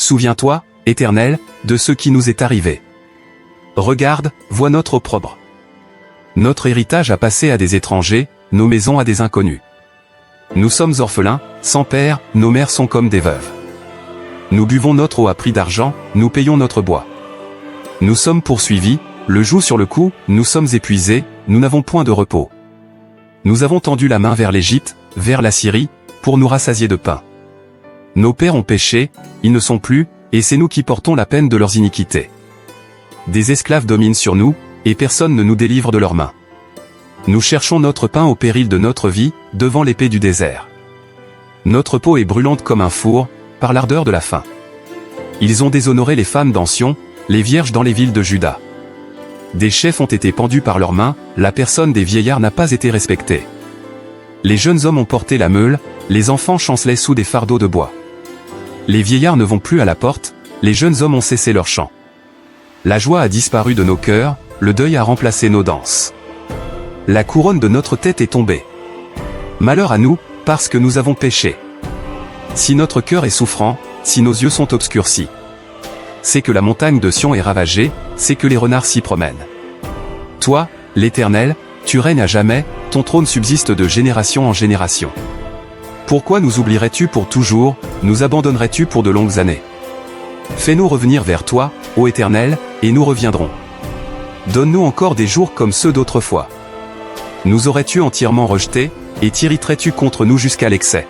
Souviens-toi, Éternel, de ce qui nous est arrivé. Regarde, vois notre opprobre. Notre héritage a passé à des étrangers, nos maisons à des inconnus. Nous sommes orphelins, sans père, nos mères sont comme des veuves. Nous buvons notre eau à prix d'argent, nous payons notre bois. Nous sommes poursuivis, le joug sur le cou, nous sommes épuisés, nous n'avons point de repos. Nous avons tendu la main vers l'Égypte, vers la Syrie, pour nous rassasier de pain. Nos pères ont péché, ils ne sont plus, et c'est nous qui portons la peine de leurs iniquités. Des esclaves dominent sur nous, et personne ne nous délivre de leurs mains. Nous cherchons notre pain au péril de notre vie, devant l'épée du désert. Notre peau est brûlante comme un four, par l'ardeur de la faim. Ils ont déshonoré les femmes d'Ancion, les vierges dans les villes de Juda. Des chefs ont été pendus par leurs mains, la personne des vieillards n'a pas été respectée. Les jeunes hommes ont porté la meule, les enfants chancelaient sous des fardeaux de bois. Les vieillards ne vont plus à la porte, les jeunes hommes ont cessé leur chant. La joie a disparu de nos cœurs, le deuil a remplacé nos danses. La couronne de notre tête est tombée. Malheur à nous, parce que nous avons péché. Si notre cœur est souffrant, si nos yeux sont obscurcis, c'est que la montagne de Sion est ravagée, c'est que les renards s'y promènent. Toi, l'Éternel, tu règnes à jamais, ton trône subsiste de génération en génération. Pourquoi nous oublierais-tu pour toujours, nous abandonnerais-tu pour de longues années? Fais-nous revenir vers toi, ô Éternel, et nous reviendrons. Donne-nous encore des jours comme ceux d'autrefois. Nous aurais-tu entièrement rejetés, et t'irriterais-tu contre nous jusqu'à l'excès?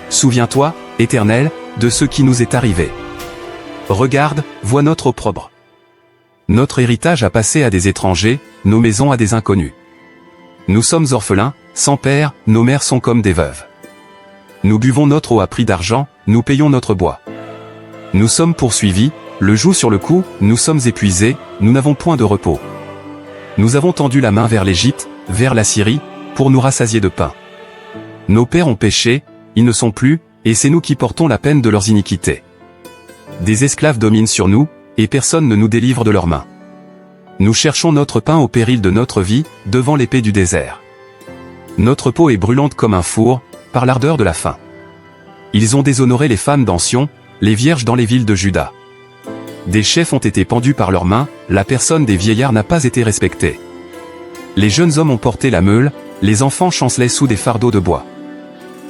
Souviens-toi, Éternel, de ce qui nous est arrivé. Regarde, vois notre opprobre. Notre héritage a passé à des étrangers, nos maisons à des inconnus. Nous sommes orphelins, sans père, nos mères sont comme des veuves. Nous buvons notre eau à prix d'argent, nous payons notre bois. Nous sommes poursuivis, le joug sur le cou, nous sommes épuisés, nous n'avons point de repos. Nous avons tendu la main vers l'Égypte, vers la Syrie, pour nous rassasier de pain. Nos pères ont péché, ils ne sont plus, et c'est nous qui portons la peine de leurs iniquités. Des esclaves dominent sur nous, et personne ne nous délivre de leurs mains. Nous cherchons notre pain au péril de notre vie, devant l'épée du désert. Notre peau est brûlante comme un four, par l'ardeur de la faim. Ils ont déshonoré les femmes d'Ancion, les vierges dans les villes de Juda. Des chefs ont été pendus par leurs mains, la personne des vieillards n'a pas été respectée. Les jeunes hommes ont porté la meule, les enfants chancelaient sous des fardeaux de bois.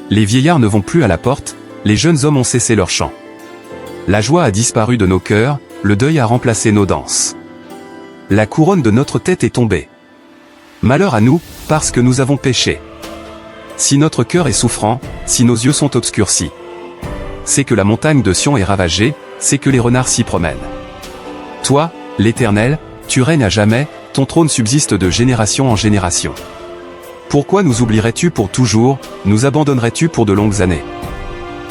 Les vieillards ne vont plus à la porte, les jeunes hommes ont cessé leur chant. La joie a disparu de nos cœurs, le deuil a remplacé nos danses. La couronne de notre tête est tombée. Malheur à nous, parce que nous avons péché. Si notre cœur est souffrant, si nos yeux sont obscurcis, c'est que la montagne de Sion est ravagée, c'est que les renards s'y promènent. Toi, l'Éternel, tu règnes à jamais, ton trône subsiste de génération en génération. Pourquoi nous oublierais-tu pour toujours, nous abandonnerais-tu pour de longues années?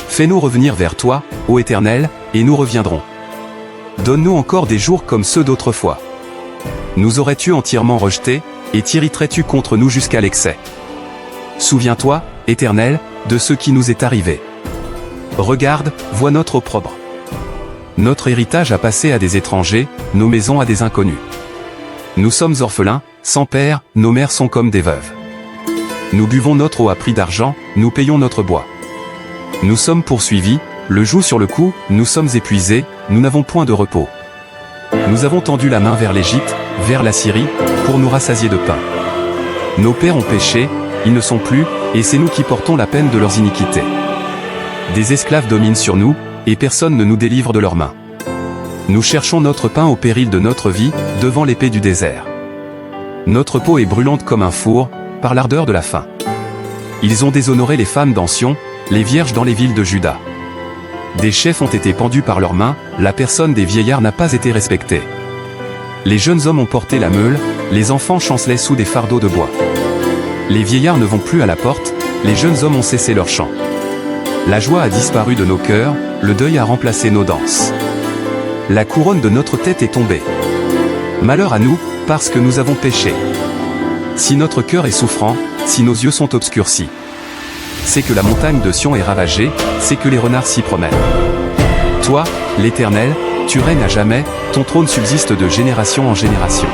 Fais-nous revenir vers toi, ô Éternel, et nous reviendrons. Donne-nous encore des jours comme ceux d'autrefois. Nous aurais-tu entièrement rejetés, et t'irriterais-tu contre nous jusqu'à l'excès? Souviens-toi, Éternel, de ce qui nous est arrivé. Regarde, vois notre opprobre. Notre héritage a passé à des étrangers, nos maisons à des inconnus. Nous sommes orphelins, sans père, nos mères sont comme des veuves. Nous buvons notre eau à prix d'argent, nous payons notre bois. Nous sommes poursuivis, le joug sur le cou, nous sommes épuisés, nous n'avons point de repos. Nous avons tendu la main vers l'Égypte, vers la Syrie, pour nous rassasier de pain. Nos pères ont péché, ils ne sont plus, et c'est nous qui portons la peine de leurs iniquités. Des esclaves dominent sur nous, et personne ne nous délivre de leurs mains. Nous cherchons notre pain au péril de notre vie, devant l'épée du désert. Notre peau est brûlante comme un four, par l'ardeur de la faim. Ils ont déshonoré les femmes d'Ancion, les vierges dans les villes de Juda. Des chefs ont été pendus par leurs mains, la personne des vieillards n'a pas été respectée. Les jeunes hommes ont porté la meule, les enfants chancelaient sous des fardeaux de bois. Les vieillards ne vont plus à la porte, les jeunes hommes ont cessé leur chant. La joie a disparu de nos cœurs, le deuil a remplacé nos danses. La couronne de notre tête est tombée. Malheur à nous, parce que nous avons péché. Si notre cœur est souffrant, si nos yeux sont obscurcis, c'est que la montagne de Sion est ravagée, c'est que les renards s'y promènent. Toi, l'Éternel, tu règnes à jamais, ton trône subsiste de génération en génération.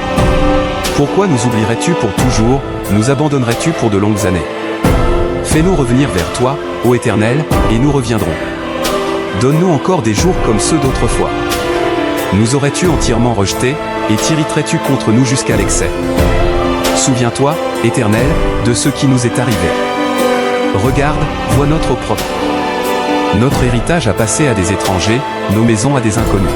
Pourquoi nous oublierais-tu pour toujours, nous abandonnerais-tu pour de longues années? Fais-nous revenir vers toi, ô Éternel, et nous reviendrons. Donne-nous encore des jours comme ceux d'autrefois. Nous aurais-tu entièrement rejetés, et t'irriterais-tu contre nous jusqu'à l'excès? Souviens-toi, Éternel, de ce qui nous est arrivé. Regarde, vois notre opprobre. Notre héritage a passé à des étrangers, nos maisons à des inconnus.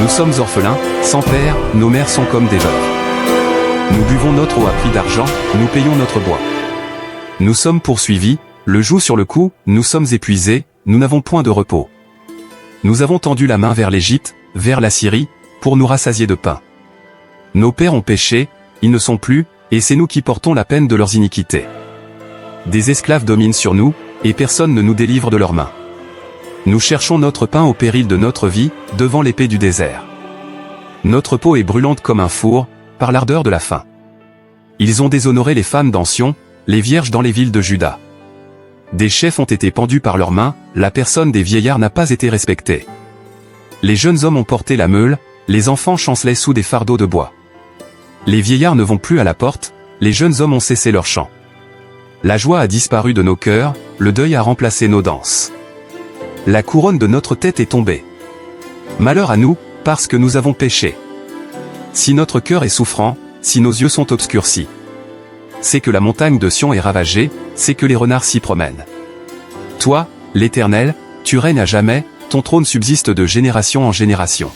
Nous sommes orphelins, sans père, nos mères sont comme des veuves. Nous buvons notre eau à prix d'argent, nous payons notre bois. Nous sommes poursuivis, le joug sur le cou, nous sommes épuisés, nous n'avons point de repos. Nous avons tendu la main vers l'Égypte, vers la Syrie, pour nous rassasier de pain. Nos pères ont péché, ils ne sont plus, et c'est nous qui portons la peine de leurs iniquités. Des esclaves dominent sur nous, et personne ne nous délivre de leurs mains. Nous cherchons notre pain au péril de notre vie, devant l'épée du désert. Notre peau est brûlante comme un four, par l'ardeur de la faim. Ils ont déshonoré les femmes d'Ancion, les vierges dans les villes de Juda. Des chefs ont été pendus par leurs mains, la personne des vieillards n'a pas été respectée. Les jeunes hommes ont porté la meule, les enfants chancelaient sous des fardeaux de bois. Les vieillards ne vont plus à la porte, les jeunes hommes ont cessé leur chant. La joie a disparu de nos cœurs, le deuil a remplacé nos danses. La couronne de notre tête est tombée. Malheur à nous, parce que nous avons péché. Si notre cœur est souffrant, si nos yeux sont obscurcis, c'est que la montagne de Sion est ravagée, c'est que les renards s'y promènent. Toi, l'Éternel, tu règnes à jamais, ton trône subsiste de génération en génération.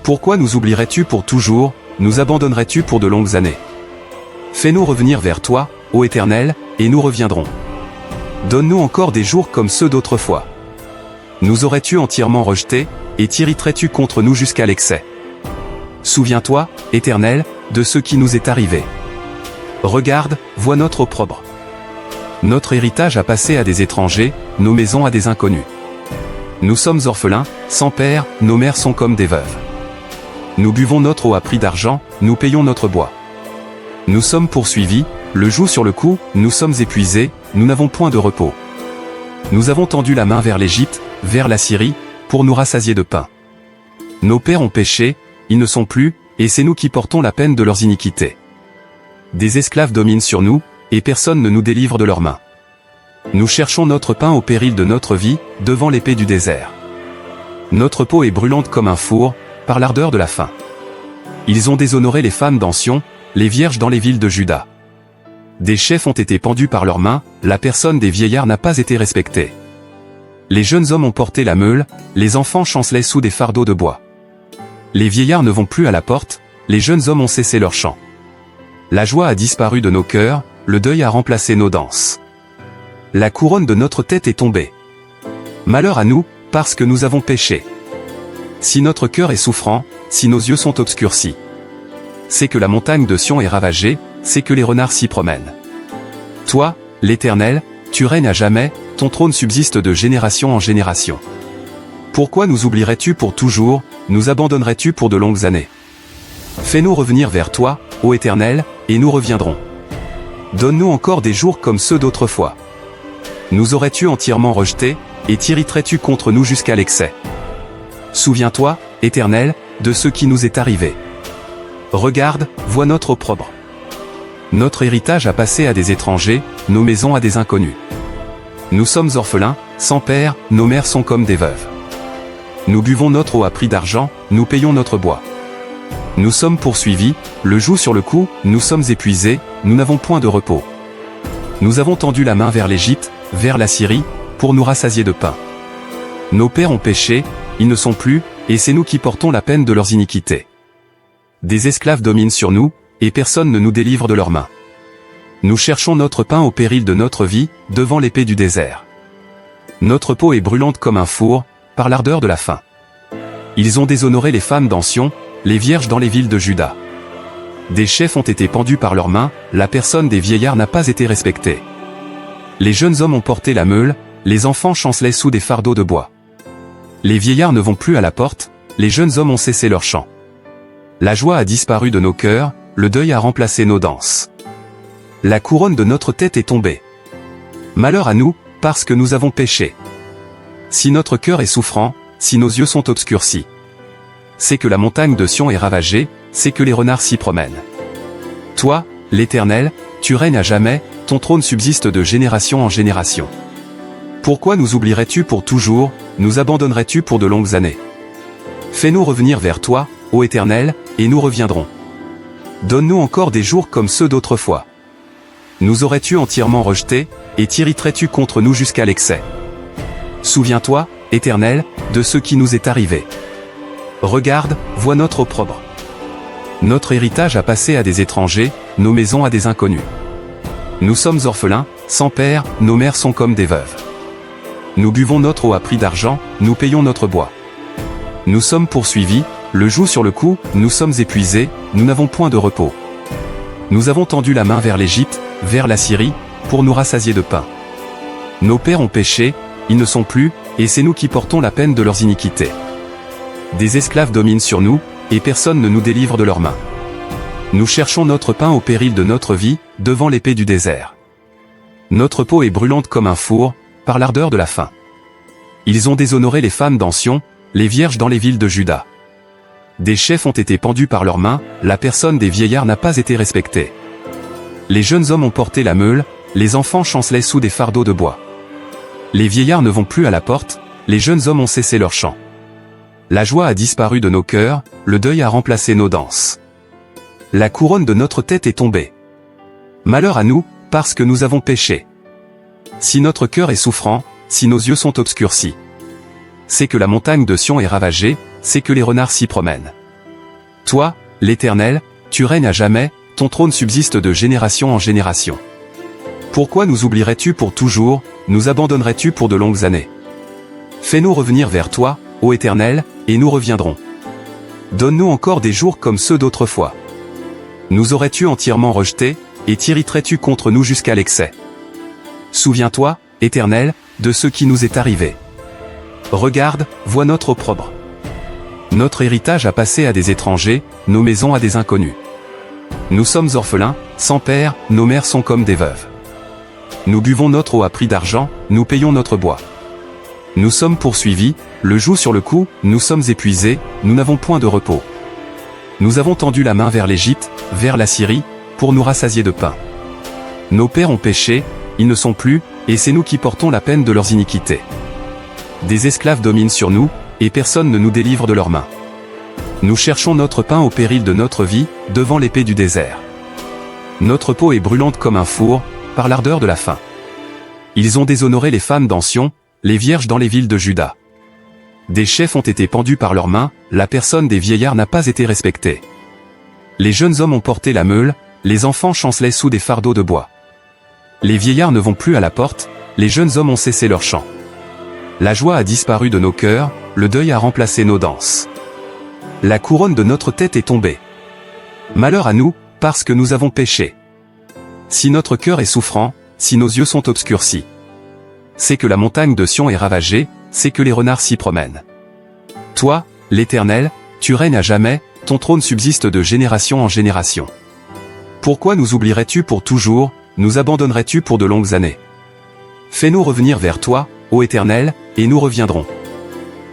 Pourquoi nous oublierais-tu pour toujours, nous abandonnerais-tu pour de longues années? Fais-nous revenir vers toi, ô Éternel, et nous reviendrons. Donne-nous encore des jours comme ceux d'autrefois. Nous aurais-tu entièrement rejetés, et t'irriterais-tu contre nous jusqu'à l'excès? Souviens-toi, Éternel, de ce qui nous est arrivé. Regarde, vois notre opprobre. Notre héritage a passé à des étrangers, nos maisons à des inconnus. Nous sommes orphelins, sans père, nos mères sont comme des veuves. Nous buvons notre eau à prix d'argent, nous payons notre bois. Nous sommes poursuivis, le joug sur le cou, nous sommes épuisés, nous n'avons point de repos. Nous avons tendu la main vers l'Égypte, vers la Syrie, pour nous rassasier de pain. Nos pères ont péché, ils ne sont plus, et c'est nous qui portons la peine de leurs iniquités. Des esclaves dominent sur nous, et personne ne nous délivre de leurs mains. Nous cherchons notre pain au péril de notre vie, devant l'épée du désert. Notre peau est brûlante comme un four, par l'ardeur de la faim. Ils ont déshonoré les femmes d'Ancion, les vierges dans les villes de Juda. Des chefs ont été pendus par leurs mains, la personne des vieillards n'a pas été respectée. Les jeunes hommes ont porté la meule, les enfants chancelaient sous des fardeaux de bois. Les vieillards ne vont plus à la porte, les jeunes hommes ont cessé leur chant. La joie a disparu de nos cœurs, le deuil a remplacé nos danses. La couronne de notre tête est tombée. Malheur à nous, parce que nous avons péché. Si notre cœur est souffrant, si nos yeux sont obscurcis, c'est que la montagne de Sion est ravagée, c'est que les renards s'y promènent. Toi, l'Éternel, tu règnes à jamais, ton trône subsiste de génération en génération. Pourquoi nous oublierais-tu pour toujours, nous abandonnerais-tu pour de longues années? Fais-nous revenir vers toi, ô Éternel, et nous reviendrons. Donne-nous encore des jours comme ceux d'autrefois. Nous aurais-tu entièrement rejetés, et t'irriterais-tu contre nous jusqu'à l'excès? Souviens-toi, Éternel, de ce qui nous est arrivé. Regarde, vois notre opprobre. Notre héritage a passé à des étrangers, nos maisons à des inconnus. Nous sommes orphelins, sans père, nos mères sont comme des veuves. Nous buvons notre eau à prix d'argent, nous payons notre bois. Nous sommes poursuivis, le joug sur le cou, nous sommes épuisés, nous n'avons point de repos. Nous avons tendu la main vers l'Égypte, vers la Syrie, pour nous rassasier de pain. Nos pères ont péché, ils ne sont plus, et c'est nous qui portons la peine de leurs iniquités. Des esclaves dominent sur nous, et personne ne nous délivre de leurs mains. Nous cherchons notre pain au péril de notre vie, devant l'épée du désert. Notre peau est brûlante comme un four, par l'ardeur de la faim. Ils ont déshonoré les femmes d'Ancion, les vierges dans les villes de Juda. Des chefs ont été pendus par leurs mains, la personne des vieillards n'a pas été respectée. Les jeunes hommes ont porté la meule, les enfants chancelaient sous des fardeaux de bois. Les vieillards ne vont plus à la porte, les jeunes hommes ont cessé leur chant. La joie a disparu de nos cœurs, le deuil a remplacé nos danses. La couronne de notre tête est tombée. Malheur à nous, parce que nous avons péché. Si notre cœur est souffrant, si nos yeux sont obscurcis, c'est que la montagne de Sion est ravagée, c'est que les renards s'y promènent. Toi, l'Éternel, tu règnes à jamais, ton trône subsiste de génération en génération. Pourquoi nous oublierais-tu pour toujours, nous abandonnerais-tu pour de longues années? Fais-nous revenir vers toi, ô Éternel, et nous reviendrons. Donne-nous encore des jours comme ceux d'autrefois. Nous aurais-tu entièrement rejetés, et t'irriterais-tu contre nous jusqu'à l'excès? Souviens-toi, Éternel, de ce qui nous est arrivé. Regarde, vois notre opprobre. Notre héritage a passé à des étrangers, nos maisons à des inconnus. Nous sommes orphelins, sans père, nos mères sont comme des veuves. Nous buvons notre eau à prix d'argent, nous payons notre bois. Nous sommes poursuivis, le joug sur le cou, nous sommes épuisés, nous n'avons point de repos. Nous avons tendu la main vers l'Égypte, vers la Syrie, pour nous rassasier de pain. Nos pères ont péché, ils ne sont plus, et c'est nous qui portons la peine de leurs iniquités. Des esclaves dominent sur nous, et personne ne nous délivre de leurs mains. Nous cherchons notre pain au péril de notre vie, devant l'épée du désert. Notre peau est brûlante comme un four, par l'ardeur de la faim. Ils ont déshonoré les femmes d'Ancien, les vierges dans les villes de Juda. Des chefs ont été pendus par leurs mains, la personne des vieillards n'a pas été respectée. Les jeunes hommes ont porté la meule, les enfants chancelaient sous des fardeaux de bois. Les vieillards ne vont plus à la porte, les jeunes hommes ont cessé leur chant. La joie a disparu de nos cœurs, le deuil a remplacé nos danses. La couronne de notre tête est tombée. Malheur à nous, parce que nous avons péché. Si notre cœur est souffrant, si nos yeux sont obscurcis, c'est que la montagne de Sion est ravagée, c'est que les renards s'y promènent. Toi, l'Éternel, tu règnes à jamais, ton trône subsiste de génération en génération. Pourquoi nous oublierais-tu pour toujours, nous abandonnerais-tu pour de longues années? Fais-nous revenir vers toi, ô Éternel, et nous reviendrons. Donne-nous encore des jours comme ceux d'autrefois. Nous aurais-tu entièrement rejetés, et t'irriterais-tu contre nous jusqu'à l'excès? Souviens-toi, Éternel, de ce qui nous est arrivé. Regarde, vois notre opprobre. Notre héritage a passé à des étrangers, nos maisons à des inconnus. Nous sommes orphelins, sans père, nos mères sont comme des veuves. Nous buvons notre eau à prix d'argent, nous payons notre bois. Nous sommes poursuivis, le joug sur le cou, nous sommes épuisés, nous n'avons point de repos. Nous avons tendu la main vers l'Égypte, vers la Syrie, pour nous rassasier de pain. Nos pères ont péché, ils ne sont plus, et c'est nous qui portons la peine de leurs iniquités. Des esclaves dominent sur nous, et personne ne nous délivre de leurs mains. Nous cherchons notre pain au péril de notre vie, devant l'épée du désert. Notre peau est brûlante comme un four, par l'ardeur de la faim. Ils ont déshonoré les femmes d'Ancien, les vierges dans les villes de Juda. Des chefs ont été pendus par leurs mains, la personne des vieillards n'a pas été respectée. Les jeunes hommes ont porté la meule, les enfants chancelaient sous des fardeaux de bois. Les vieillards ne vont plus à la porte, les jeunes hommes ont cessé leur chant. La joie a disparu de nos cœurs, le deuil a remplacé nos danses. La couronne de notre tête est tombée. Malheur à nous, parce que nous avons péché. Si notre cœur est souffrant, si nos yeux sont obscurcis, c'est que la montagne de Sion est ravagée, c'est que les renards s'y promènent. Toi, l'Éternel, tu règnes à jamais, ton trône subsiste de génération en génération. Pourquoi nous oublierais-tu pour toujours, nous abandonnerais-tu pour de longues années? Fais-nous revenir vers toi, ô Éternel, et nous reviendrons.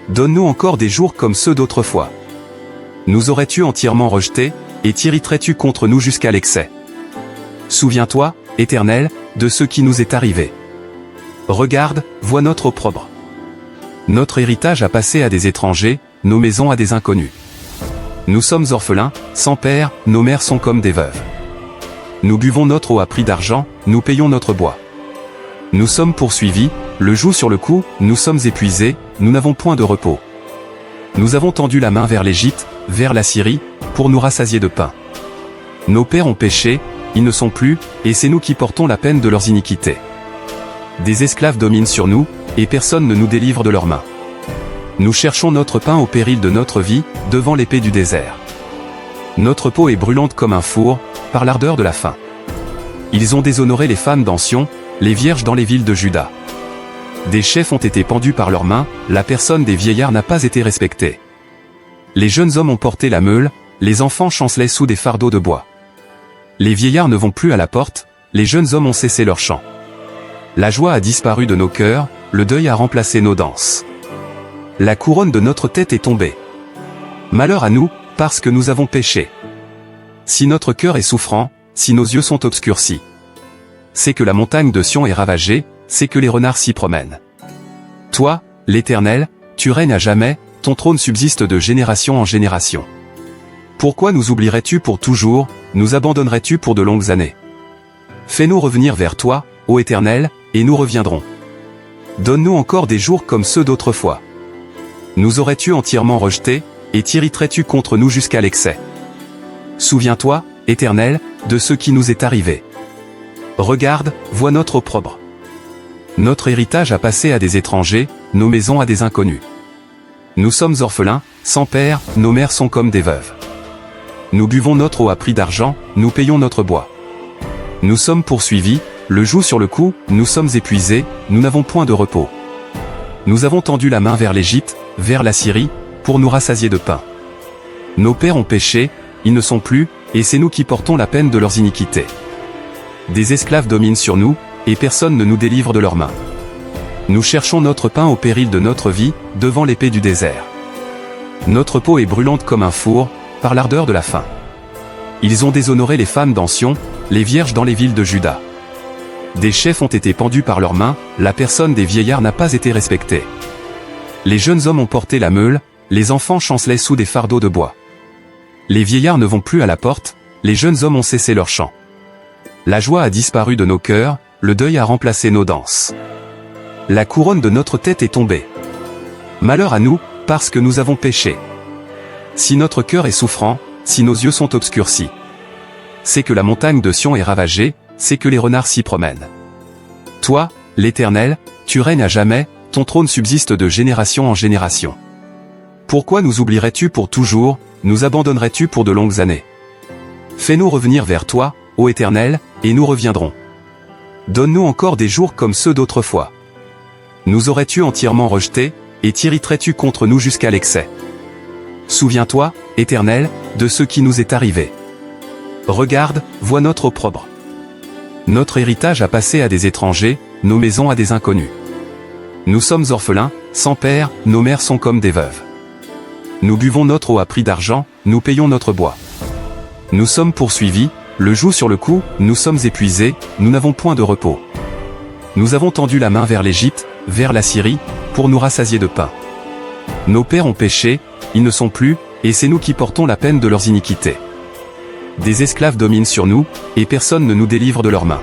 Donne-nous encore des jours comme ceux d'autrefois. Nous aurais-tu entièrement rejetés, et t'irriterais-tu contre nous jusqu'à l'excès? Souviens-toi, Éternel, de ce qui nous est arrivé. Regarde, vois notre opprobre. Notre héritage a passé à des étrangers, nos maisons à des inconnus. Nous sommes orphelins, sans père, nos mères sont comme des veuves. Nous buvons notre eau à prix d'argent, nous payons notre bois. Nous sommes poursuivis, le joug sur le cou, nous sommes épuisés, nous n'avons point de repos. Nous avons tendu la main vers l'Égypte, vers la Syrie, pour nous rassasier de pain. Nos pères ont péché, ils ne sont plus, et c'est nous qui portons la peine de leurs iniquités. Des esclaves dominent sur nous, et personne ne nous délivre de leurs mains. Nous cherchons notre pain au péril de notre vie, devant l'épée du désert. Notre peau est brûlante comme un four, par l'ardeur de la faim. Ils ont déshonoré les femmes d'Ancien, les vierges dans les villes de Juda. Des chefs ont été pendus par leurs mains, la personne des vieillards n'a pas été respectée. Les jeunes hommes ont porté la meule, les enfants chancelaient sous des fardeaux de bois. Les vieillards ne vont plus à la porte, les jeunes hommes ont cessé leur chant. La joie a disparu de nos cœurs, le deuil a remplacé nos danses. La couronne de notre tête est tombée. Malheur à nous, parce que nous avons péché. Si notre cœur est souffrant, si nos yeux sont obscurcis, c'est que la montagne de Sion est ravagée, c'est que les renards s'y promènent. Toi, l'Éternel, tu règnes à jamais, ton trône subsiste de génération en génération. Pourquoi nous oublierais-tu pour toujours, nous abandonnerais-tu pour de longues années? Fais-nous revenir vers toi, ô Éternel, et nous reviendrons. Donne-nous encore des jours comme ceux d'autrefois. Nous aurais-tu entièrement rejetés, et t'irriterais-tu contre nous jusqu'à l'excès? Souviens-toi, Éternel, de ce qui nous est arrivé. Regarde, vois notre opprobre. Notre héritage a passé à des étrangers, nos maisons à des inconnus. Nous sommes orphelins, sans père, nos mères sont comme des veuves. Nous buvons notre eau à prix d'argent, nous payons notre bois. Nous sommes poursuivis, le joug sur le cou, nous sommes épuisés, nous n'avons point de repos. Nous avons tendu la main vers l'Égypte, vers la Syrie, pour nous rassasier de pain. Nos pères ont péché, ils ne sont plus, et c'est nous qui portons la peine de leurs iniquités. Des esclaves dominent sur nous, et personne ne nous délivre de leurs mains. Nous cherchons notre pain au péril de notre vie, devant l'épée du désert. Notre peau est brûlante comme un four, par l'ardeur de la faim. Ils ont déshonoré les femmes d'Ancien, les vierges dans les villes de Juda. Des chefs ont été pendus par leurs mains, la personne des vieillards n'a pas été respectée. Les jeunes hommes ont porté la meule, les enfants chancelaient sous des fardeaux de bois. Les vieillards ne vont plus à la porte, les jeunes hommes ont cessé leur chant. La joie a disparu de nos cœurs, le deuil a remplacé nos danses. La couronne de notre tête est tombée. Malheur à nous, parce que nous avons péché. Si notre cœur est souffrant, si nos yeux sont obscurcis, c'est que la montagne de Sion est ravagée, c'est que les renards s'y promènent. Toi, l'Éternel, tu règnes à jamais, ton trône subsiste de génération en génération. Pourquoi nous oublierais-tu pour toujours, nous abandonnerais-tu pour de longues années? Fais-nous revenir vers toi, ô Éternel, et nous reviendrons. Donne-nous encore des jours comme ceux d'autrefois. Nous aurais-tu entièrement rejetés, et t'irriterais-tu contre nous jusqu'à l'excès? Souviens-toi, Éternel, de ce qui nous est arrivé. Regarde, vois notre opprobre. Notre héritage a passé à des étrangers, nos maisons à des inconnus. Nous sommes orphelins, sans père, nos mères sont comme des veuves. Nous buvons notre eau à prix d'argent, nous payons notre bois. Nous sommes poursuivis, le joug sur le cou, nous sommes épuisés, nous n'avons point de repos. Nous avons tendu la main vers l'Égypte, vers la Syrie, pour nous rassasier de pain. Nos pères ont péché, ils ne sont plus, et c'est nous qui portons la peine de leurs iniquités. Des esclaves dominent sur nous, et personne ne nous délivre de leurs mains.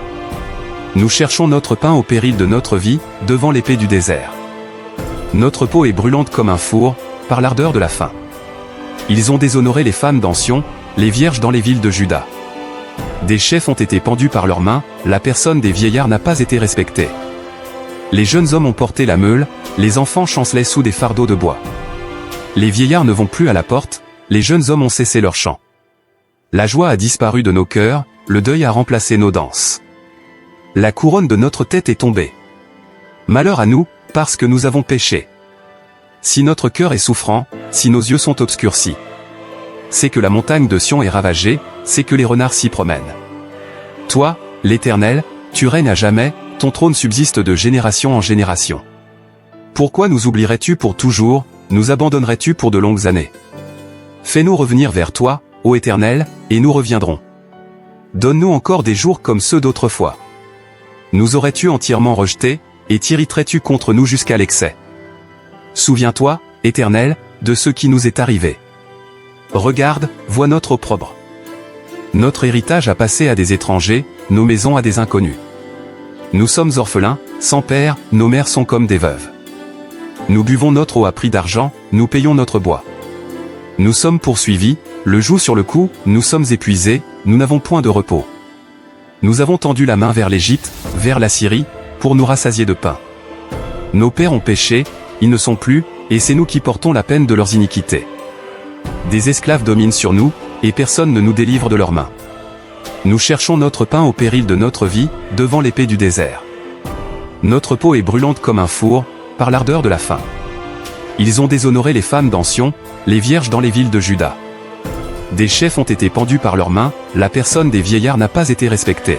Nous cherchons notre pain au péril de notre vie, devant l'épée du désert. Notre peau est brûlante comme un four, par l'ardeur de la faim. Ils ont déshonoré les femmes d'Ancien, les vierges dans les villes de Juda. Des chefs ont été pendus par leurs mains, la personne des vieillards n'a pas été respectée. Les jeunes hommes ont porté la meule, les enfants chancelaient sous des fardeaux de bois. Les vieillards ne vont plus à la porte, les jeunes hommes ont cessé leur chant. La joie a disparu de nos cœurs, le deuil a remplacé nos danses. La couronne de notre tête est tombée. Malheur à nous, parce que nous avons péché. Si notre cœur est souffrant, si nos yeux sont obscurcis, c'est que la montagne de Sion est ravagée, c'est que les renards s'y promènent. Toi, l'Éternel, tu règnes à jamais, ton trône subsiste de génération en génération. Pourquoi nous oublierais-tu pour toujours, nous abandonnerais-tu pour de longues années? Fais-nous revenir vers toi, ô Éternel, et nous reviendrons. Donne-nous encore des jours comme ceux d'autrefois. Nous aurais-tu entièrement rejetés, et t'irriterais-tu contre nous jusqu'à l'excès? Souviens-toi, Éternel, de ce qui nous est arrivé. Regarde, vois notre opprobre. Notre héritage a passé à des étrangers, nos maisons à des inconnus. Nous sommes orphelins, sans père, nos mères sont comme des veuves. Nous buvons notre eau à prix d'argent, nous payons notre bois. Nous sommes poursuivis, le joug sur le cou, nous sommes épuisés, nous n'avons point de repos. Nous avons tendu la main vers l'Égypte, vers la Syrie, pour nous rassasier de pain. Nos pères ont péché, ils ne sont plus, et c'est nous qui portons la peine de leurs iniquités. Des esclaves dominent sur nous, et personne ne nous délivre de leurs mains. Nous cherchons notre pain au péril de notre vie, devant l'épée du désert. Notre peau est brûlante comme un four, par l'ardeur de la faim. Ils ont déshonoré les femmes d'Ancien, les vierges dans les villes de Juda. Des chefs ont été pendus par leurs mains, la personne des vieillards n'a pas été respectée.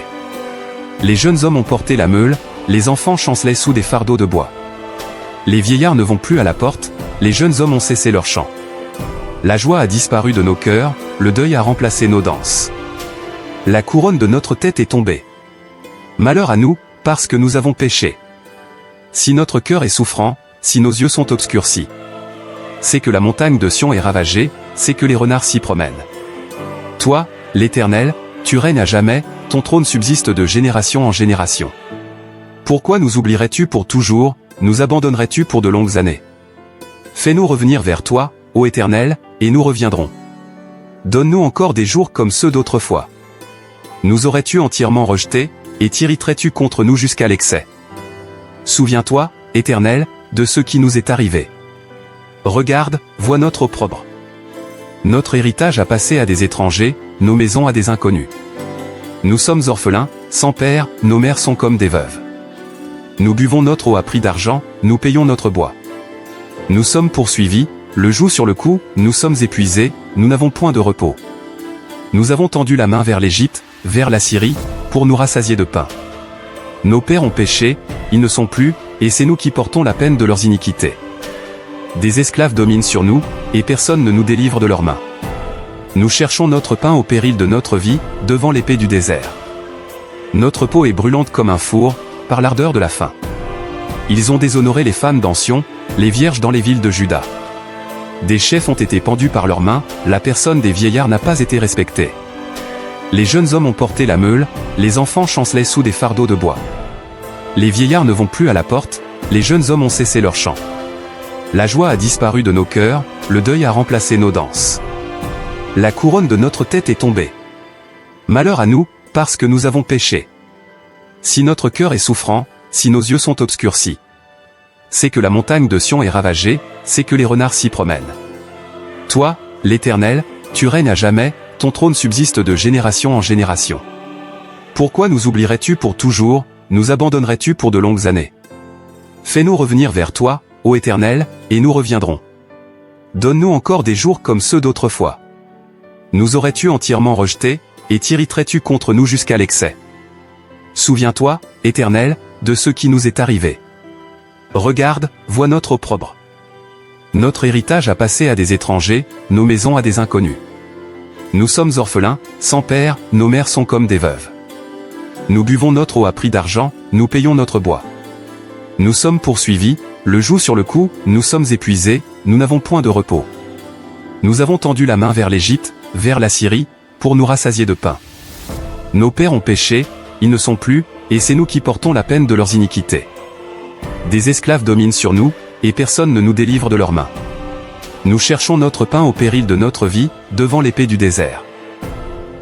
Les jeunes hommes ont porté la meule, les enfants chancelaient sous des fardeaux de bois. Les vieillards ne vont plus à la porte, les jeunes hommes ont cessé leur chant. La joie a disparu de nos cœurs, le deuil a remplacé nos danses. La couronne de notre tête est tombée. Malheur à nous, parce que nous avons péché. Si notre cœur est souffrant, si nos yeux sont obscurcis. C'est que la montagne de Sion est ravagée, c'est que les renards s'y promènent. Toi, l'Éternel, tu règnes à jamais, ton trône subsiste de génération en génération. Pourquoi nous oublierais-tu pour toujours, nous abandonnerais-tu pour de longues années? Fais-nous revenir vers toi, ô Éternel, et nous reviendrons. Donne-nous encore des jours comme ceux d'autrefois. Nous aurais-tu entièrement rejetés, et t'irriterais-tu contre nous jusqu'à l'excès? Souviens-toi, Éternel, de ce qui nous est arrivé. Regarde, vois notre opprobre. Notre héritage a passé à des étrangers, nos maisons à des inconnus. Nous sommes orphelins, sans père, nos mères sont comme des veuves. Nous buvons notre eau à prix d'argent, nous payons notre bois. Nous sommes poursuivis, le joug sur le cou, nous sommes épuisés, nous n'avons point de repos. Nous avons tendu la main vers l'Égypte, vers la Syrie, pour nous rassasier de pain. Nos pères ont péché, ils ne sont plus, et c'est nous qui portons la peine de leurs iniquités. Des esclaves dominent sur nous, et personne ne nous délivre de leurs mains. Nous cherchons notre pain au péril de notre vie, devant l'épée du désert. Notre peau est brûlante comme un four, par l'ardeur de la faim. Ils ont déshonoré les femmes d'Sion, les vierges dans les villes de Juda. Des chefs ont été pendus par leurs mains, la personne des vieillards n'a pas été respectée. Les jeunes hommes ont porté la meule, les enfants chancelaient sous des fardeaux de bois. Les vieillards ne vont plus à la porte, les jeunes hommes ont cessé leur chant. La joie a disparu de nos cœurs, le deuil a remplacé nos danses. La couronne de notre tête est tombée. Malheur à nous, parce que nous avons péché. Si notre cœur est souffrant, si nos yeux sont obscurcis. C'est que la montagne de Sion est ravagée, c'est que les renards s'y promènent. Toi, l'Éternel, tu règnes à jamais, ton trône subsiste de génération en génération. Pourquoi nous oublierais-tu pour toujours, nous abandonnerais-tu pour de longues années? Fais-nous revenir vers toi, ô Éternel, et nous reviendrons. Donne-nous encore des jours comme ceux d'autrefois. Nous aurais-tu entièrement rejetés, et t'irriterais-tu contre nous jusqu'à l'excès? Souviens-toi, Éternel, de ce qui nous est arrivé. Regarde, vois notre opprobre. Notre héritage a passé à des étrangers, nos maisons à des inconnus. Nous sommes orphelins, sans père, nos mères sont comme des veuves. Nous buvons notre eau à prix d'argent, nous payons notre bois. Nous sommes poursuivis, le joug sur le cou, nous sommes épuisés, nous n'avons point de repos. Nous avons tendu la main vers l'Égypte, vers la Syrie, pour nous rassasier de pain. Nos pères ont péché, ils ne sont plus, et c'est nous qui portons la peine de leurs iniquités. Des esclaves dominent sur nous, et personne ne nous délivre de leurs mains. Nous cherchons notre pain au péril de notre vie, devant l'épée du désert.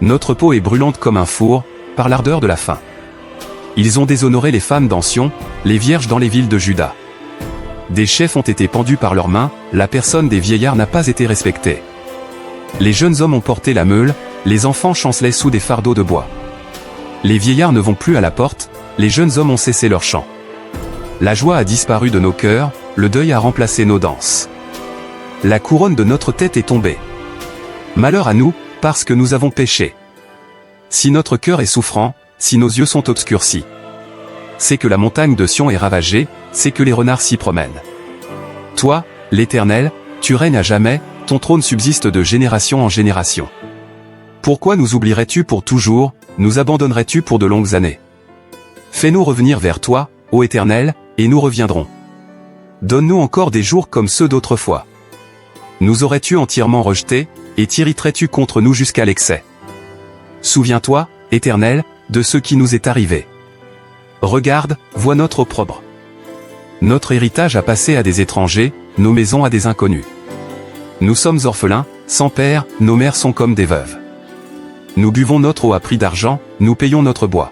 Notre peau est brûlante comme un four, par l'ardeur de la faim. Ils ont déshonoré les femmes d'Sion, les vierges dans les villes de Juda. Des chefs ont été pendus par leurs mains, la personne des vieillards n'a pas été respectée. Les jeunes hommes ont porté la meule, les enfants chancelaient sous des fardeaux de bois. Les vieillards ne vont plus à la porte, les jeunes hommes ont cessé leur chant. La joie a disparu de nos cœurs, le deuil a remplacé nos danses. La couronne de notre tête est tombée. Malheur à nous, parce que nous avons péché. Si notre cœur est souffrant, si nos yeux sont obscurcis. C'est que la montagne de Sion est ravagée, c'est que les renards s'y promènent. Toi, l'Éternel, tu règnes à jamais, ton trône subsiste de génération en génération. Pourquoi nous oublierais-tu pour toujours, nous abandonnerais-tu pour de longues années? Fais-nous revenir vers toi, ô Éternel, et nous reviendrons. Donne-nous encore des jours comme ceux d'autrefois. Nous aurais-tu entièrement rejetés, et t'irriterais-tu contre nous jusqu'à l'excès? Souviens-toi, Éternel, de ce qui nous est arrivé. Regarde, vois notre opprobre. Notre héritage a passé à des étrangers, nos maisons à des inconnus. Nous sommes orphelins, sans père, nos mères sont comme des veuves. Nous buvons notre eau à prix d'argent, nous payons notre bois.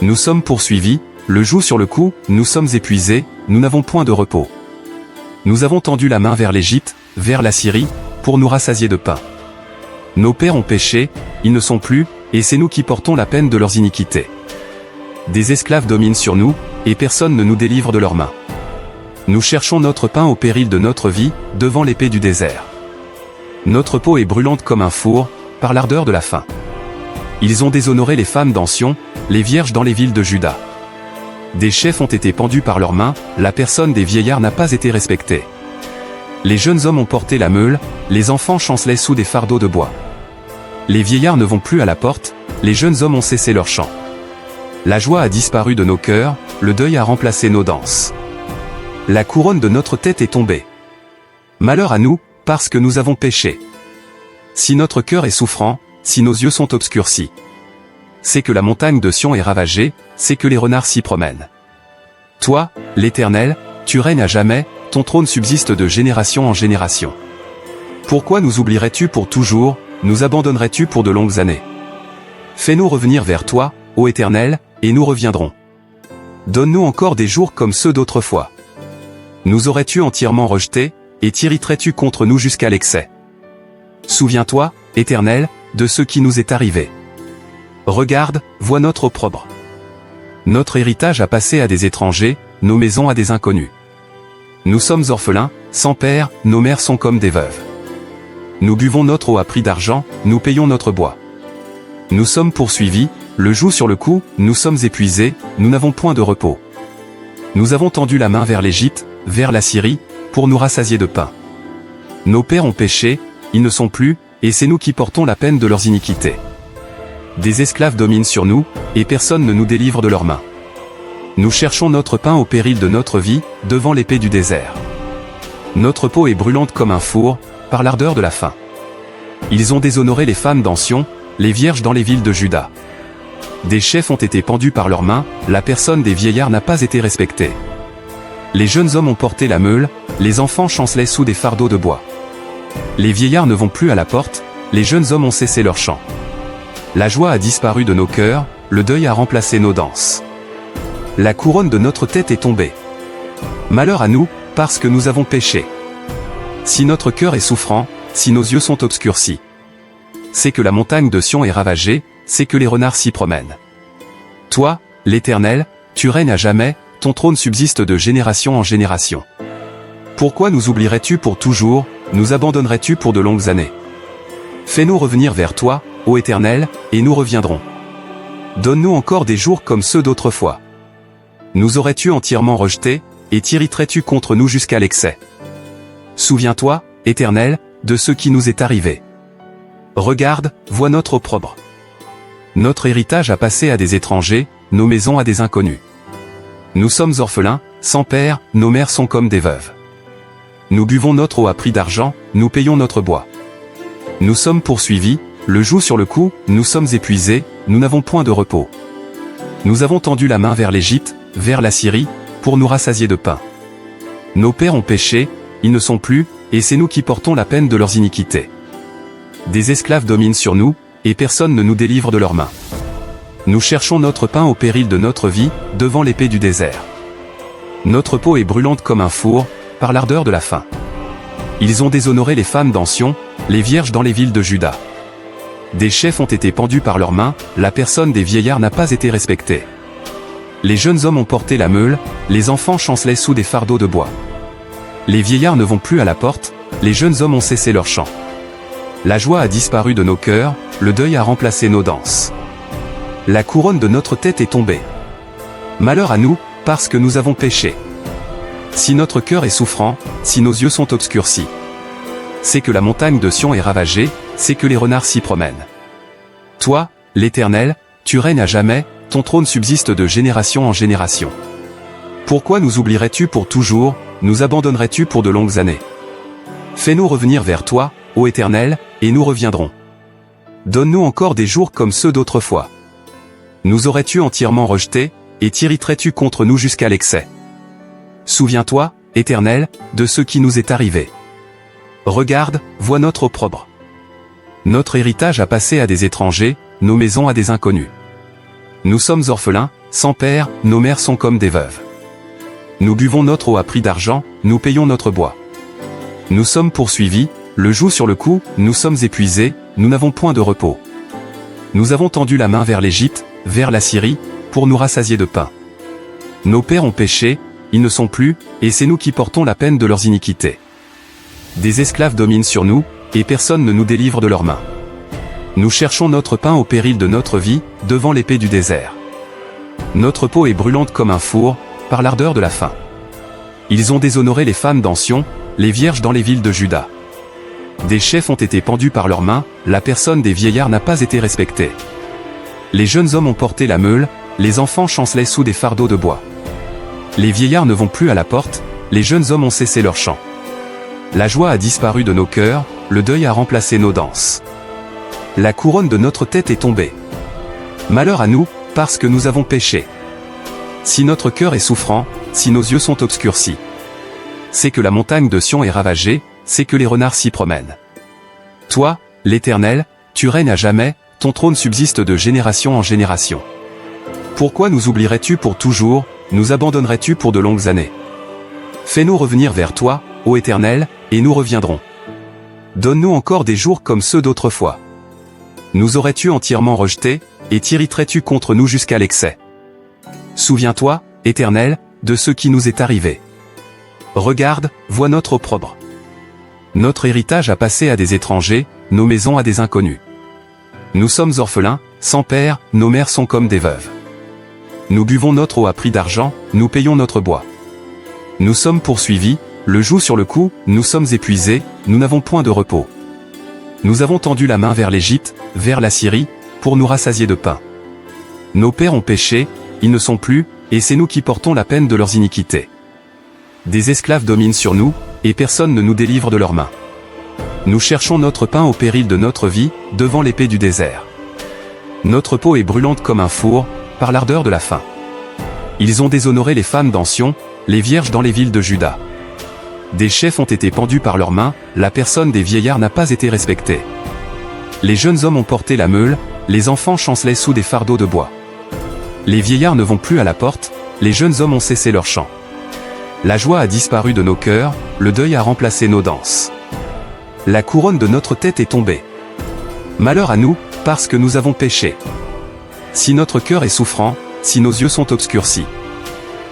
Nous sommes poursuivis, le joug sur le cou, nous sommes épuisés, nous n'avons point de repos. Nous avons tendu la main vers l'Égypte, vers la Syrie, pour nous rassasier de pain. Nos pères ont péché, ils ne sont plus, et c'est nous qui portons la peine de leurs iniquités. Des esclaves dominent sur nous, et personne ne nous délivre de leurs mains. Nous cherchons notre pain au péril de notre vie, devant l'épée du désert. Notre peau est brûlante comme un four, par l'ardeur de la faim. Ils ont déshonoré les femmes d'Sion, les vierges dans les villes de Juda. Des chefs ont été pendus par leurs mains, la personne des vieillards n'a pas été respectée. Les jeunes hommes ont porté la meule, les enfants chancelaient sous des fardeaux de bois. Les vieillards ne vont plus à la porte, les jeunes hommes ont cessé leur chant. La joie a disparu de nos cœurs, le deuil a remplacé nos danses. La couronne de notre tête est tombée. Malheur à nous, parce que nous avons péché. Si notre cœur est souffrant, si nos yeux sont obscurcis, c'est que la montagne de Sion est ravagée, c'est que les renards s'y promènent. Toi, l'Éternel, tu règnes à jamais, ton trône subsiste de génération en génération. Pourquoi nous oublierais-tu pour toujours, nous abandonnerais-tu pour de longues années? Fais-nous revenir vers toi, ô Éternel, et nous reviendrons. Donne-nous encore des jours comme ceux d'autrefois. Nous aurais-tu entièrement rejetés, et t'irriterais-tu contre nous jusqu'à l'excès? Souviens-toi, Éternel, de ce qui nous est arrivé. Regarde, vois notre opprobre. Notre héritage a passé à des étrangers, nos maisons à des inconnus. Nous sommes orphelins, sans père, nos mères sont comme des veuves. Nous buvons notre eau à prix d'argent, nous payons notre bois. Nous sommes poursuivis, le joug sur le cou, nous sommes épuisés, nous n'avons point de repos. Nous avons tendu la main vers l'Égypte, vers la Syrie, pour nous rassasier de pain. Nos pères ont péché, ils ne sont plus, et c'est nous qui portons la peine de leurs iniquités. Des esclaves dominent sur nous, et personne ne nous délivre de leurs mains. Nous cherchons notre pain au péril de notre vie, devant l'épée du désert. Notre peau est brûlante comme un four, par l'ardeur de la faim. Ils ont déshonoré les femmes dans Sion, les vierges dans les villes de Juda. Des chefs ont été pendus par leurs mains, la personne des vieillards n'a pas été respectée. Les jeunes hommes ont porté la meule, les enfants chancelaient sous des fardeaux de bois. Les vieillards ne vont plus à la porte, les jeunes hommes ont cessé leur chant. La joie a disparu de nos cœurs, le deuil a remplacé nos danses. La couronne de notre tête est tombée. Malheur à nous, parce que nous avons péché. Si notre cœur est souffrant, si nos yeux sont obscurcis, c'est que la montagne de Sion est ravagée, c'est que les renards s'y promènent. Toi, l'Éternel, tu règnes à jamais, ton trône subsiste de génération en génération. Pourquoi nous oublierais-tu pour toujours, nous abandonnerais-tu pour de longues années? Fais-nous revenir vers toi, ô Éternel, et nous reviendrons. Donne-nous encore des jours comme ceux d'autrefois. Nous aurais-tu entièrement rejetés, et t'irriterais-tu contre nous jusqu'à l'excès? Souviens-toi, Éternel, de ce qui nous est arrivé. Regarde, vois notre opprobre. Notre héritage a passé à des étrangers, nos maisons à des inconnus. Nous sommes orphelins, sans père, nos mères sont comme des veuves. Nous buvons notre eau à prix d'argent, nous payons notre bois. Nous sommes poursuivis, le joug sur le cou, nous sommes épuisés, nous n'avons point de repos. Nous avons tendu la main vers l'Égypte, vers la Syrie, pour nous rassasier de pain. Nos pères ont péché, ils ne sont plus, et c'est nous qui portons la peine de leurs iniquités. Des esclaves dominent sur nous, et personne ne nous délivre de leurs mains. Nous cherchons notre pain au péril de notre vie, devant l'épée du désert. Notre peau est brûlante comme un four, par l'ardeur de la faim. Ils ont déshonoré les femmes dans Sion, les vierges dans les villes de Juda. Des chefs ont été pendus par leurs mains, la personne des vieillards n'a pas été respectée. Les jeunes hommes ont porté la meule, les enfants chancelaient sous des fardeaux de bois. Les vieillards ne vont plus à la porte, les jeunes hommes ont cessé leur chant. La joie a disparu de nos cœurs, le deuil a remplacé nos danses. La couronne de notre tête est tombée. Malheur à nous, parce que nous avons péché. Si notre cœur est souffrant, si nos yeux sont obscurcis, c'est que la montagne de Sion est ravagée, c'est que les renards s'y promènent. Toi, l'Éternel, tu règnes à jamais, ton trône subsiste de génération en génération. Pourquoi nous oublierais-tu pour toujours, nous abandonnerais-tu pour de longues années? Fais-nous revenir vers toi, ô Éternel, et nous reviendrons. Donne-nous encore des jours comme ceux d'autrefois. Nous aurais-tu entièrement rejetés, et t'irriterais-tu contre nous jusqu'à l'excès? Souviens-toi, Éternel, de ce qui nous est arrivé. Regarde, vois notre opprobre. Notre héritage a passé à des étrangers, nos maisons à des inconnus. Nous sommes orphelins, sans père, nos mères sont comme des veuves. Nous buvons notre eau à prix d'argent, nous payons notre bois. Nous sommes poursuivis, le joug sur le cou, nous sommes épuisés, nous n'avons point de repos. Nous avons tendu la main vers l'Égypte, vers la Syrie, pour nous rassasier de pain. Nos pères ont péché, ils ne sont plus, et c'est nous qui portons la peine de leurs iniquités. Des esclaves dominent sur nous, et personne ne nous délivre de leurs mains. Nous cherchons notre pain au péril de notre vie, devant l'épée du désert. Notre peau est brûlante comme un four, par l'ardeur de la faim. Ils ont déshonoré les femmes dans Sion, les vierges dans les villes de Juda. Des chefs ont été pendus par leurs mains, la personne des vieillards n'a pas été respectée. Les jeunes hommes ont porté la meule, les enfants chancelaient sous des fardeaux de bois. Les vieillards ne vont plus à la porte, les jeunes hommes ont cessé leur chant. La joie a disparu de nos cœurs, le deuil a remplacé nos danses. La couronne de notre tête est tombée. Malheur à nous, parce que nous avons péché. Si notre cœur est souffrant, si nos yeux sont obscurcis, c'est que la montagne de Sion est ravagée, c'est que les renards s'y promènent. Toi, l'Éternel, tu règnes à jamais, ton trône subsiste de génération en génération. Pourquoi nous oublierais-tu pour toujours, nous abandonnerais-tu pour de longues années? Fais-nous revenir vers toi, ô Éternel, et nous reviendrons. Donne-nous encore des jours comme ceux d'autrefois. Nous aurais-tu entièrement rejetés, et t'irriterais-tu contre nous jusqu'à l'excès? Souviens-toi, Éternel, de ce qui nous est arrivé. Regarde, vois notre opprobre. Notre héritage a passé à des étrangers, nos maisons à des inconnus. Nous sommes orphelins, sans père, nos mères sont comme des veuves. Nous buvons notre eau à prix d'argent, nous payons notre bois. Nous sommes poursuivis, le joug sur le cou, nous sommes épuisés, nous n'avons point de repos. Nous avons tendu la main vers l'Égypte, vers la Syrie, pour nous rassasier de pain. Nos pères ont péché, ils ne sont plus, et c'est nous qui portons la peine de leurs iniquités. Des esclaves dominent sur nous, et personne ne nous délivre de leurs mains. Nous cherchons notre pain au péril de notre vie, devant l'épée du désert. Notre peau est brûlante comme un four, par l'ardeur de la faim. Ils ont déshonoré les femmes dans Sion, les vierges dans les villes de Juda. Des chefs ont été pendus par leurs mains, la personne des vieillards n'a pas été respectée. Les jeunes hommes ont porté la meule, les enfants chancelaient sous des fardeaux de bois. Les vieillards ne vont plus à la porte, les jeunes hommes ont cessé leur chant. La joie a disparu de nos cœurs, le deuil a remplacé nos danses. La couronne de notre tête est tombée. Malheur à nous, parce que nous avons péché. Si notre cœur est souffrant, si nos yeux sont obscurcis,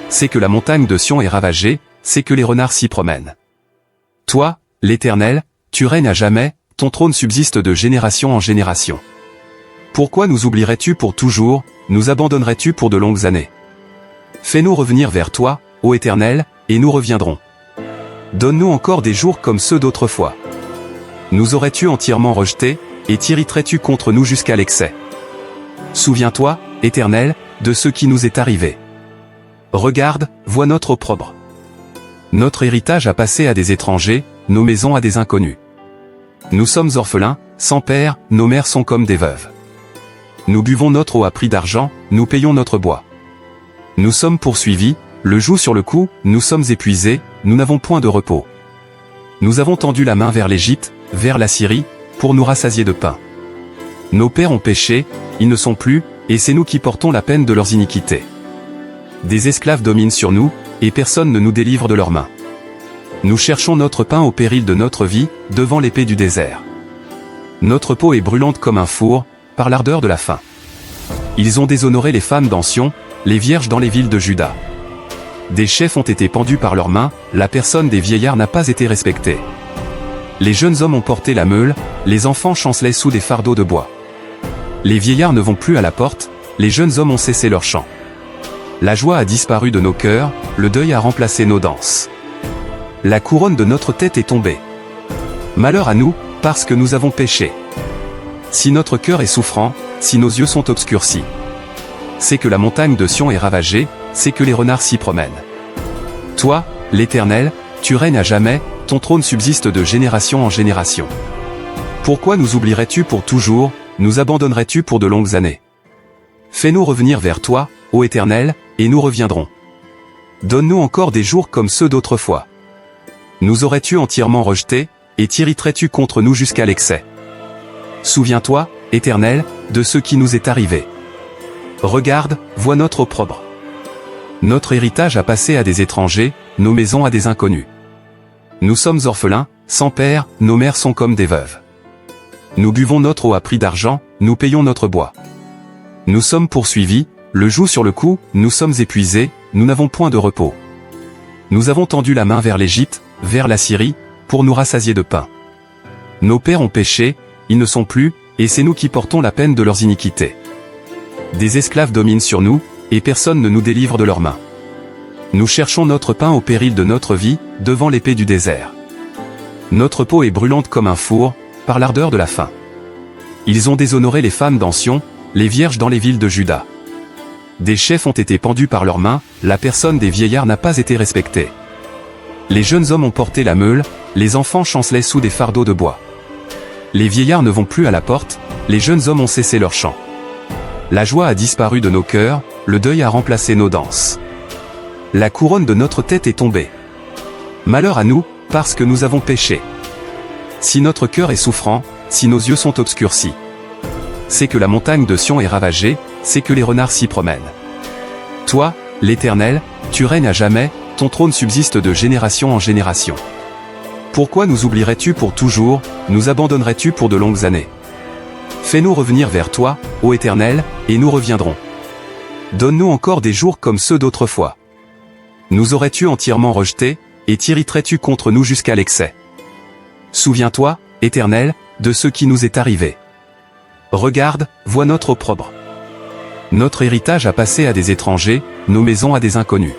c'est que la montagne de Sion est ravagée, c'est que les renards s'y promènent. Toi, l'Éternel, tu règnes à jamais, ton trône subsiste de génération en génération. Pourquoi nous oublierais-tu pour toujours, nous abandonnerais-tu pour de longues années? Fais-nous revenir vers toi, ô Éternel, et nous reviendrons. Donne-nous encore des jours comme ceux d'autrefois. Nous aurais-tu entièrement rejetés, et t'irriterais-tu contre nous jusqu'à l'excès? Souviens-toi, Éternel, de ce qui nous est arrivé. Regarde, vois notre opprobre. Notre héritage a passé à des étrangers, nos maisons à des inconnus. Nous sommes orphelins, sans père, nos mères sont comme des veuves. Nous buvons notre eau à prix d'argent, nous payons notre bois. Nous sommes poursuivis, le joug sur le cou, nous sommes épuisés, nous n'avons point de repos. Nous avons tendu la main vers l'Égypte, vers la Syrie, pour nous rassasier de pain. Nos pères ont péché, ils ne sont plus, et c'est nous qui portons la peine de leurs iniquités. Des esclaves dominent sur nous, et personne ne nous délivre de leurs mains. Nous cherchons notre pain au péril de notre vie, devant l'épée du désert. Notre peau est brûlante comme un four, par l'ardeur de la faim. Ils ont déshonoré les femmes dans Sion, les vierges dans les villes de Juda. Des chefs ont été pendus par leurs mains, la personne des vieillards n'a pas été respectée. Les jeunes hommes ont porté la meule, les enfants chancelaient sous des fardeaux de bois. Les vieillards ne vont plus à la porte, les jeunes hommes ont cessé leur chant. La joie a disparu de nos cœurs, le deuil a remplacé nos danses. La couronne de notre tête est tombée. Malheur à nous, parce que nous avons péché. Si notre cœur est souffrant, si nos yeux sont obscurcis, c'est que la montagne de Sion est ravagée, c'est que les renards s'y promènent. Toi, l'Éternel, tu règnes à jamais, ton trône subsiste de génération en génération. Pourquoi nous oublierais-tu pour toujours, nous abandonnerais-tu pour de longues années? Fais-nous revenir vers toi, ô Éternel, et nous reviendrons. Donne-nous encore des jours comme ceux d'autrefois. Nous aurais-tu entièrement rejetés, et t'irriterais-tu contre nous jusqu'à l'excès? Souviens-toi, Éternel, de ce qui nous est arrivé. Regarde, vois notre opprobre. Notre héritage a passé à des étrangers, nos maisons à des inconnus. Nous sommes orphelins, sans père, nos mères sont comme des veuves. Nous buvons notre eau à prix d'argent, nous payons notre bois. Nous sommes poursuivis, le joug sur le cou, nous sommes épuisés, nous n'avons point de repos. Nous avons tendu la main vers l'Égypte, vers la Syrie, pour nous rassasier de pain. Nos pères ont péché, ils ne sont plus, et c'est nous qui portons la peine de leurs iniquités. Des esclaves dominent sur nous, et personne ne nous délivre de leurs mains. Nous cherchons notre pain au péril de notre vie, devant l'épée du désert. Notre peau est brûlante comme un four, par l'ardeur de la faim. Ils ont déshonoré les femmes dans Sion, les vierges dans les villes de Juda. Des chefs ont été pendus par leurs mains, la personne des vieillards n'a pas été respectée. Les jeunes hommes ont porté la meule, les enfants chancelaient sous des fardeaux de bois. Les vieillards ne vont plus à la porte, les jeunes hommes ont cessé leur chant. La joie a disparu de nos cœurs, le deuil a remplacé nos danses. La couronne de notre tête est tombée. Malheur à nous, parce que nous avons péché. Si notre cœur est souffrant, si nos yeux sont obscurcis, c'est que la montagne de Sion est ravagée, c'est que les renards s'y promènent. Toi, l'Éternel, tu règnes à jamais, ton trône subsiste de génération en génération. Pourquoi nous oublierais-tu pour toujours, nous abandonnerais-tu pour de longues années? Fais-nous revenir vers toi, ô Éternel, et nous reviendrons. Donne-nous encore des jours comme ceux d'autrefois. Nous aurais-tu entièrement rejetés, et t'irriterais-tu contre nous jusqu'à l'excès? Souviens-toi, Éternel, de ce qui nous est arrivé. Regarde, vois notre opprobre. Notre héritage a passé à des étrangers, nos maisons à des inconnus.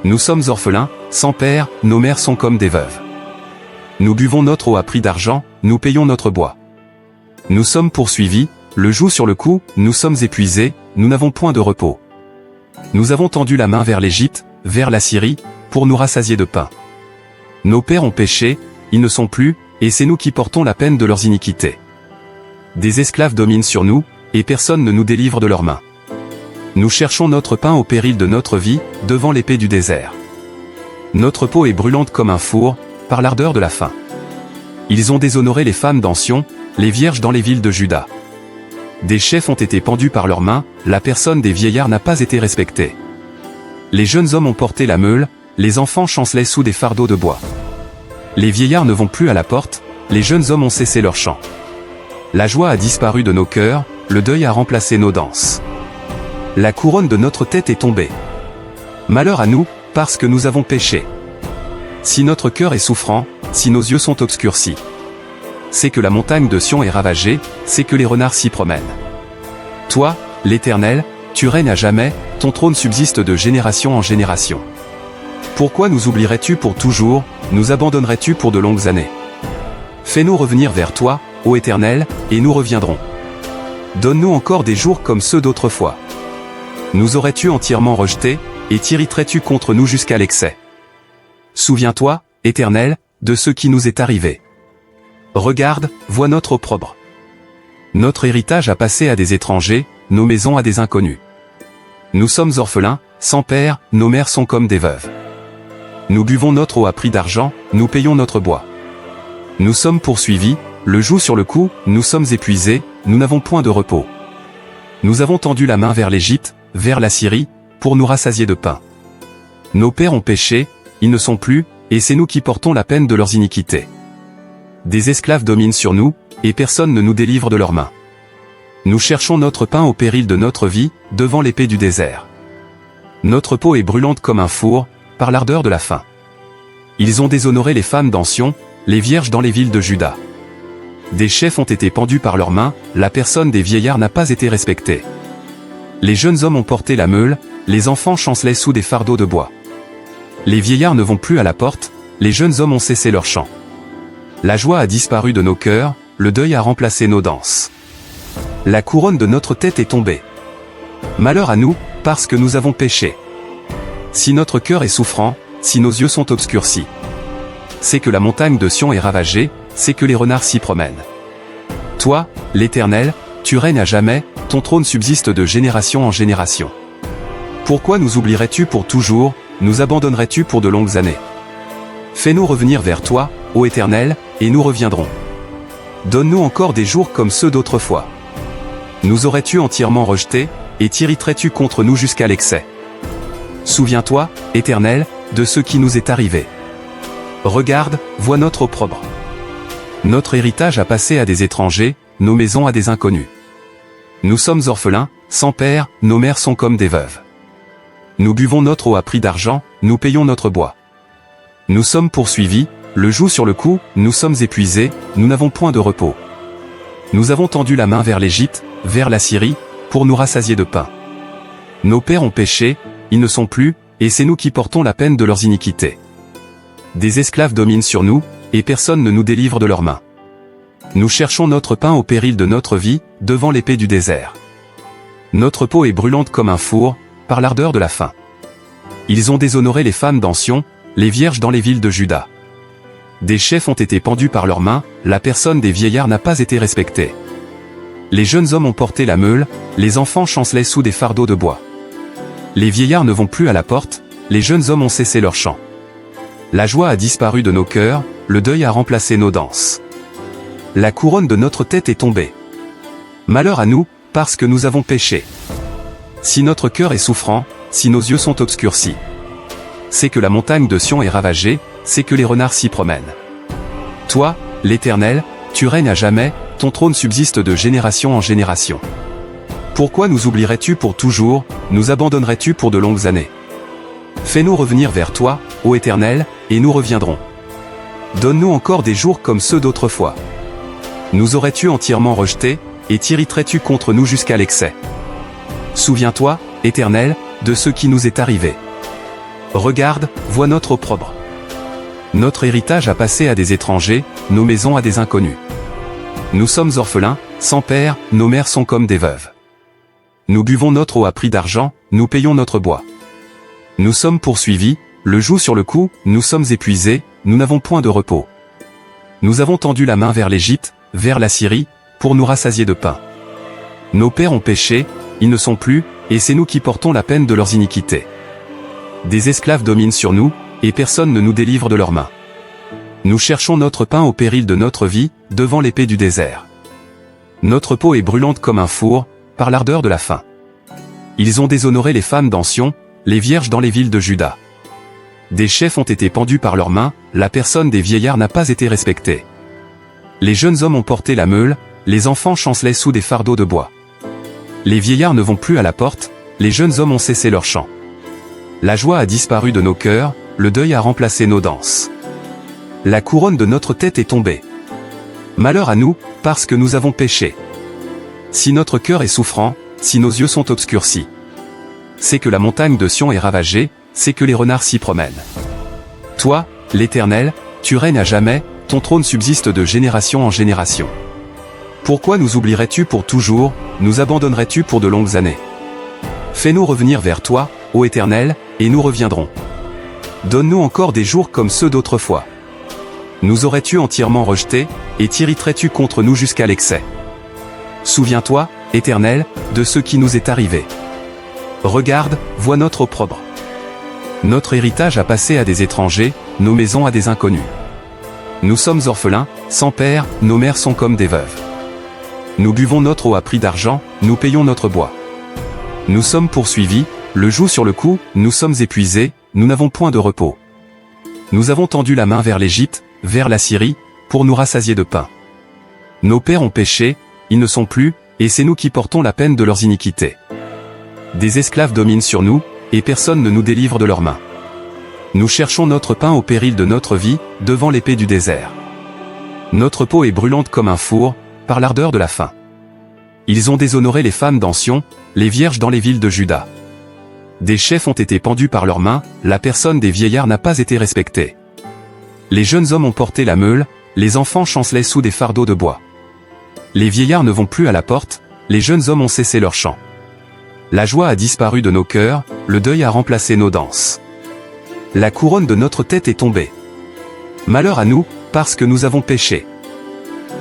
Nous sommes orphelins, sans père, nos mères sont comme des veuves. Nous buvons notre eau à prix d'argent, nous payons notre bois. Nous sommes poursuivis, le joug sur le cou, nous sommes épuisés, nous n'avons point de repos. Nous avons tendu la main vers l'Égypte, vers la Syrie, pour nous rassasier de pain. Nos pères ont péché, ils ne sont plus, et c'est nous qui portons la peine de leurs iniquités. Des esclaves dominent sur nous, et personne ne nous délivre de leurs mains. Nous cherchons notre pain au péril de notre vie, devant l'épée du désert. Notre peau est brûlante comme un four, par l'ardeur de la faim. Ils ont déshonoré les femmes dans Sion, les vierges dans les villes de Juda. Des chefs ont été pendus par leurs mains, la personne des vieillards n'a pas été respectée. Les jeunes hommes ont porté la meule, les enfants chancelaient sous des fardeaux de bois. Les vieillards ne vont plus à la porte, les jeunes hommes ont cessé leur chant. La joie a disparu de nos cœurs, le deuil a remplacé nos danses. La couronne de notre tête est tombée. Malheur à nous, parce que nous avons péché. Si notre cœur est souffrant, si nos yeux sont obscurcis, c'est que la montagne de Sion est ravagée, c'est que les renards s'y promènent. Toi, l'Éternel, tu règnes à jamais, ton trône subsiste de génération en génération. Pourquoi nous oublierais-tu pour toujours, nous abandonnerais-tu pour de longues années? Fais-nous revenir vers toi, ô Éternel, et nous reviendrons. Donne-nous encore des jours comme ceux d'autrefois. Nous aurais-tu entièrement rejetés, et t'irriterais-tu contre nous jusqu'à l'excès? Souviens-toi, Éternel, de ce qui nous est arrivé. Regarde, vois notre opprobre. Notre héritage a passé à des étrangers, nos maisons à des inconnus. Nous sommes orphelins, sans père, nos mères sont comme des veuves. Nous buvons notre eau à prix d'argent, nous payons notre bois. Nous sommes poursuivis, le joug sur le cou, nous sommes épuisés, nous n'avons point de repos. Nous avons tendu la main vers l'Égypte, vers la Syrie, pour nous rassasier de pain. Nos pères ont péché, ils ne sont plus, et c'est nous qui portons la peine de leurs iniquités. Des esclaves dominent sur nous, et personne ne nous délivre de leurs mains. Nous cherchons notre pain au péril de notre vie, devant l'épée du désert. Notre peau est brûlante comme un four, par l'ardeur de la faim. Ils ont déshonoré les femmes dans Sion, les vierges dans les villes de Juda. Des chefs ont été pendus par leurs mains, la personne des vieillards n'a pas été respectée. Les jeunes hommes ont porté la meule, les enfants chancelaient sous des fardeaux de bois. Les vieillards ne vont plus à la porte, les jeunes hommes ont cessé leur chant. La joie a disparu de nos cœurs, le deuil a remplacé nos danses. La couronne de notre tête est tombée. Malheur à nous, parce que nous avons péché. Si notre cœur est souffrant, si nos yeux sont obscurcis, c'est que la montagne de Sion est ravagée, c'est que les renards s'y promènent. Toi, l'Éternel, tu règnes à jamais, ton trône subsiste de génération en génération. Pourquoi nous oublierais-tu pour toujours, nous abandonnerais-tu pour de longues années? Fais-nous revenir vers toi, ô Éternel, et nous reviendrons. Donne-nous encore des jours comme ceux d'autrefois. Nous aurais-tu entièrement rejetés, et t'irriterais-tu contre nous jusqu'à l'excès? Souviens-toi, Éternel, de ce qui nous est arrivé. Regarde, vois notre opprobre. Notre héritage a passé à des étrangers, nos maisons à des inconnus. Nous sommes orphelins, sans père, nos mères sont comme des veuves. Nous buvons notre eau à prix d'argent, nous payons notre bois. Nous sommes poursuivis, le joug sur le cou, nous sommes épuisés, nous n'avons point de repos. Nous avons tendu la main vers l'Égypte, vers la Syrie, pour nous rassasier de pain. Nos pères ont péché, ils ne sont plus, et c'est nous qui portons la peine de leurs iniquités. Des esclaves dominent sur nous, et personne ne nous délivre de leurs mains. Nous cherchons notre pain au péril de notre vie, devant l'épée du désert. Notre peau est brûlante comme un four, par l'ardeur de la faim. Ils ont déshonoré les femmes dans Sion, les vierges dans les villes de Juda. Des chefs ont été pendus par leurs mains, la personne des vieillards n'a pas été respectée. Les jeunes hommes ont porté la meule, les enfants chancelaient sous des fardeaux de bois. Les vieillards ne vont plus à la porte, les jeunes hommes ont cessé leur chant. La joie a disparu de nos cœurs, le deuil a remplacé nos danses. La couronne de notre tête est tombée. Malheur à nous, parce que nous avons péché. Si notre cœur est souffrant, si nos yeux sont obscurcis, c'est que la montagne de Sion est ravagée, c'est que les renards s'y promènent. Toi, l'Éternel, tu règnes à jamais, ton trône subsiste de génération en génération. Pourquoi nous oublierais-tu pour toujours, nous abandonnerais-tu pour de longues années? Fais-nous revenir vers toi, ô Éternel, et nous reviendrons. Donne-nous encore des jours comme ceux d'autrefois. Nous aurais-tu entièrement rejetés, et t'irriterais-tu contre nous jusqu'à l'excès? Souviens-toi, Éternel, de ce qui nous est arrivé. Regarde, vois notre opprobre. Notre héritage a passé à des étrangers, nos maisons à des inconnus. Nous sommes orphelins, sans père, nos mères sont comme des veuves. Nous buvons notre eau à prix d'argent, nous payons notre bois. Nous sommes poursuivis, le joug sur le cou, nous sommes épuisés, nous n'avons point de repos. Nous avons tendu la main vers l'Égypte, vers la Syrie, pour nous rassasier de pain. Nos pères ont péché, ils ne sont plus, et c'est nous qui portons la peine de leurs iniquités. Des esclaves dominent sur nous, et personne ne nous délivre de leurs mains. Nous cherchons notre pain au péril de notre vie, devant l'épée du désert. Notre peau est brûlante comme un four, par l'ardeur de la faim. Ils ont déshonoré les femmes dans Sion, les vierges dans les villes de Juda. Des chefs ont été pendus par leurs mains, la personne des vieillards n'a pas été respectée. Les jeunes hommes ont porté la meule, les enfants chancelaient sous des fardeaux de bois. Les vieillards ne vont plus à la porte, les jeunes hommes ont cessé leur chant. La joie a disparu de nos cœurs, le deuil a remplacé nos danses. La couronne de notre tête est tombée. Malheur à nous, parce que nous avons péché. Si notre cœur est souffrant, si nos yeux sont obscurcis, c'est que la montagne de Sion est ravagée, c'est que les renards s'y promènent. Toi, l'Éternel, tu règnes à jamais, ton trône subsiste de génération en génération. Pourquoi nous oublierais-tu pour toujours, nous abandonnerais-tu pour de longues années? Fais-nous revenir vers toi, ô Éternel, et nous reviendrons. Donne-nous encore des jours comme ceux d'autrefois. Nous aurais-tu entièrement rejetés, et t'irriterais-tu contre nous jusqu'à l'excès? Souviens-toi, Éternel, de ce qui nous est arrivé. Regarde, vois notre opprobre. Notre héritage a passé à des étrangers, nos maisons à des inconnus. Nous sommes orphelins, sans père, nos mères sont comme des veuves. Nous buvons notre eau à prix d'argent, nous payons notre bois. Nous sommes poursuivis, le joug sur le cou, nous sommes épuisés, nous n'avons point de repos. Nous avons tendu la main vers l'Égypte, vers la Syrie, pour nous rassasier de pain. Nos pères ont péché, ils ne sont plus, et c'est nous qui portons la peine de leurs iniquités. Des esclaves dominent sur nous, et personne ne nous délivre de leurs mains. Nous cherchons notre pain au péril de notre vie, devant l'épée du désert. Notre peau est brûlante comme un four, par l'ardeur de la faim. Ils ont déshonoré les femmes dans Sion, les vierges dans les villes de Juda. Des chefs ont été pendus par leurs mains, la personne des vieillards n'a pas été respectée. Les jeunes hommes ont porté la meule, les enfants chancelaient sous des fardeaux de bois. Les vieillards ne vont plus à la porte, les jeunes hommes ont cessé leur chant. La joie a disparu de nos cœurs, le deuil a remplacé nos danses. La couronne de notre tête est tombée. Malheur à nous, parce que nous avons péché.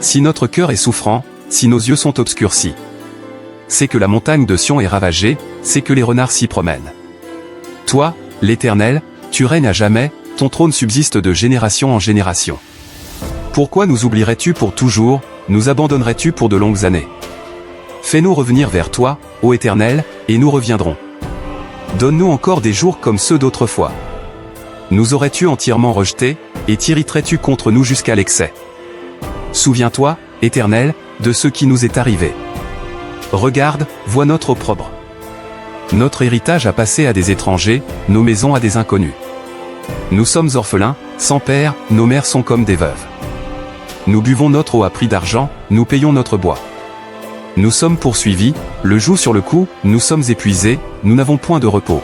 Si notre cœur est souffrant, si nos yeux sont obscurcis, c'est que la montagne de Sion est ravagée, c'est que les renards s'y promènent. Toi, l'Éternel, tu règnes à jamais, ton trône subsiste de génération en génération. Pourquoi nous oublierais-tu pour toujours, nous abandonnerais-tu pour de longues années? Fais-nous revenir vers toi, ô Éternel, et nous reviendrons. Donne-nous encore des jours comme ceux d'autrefois. Nous aurais-tu entièrement rejetés, et t'irriterais-tu contre nous jusqu'à l'excès? Souviens-toi, Éternel, de ce qui nous est arrivé. Regarde, vois notre opprobre. Notre héritage a passé à des étrangers, nos maisons à des inconnus. Nous sommes orphelins, sans père, nos mères sont comme des veuves. Nous buvons notre eau à prix d'argent, nous payons notre bois. Nous sommes poursuivis, le joug sur le cou, nous sommes épuisés, nous n'avons point de repos.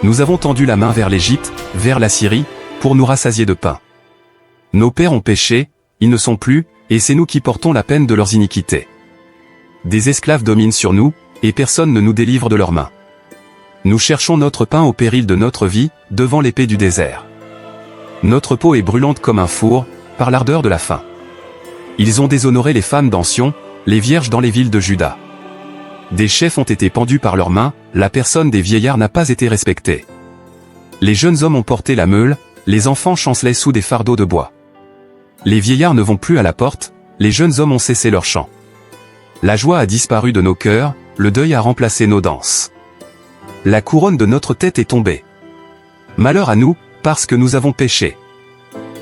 Nous avons tendu la main vers l'Égypte, vers la Syrie, pour nous rassasier de pain. Nos pères ont péché, ils ne sont plus, et c'est nous qui portons la peine de leurs iniquités. Des esclaves dominent sur nous, et personne ne nous délivre de leurs mains. Nous cherchons notre pain au péril de notre vie, devant l'épée du désert. Notre peau est brûlante comme un four, par l'ardeur de la faim. Ils ont déshonoré les femmes d'Ancien, les vierges dans les villes de Juda. Des chefs ont été pendus par leurs mains, la personne des vieillards n'a pas été respectée. Les jeunes hommes ont porté la meule, les enfants chancelaient sous des fardeaux de bois. Les vieillards ne vont plus à la porte, les jeunes hommes ont cessé leur chant. La joie a disparu de nos cœurs, le deuil a remplacé nos danses. La couronne de notre tête est tombée. Malheur à nous, parce que nous avons péché.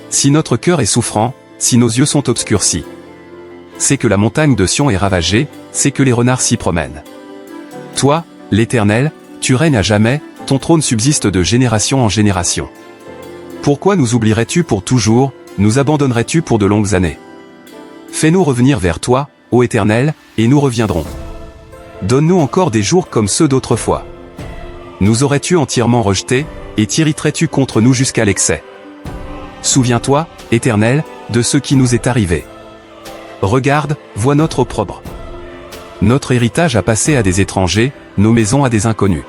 Si notre cœur est souffrant, si nos yeux sont obscurcis, c'est que la montagne de Sion est ravagée, c'est que les renards s'y promènent. Toi, l'Éternel, tu règnes à jamais, ton trône subsiste de génération en génération. Pourquoi nous oublierais-tu pour toujours, nous abandonnerais-tu pour de longues années? Fais-nous revenir vers toi, ô Éternel, et nous reviendrons. Donne-nous encore des jours comme ceux d'autrefois. Nous aurais-tu entièrement rejetés, et t'irriterais-tu contre nous jusqu'à l'excès? Souviens-toi, Éternel, de ce qui nous est arrivé. Regarde, vois notre opprobre. Notre héritage a passé à des étrangers, nos maisons à des inconnus.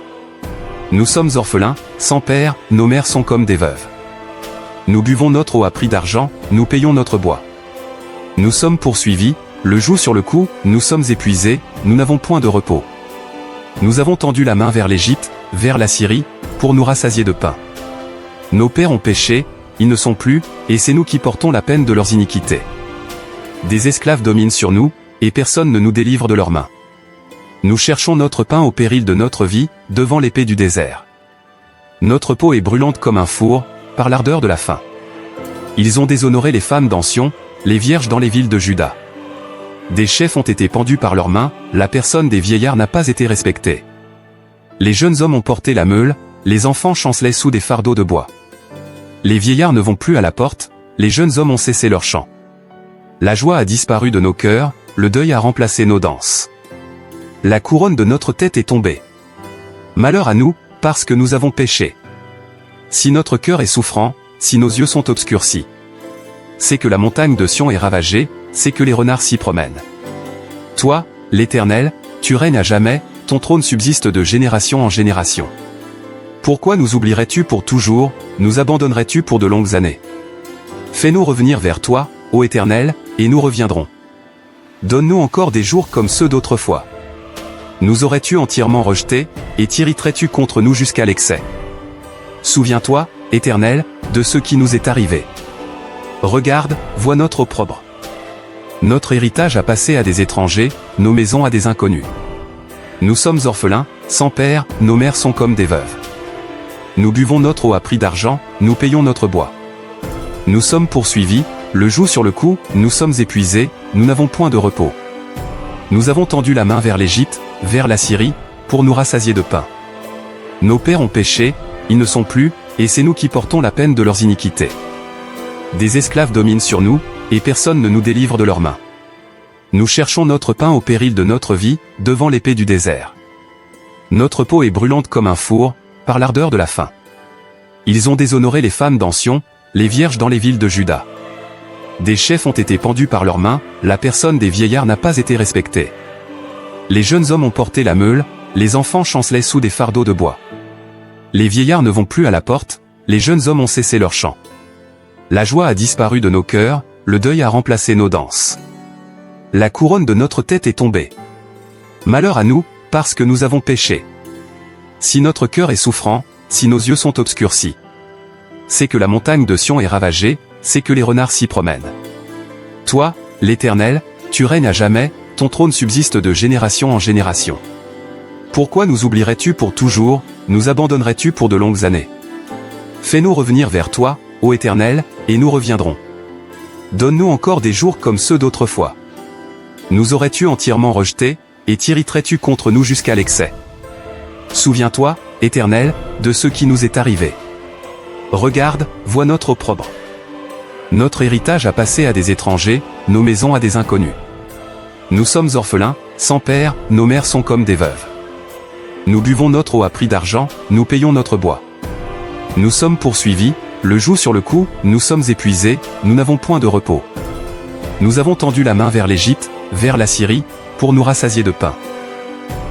Nous sommes orphelins, sans père, nos mères sont comme des veuves. Nous buvons notre eau à prix d'argent, nous payons notre bois. Nous sommes poursuivis, le joug sur le cou, nous sommes épuisés, nous n'avons point de repos. Nous avons tendu la main vers l'Égypte, vers la Syrie, pour nous rassasier de pain. Nos pères ont péché, ils ne sont plus, et c'est nous qui portons la peine de leurs iniquités. Des esclaves dominent sur nous, et personne ne nous délivre de leurs mains. Nous cherchons notre pain au péril de notre vie, devant l'épée du désert. Notre peau est brûlante comme un four, par l'ardeur de la faim. Ils ont déshonoré les femmes d'Ancien, les vierges dans les villes de Juda. Des chefs ont été pendus par leurs mains, la personne des vieillards n'a pas été respectée. Les jeunes hommes ont porté la meule, les enfants chancelaient sous des fardeaux de bois. Les vieillards ne vont plus à la porte, les jeunes hommes ont cessé leur chant. La joie a disparu de nos cœurs, le deuil a remplacé nos danses. La couronne de notre tête est tombée. Malheur à nous, parce que nous avons péché. Si notre cœur est souffrant, si nos yeux sont obscurcis, c'est que la montagne de Sion est ravagée, c'est que les renards s'y promènent. Toi, l'Éternel, tu règnes à jamais, ton trône subsiste de génération en génération. Pourquoi nous oublierais-tu pour toujours, nous abandonnerais-tu pour de longues années? Fais-nous revenir vers toi, ô Éternel, et nous reviendrons. Donne-nous encore des jours comme ceux d'autrefois. Nous aurais-tu entièrement rejetés, et t'irriterais-tu contre nous jusqu'à l'excès? Souviens-toi, Éternel, de ce qui nous est arrivé. Regarde, vois notre opprobre. Notre héritage a passé à des étrangers, nos maisons à des inconnus. Nous sommes orphelins, sans père, nos mères sont comme des veuves. Nous buvons notre eau à prix d'argent, nous payons notre bois. Nous sommes poursuivis, le joug sur le cou, nous sommes épuisés, nous n'avons point de repos. Nous avons tendu la main vers l'Égypte, vers la Syrie, pour nous rassasier de pain. Nos pères ont péché, ils ne sont plus, et c'est nous qui portons la peine de leurs iniquités. Des esclaves dominent sur nous, et personne ne nous délivre de leurs mains. Nous cherchons notre pain au péril de notre vie, devant l'épée du désert. Notre peau est brûlante comme un four, par l'ardeur de la faim. Ils ont déshonoré les femmes d'Ancien, les vierges dans les villes de Juda. Des chefs ont été pendus par leurs mains, la personne des vieillards n'a pas été respectée. Les jeunes hommes ont porté la meule, les enfants chancelaient sous des fardeaux de bois. Les vieillards ne vont plus à la porte, les jeunes hommes ont cessé leur chant. La joie a disparu de nos cœurs, le deuil a remplacé nos danses. La couronne de notre tête est tombée. Malheur à nous, parce que nous avons péché. Si notre cœur est souffrant, si nos yeux sont obscurcis, c'est que la montagne de Sion est ravagée, c'est que les renards s'y promènent. Toi, l'Éternel, tu règnes à jamais, ton trône subsiste de génération en génération. Pourquoi nous oublierais-tu pour toujours, nous abandonnerais-tu pour de longues années? Fais-nous revenir vers toi, ô Éternel, et nous reviendrons. Donne-nous encore des jours comme ceux d'autrefois. Nous aurais-tu entièrement rejetés, et t'irriterais-tu contre nous jusqu'à l'excès? Souviens-toi, Éternel, de ce qui nous est arrivé. Regarde, vois notre opprobre. Notre héritage a passé à des étrangers, nos maisons à des inconnus. Nous sommes orphelins, sans père, nos mères sont comme des veuves. Nous buvons notre eau à prix d'argent, nous payons notre bois. Nous sommes poursuivis, le joug sur le cou, nous sommes épuisés, nous n'avons point de repos. Nous avons tendu la main vers l'Égypte, vers la Syrie, pour nous rassasier de pain.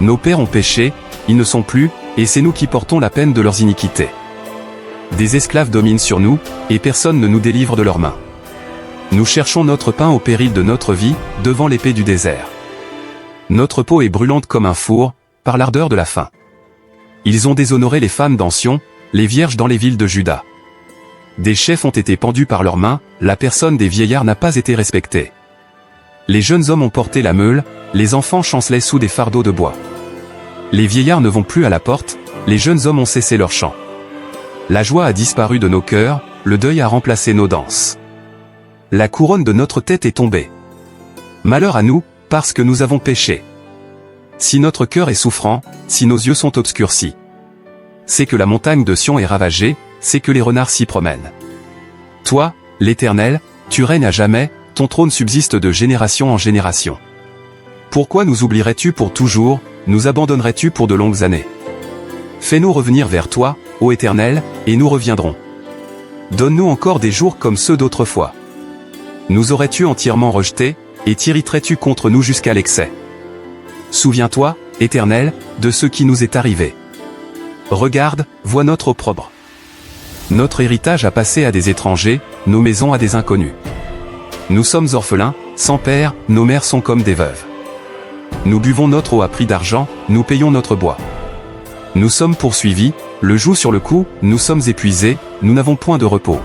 Nos pères ont péché, ils ne sont plus, et c'est nous qui portons la peine de leurs iniquités. Des esclaves dominent sur nous, et personne ne nous délivre de leurs mains. Nous cherchons notre pain au péril de notre vie, devant l'épée du désert. Notre peau est brûlante comme un four, par l'ardeur de la faim. Ils ont déshonoré les femmes d'Sion, les vierges dans les villes de Juda. Des chefs ont été pendus par leurs mains, la personne des vieillards n'a pas été respectée. Les jeunes hommes ont porté la meule, les enfants chancelaient sous des fardeaux de bois. Les vieillards ne vont plus à la porte, les jeunes hommes ont cessé leur chant. La joie a disparu de nos cœurs, le deuil a remplacé nos danses. La couronne de notre tête est tombée. Malheur à nous, parce que nous avons péché. Si notre cœur est souffrant, si nos yeux sont obscurcis, c'est que la montagne de Sion est ravagée, c'est que les renards s'y promènent. Toi, l'Éternel, tu règnes à jamais, ton trône subsiste de génération en génération. Pourquoi nous oublierais-tu pour toujours, nous abandonnerais-tu pour de longues années? Fais-nous revenir vers toi, ô Éternel, et nous reviendrons. Donne-nous encore des jours comme ceux d'autrefois. Nous aurais-tu entièrement rejetés, et t'irriterais-tu contre nous jusqu'à l'excès? Souviens-toi, Éternel, de ce qui nous est arrivé. Regarde, vois notre opprobre. Notre héritage a passé à des étrangers, nos maisons à des inconnus. Nous sommes orphelins, sans père, nos mères sont comme des veuves. Nous buvons notre eau à prix d'argent, nous payons notre bois. Nous sommes poursuivis, le joug sur le cou, nous sommes épuisés, nous n'avons point de repos.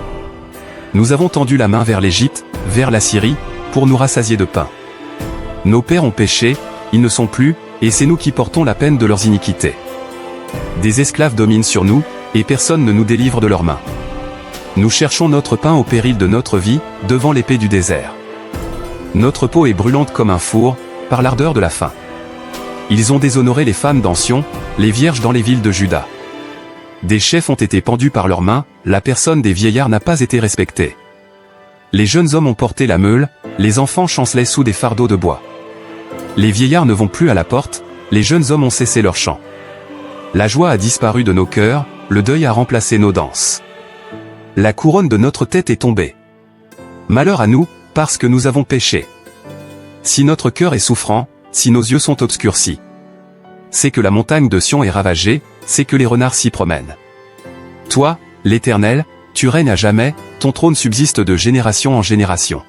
Nous avons tendu la main vers l'Égypte, vers la Syrie, pour nous rassasier de pain. Nos pères ont péché, ils ne sont plus, et c'est nous qui portons la peine de leurs iniquités. Des esclaves dominent sur nous, et personne ne nous délivre de leurs mains. Nous cherchons notre pain au péril de notre vie, devant l'épée du désert. Notre peau est brûlante comme un four, par l'ardeur de la faim. Ils ont déshonoré les femmes d'Sion, les vierges dans les villes de Juda. Des chefs ont été pendus par leurs mains, la personne des vieillards n'a pas été respectée. Les jeunes hommes ont porté la meule, les enfants chancelaient sous des fardeaux de bois. Les vieillards ne vont plus à la porte, les jeunes hommes ont cessé leur chant. La joie a disparu de nos cœurs, le deuil a remplacé nos danses. La couronne de notre tête est tombée. Malheur à nous, parce que nous avons péché. Si notre cœur est souffrant, si nos yeux sont obscurcis, c'est que la montagne de Sion est ravagée, c'est que les renards s'y promènent. Toi, l'Éternel, tu règnes à jamais, ton trône subsiste de génération en génération.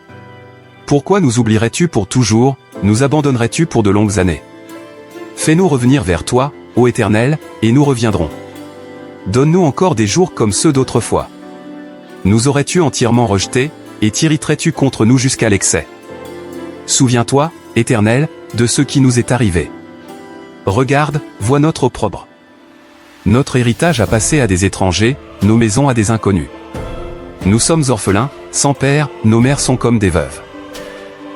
Pourquoi nous oublierais-tu pour toujours, nous abandonnerais-tu pour de longues années? Fais-nous revenir vers toi, ô Éternel, et nous reviendrons. Donne-nous encore des jours comme ceux d'autrefois. Nous aurais-tu entièrement rejetés, et t'irriterais-tu contre nous jusqu'à l'excès? Souviens-toi, Éternel, de ce qui nous est arrivé. Regarde, vois notre opprobre. Notre héritage a passé à des étrangers, nos maisons à des inconnus. Nous sommes orphelins, sans père, nos mères sont comme des veuves.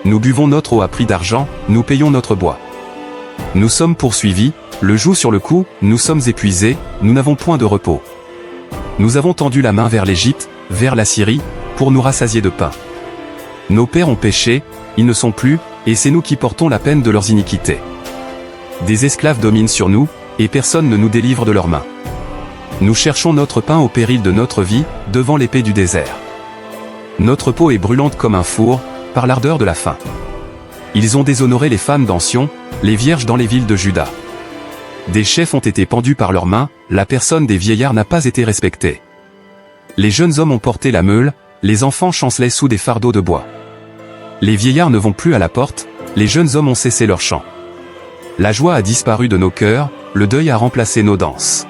Nous buvons notre eau à prix d'argent, nous payons notre bois. Nous sommes poursuivis, le joug sur le cou, nous sommes épuisés, nous n'avons point de repos. Nous avons tendu la main vers l'Égypte, vers la Syrie, pour nous rassasier de pain. Nos pères ont péché, ils ne sont plus, et c'est nous qui portons la peine de leurs iniquités. Des esclaves dominent sur nous, et personne ne nous délivre de leurs mains. Nous cherchons notre pain au péril de notre vie, devant l'épée du désert. Notre peau est brûlante comme un four, par l'ardeur de la faim. Ils ont déshonoré les femmes d'Sion, les vierges dans les villes de Juda. Des chefs ont été pendus par leurs mains, la personne des vieillards n'a pas été respectée. Les jeunes hommes ont porté la meule, les enfants chancelaient sous des fardeaux de bois. Les vieillards ne vont plus à la porte, les jeunes hommes ont cessé leur chant. La joie a disparu de nos cœurs, le deuil a remplacé nos danses.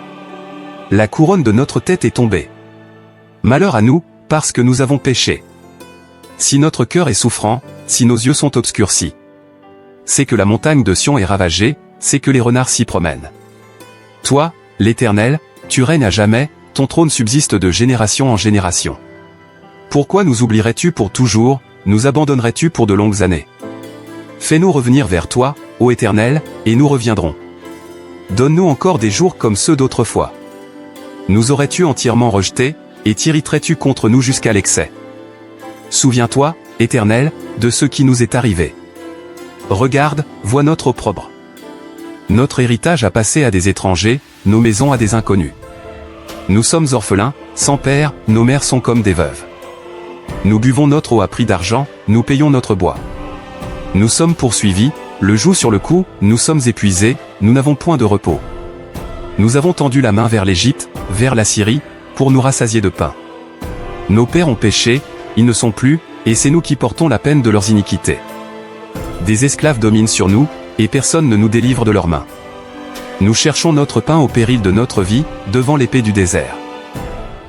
La couronne de notre tête est tombée. Malheur à nous, parce que nous avons péché. Si notre cœur est souffrant, si nos yeux sont obscurcis, c'est que la montagne de Sion est ravagée, c'est que les renards s'y promènent. Toi, l'Éternel, tu règnes à jamais, ton trône subsiste de génération en génération. Pourquoi nous oublierais-tu pour toujours, nous abandonnerais-tu pour de longues années? Fais-nous revenir vers toi, ô Éternel, et nous reviendrons. Donne-nous encore des jours comme ceux d'autrefois. Nous aurais-tu entièrement rejetés, et t'irriterais-tu contre nous jusqu'à l'excès? Souviens-toi, Éternel, de ce qui nous est arrivé. Regarde, vois notre opprobre. Notre héritage a passé à des étrangers, nos maisons à des inconnus. Nous sommes orphelins, sans père, nos mères sont comme des veuves. Nous buvons notre eau à prix d'argent, nous payons notre bois. Nous sommes poursuivis, le joug sur le cou, nous sommes épuisés, nous n'avons point de repos. Nous avons tendu la main vers l'Égypte, vers la Syrie, pour nous rassasier de pain. Nos pères ont péché, ils ne sont plus, et c'est nous qui portons la peine de leurs iniquités. Des esclaves dominent sur nous, et personne ne nous délivre de leurs mains. Nous cherchons notre pain au péril de notre vie, devant l'épée du désert.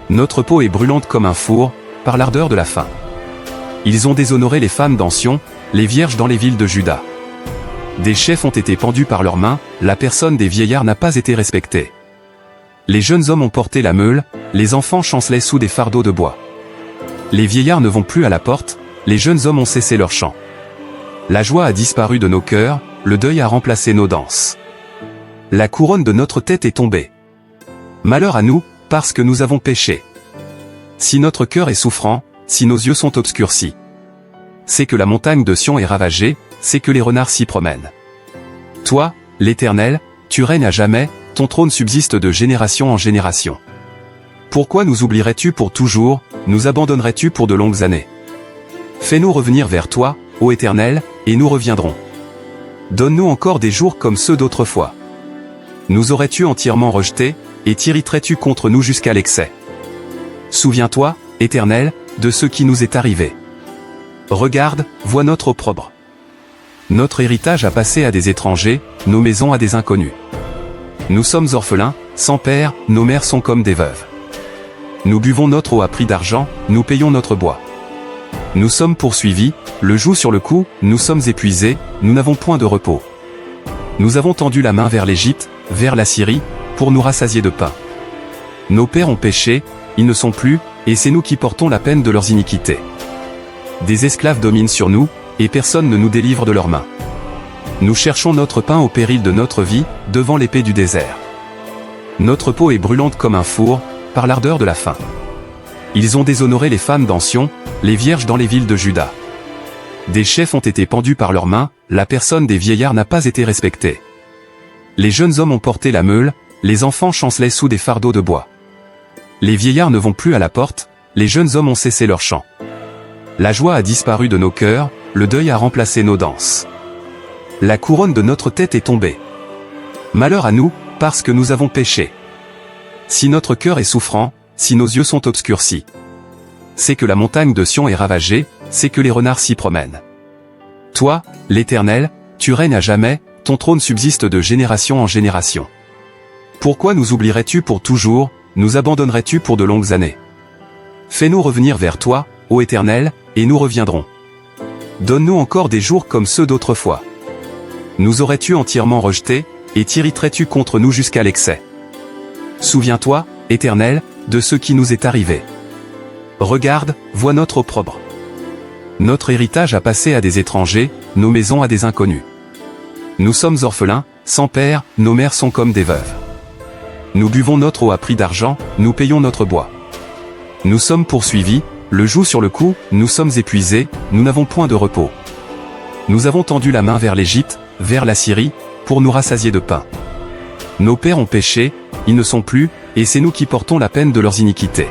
Notre peau est brûlante comme un four, par l'ardeur de la faim. Ils ont déshonoré les femmes d'Sion, les vierges dans les villes de Juda. Des chefs ont été pendus par leurs mains, la personne des vieillards n'a pas été respectée. Les jeunes hommes ont porté la meule, les enfants chancelaient sous des fardeaux de bois. Les vieillards ne vont plus à la porte, les jeunes hommes ont cessé leur chant. La joie a disparu de nos cœurs, le deuil a remplacé nos danses. La couronne de notre tête est tombée. Malheur à nous, parce que nous avons péché. Si notre cœur est souffrant, si nos yeux sont obscurcis, c'est que la montagne de Sion est ravagée, c'est que les renards s'y promènent. Toi, l'Éternel, tu règnes à jamais, ton trône subsiste de génération en génération. Pourquoi nous oublierais-tu pour toujours, nous abandonnerais-tu pour de longues années? Fais-nous revenir vers toi, ô Éternel, et nous reviendrons. Donne-nous encore des jours comme ceux d'autrefois. Nous aurais-tu entièrement rejetés, et t'irriterais-tu contre nous jusqu'à l'excès? Souviens-toi, Éternel, de ce qui nous est arrivé. Regarde, vois notre opprobre. Notre héritage a passé à des étrangers, nos maisons à des inconnus. Nous sommes orphelins, sans père, nos mères sont comme des veuves. Nous buvons notre eau à prix d'argent, nous payons notre bois. Nous sommes poursuivis, le joug sur le cou, nous sommes épuisés, nous n'avons point de repos. Nous avons tendu la main vers l'Égypte, vers la Syrie, pour nous rassasier de pain. Nos pères ont péché, ils ne sont plus, et c'est nous qui portons la peine de leurs iniquités. Des esclaves dominent sur nous, et personne ne nous délivre de leurs mains. Nous cherchons notre pain au péril de notre vie, devant l'épée du désert. Notre peau est brûlante comme un four, par l'ardeur de la faim. Ils ont déshonoré les femmes d'Sion, les vierges dans les villes de Juda. Des chefs ont été pendus par leurs mains, la personne des vieillards n'a pas été respectée. Les jeunes hommes ont porté la meule, les enfants chancelaient sous des fardeaux de bois. Les vieillards ne vont plus à la porte, les jeunes hommes ont cessé leur chant. La joie a disparu de nos cœurs, le deuil a remplacé nos danses. La couronne de notre tête est tombée. Malheur à nous, parce que nous avons péché. Si notre cœur est souffrant, si nos yeux sont obscurcis, c'est que la montagne de Sion est ravagée, c'est que les renards s'y promènent. Toi, l'Éternel, tu règnes à jamais, ton trône subsiste de génération en génération. Pourquoi nous oublierais-tu pour toujours, nous abandonnerais-tu pour de longues années? Fais-nous revenir vers toi, ô Éternel, et nous reviendrons. Donne-nous encore des jours comme ceux d'autrefois. Nous aurais-tu entièrement rejetés, et t'irriterais-tu contre nous jusqu'à l'excès? Souviens-toi, Éternel, de ce qui nous est arrivé. Regarde, vois notre opprobre. Notre héritage a passé à des étrangers, nos maisons à des inconnus. Nous sommes orphelins, sans père, nos mères sont comme des veuves. Nous buvons notre eau à prix d'argent, nous payons notre bois. Nous sommes poursuivis, le joug sur le cou, nous sommes épuisés, nous n'avons point de repos. Nous avons tendu la main vers l'Égypte, vers la Syrie, pour nous rassasier de pain. Nos pères ont péché, ils ne sont plus, et c'est nous qui portons la peine de leurs iniquités.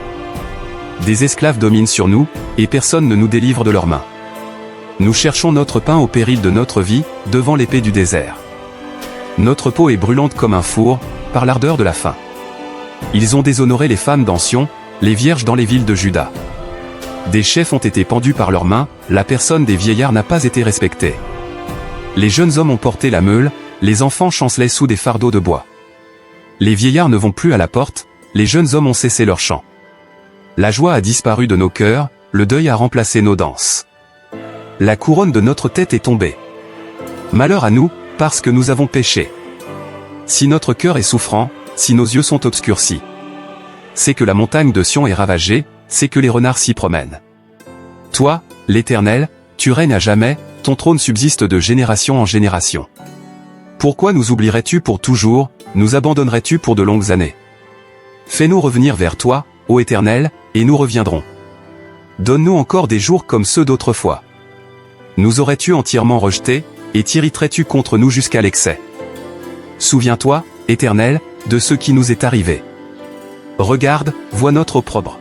Des esclaves dominent sur nous, et personne ne nous délivre de leurs mains. Nous cherchons notre pain au péril de notre vie, devant l'épée du désert. Notre peau est brûlante comme un four, par l'ardeur de la faim. Ils ont déshonoré les femmes d'Sion, les vierges dans les villes de Juda. Des chefs ont été pendus par leurs mains, la personne des vieillards n'a pas été respectée. Les jeunes hommes ont porté la meule, les enfants chancelaient sous des fardeaux de bois. Les vieillards ne vont plus à la porte, les jeunes hommes ont cessé leur chant. La joie a disparu de nos cœurs, le deuil a remplacé nos danses. La couronne de notre tête est tombée. Malheur à nous, parce que nous avons péché. Si notre cœur est souffrant, si nos yeux sont obscurcis, c'est que la montagne de Sion est ravagée, c'est que les renards s'y promènent. Toi, l'Éternel, tu règnes à jamais, ton trône subsiste de génération en génération. Pourquoi nous oublierais-tu pour toujours, nous abandonnerais-tu pour de longues années? Fais-nous revenir vers toi, ô Éternel, et nous reviendrons. Donne-nous encore des jours comme ceux d'autrefois. Nous aurais-tu entièrement rejetés, et t'irriterais-tu contre nous jusqu'à l'excès? Souviens-toi, Éternel, de ce qui nous est arrivé. Regarde, vois notre opprobre.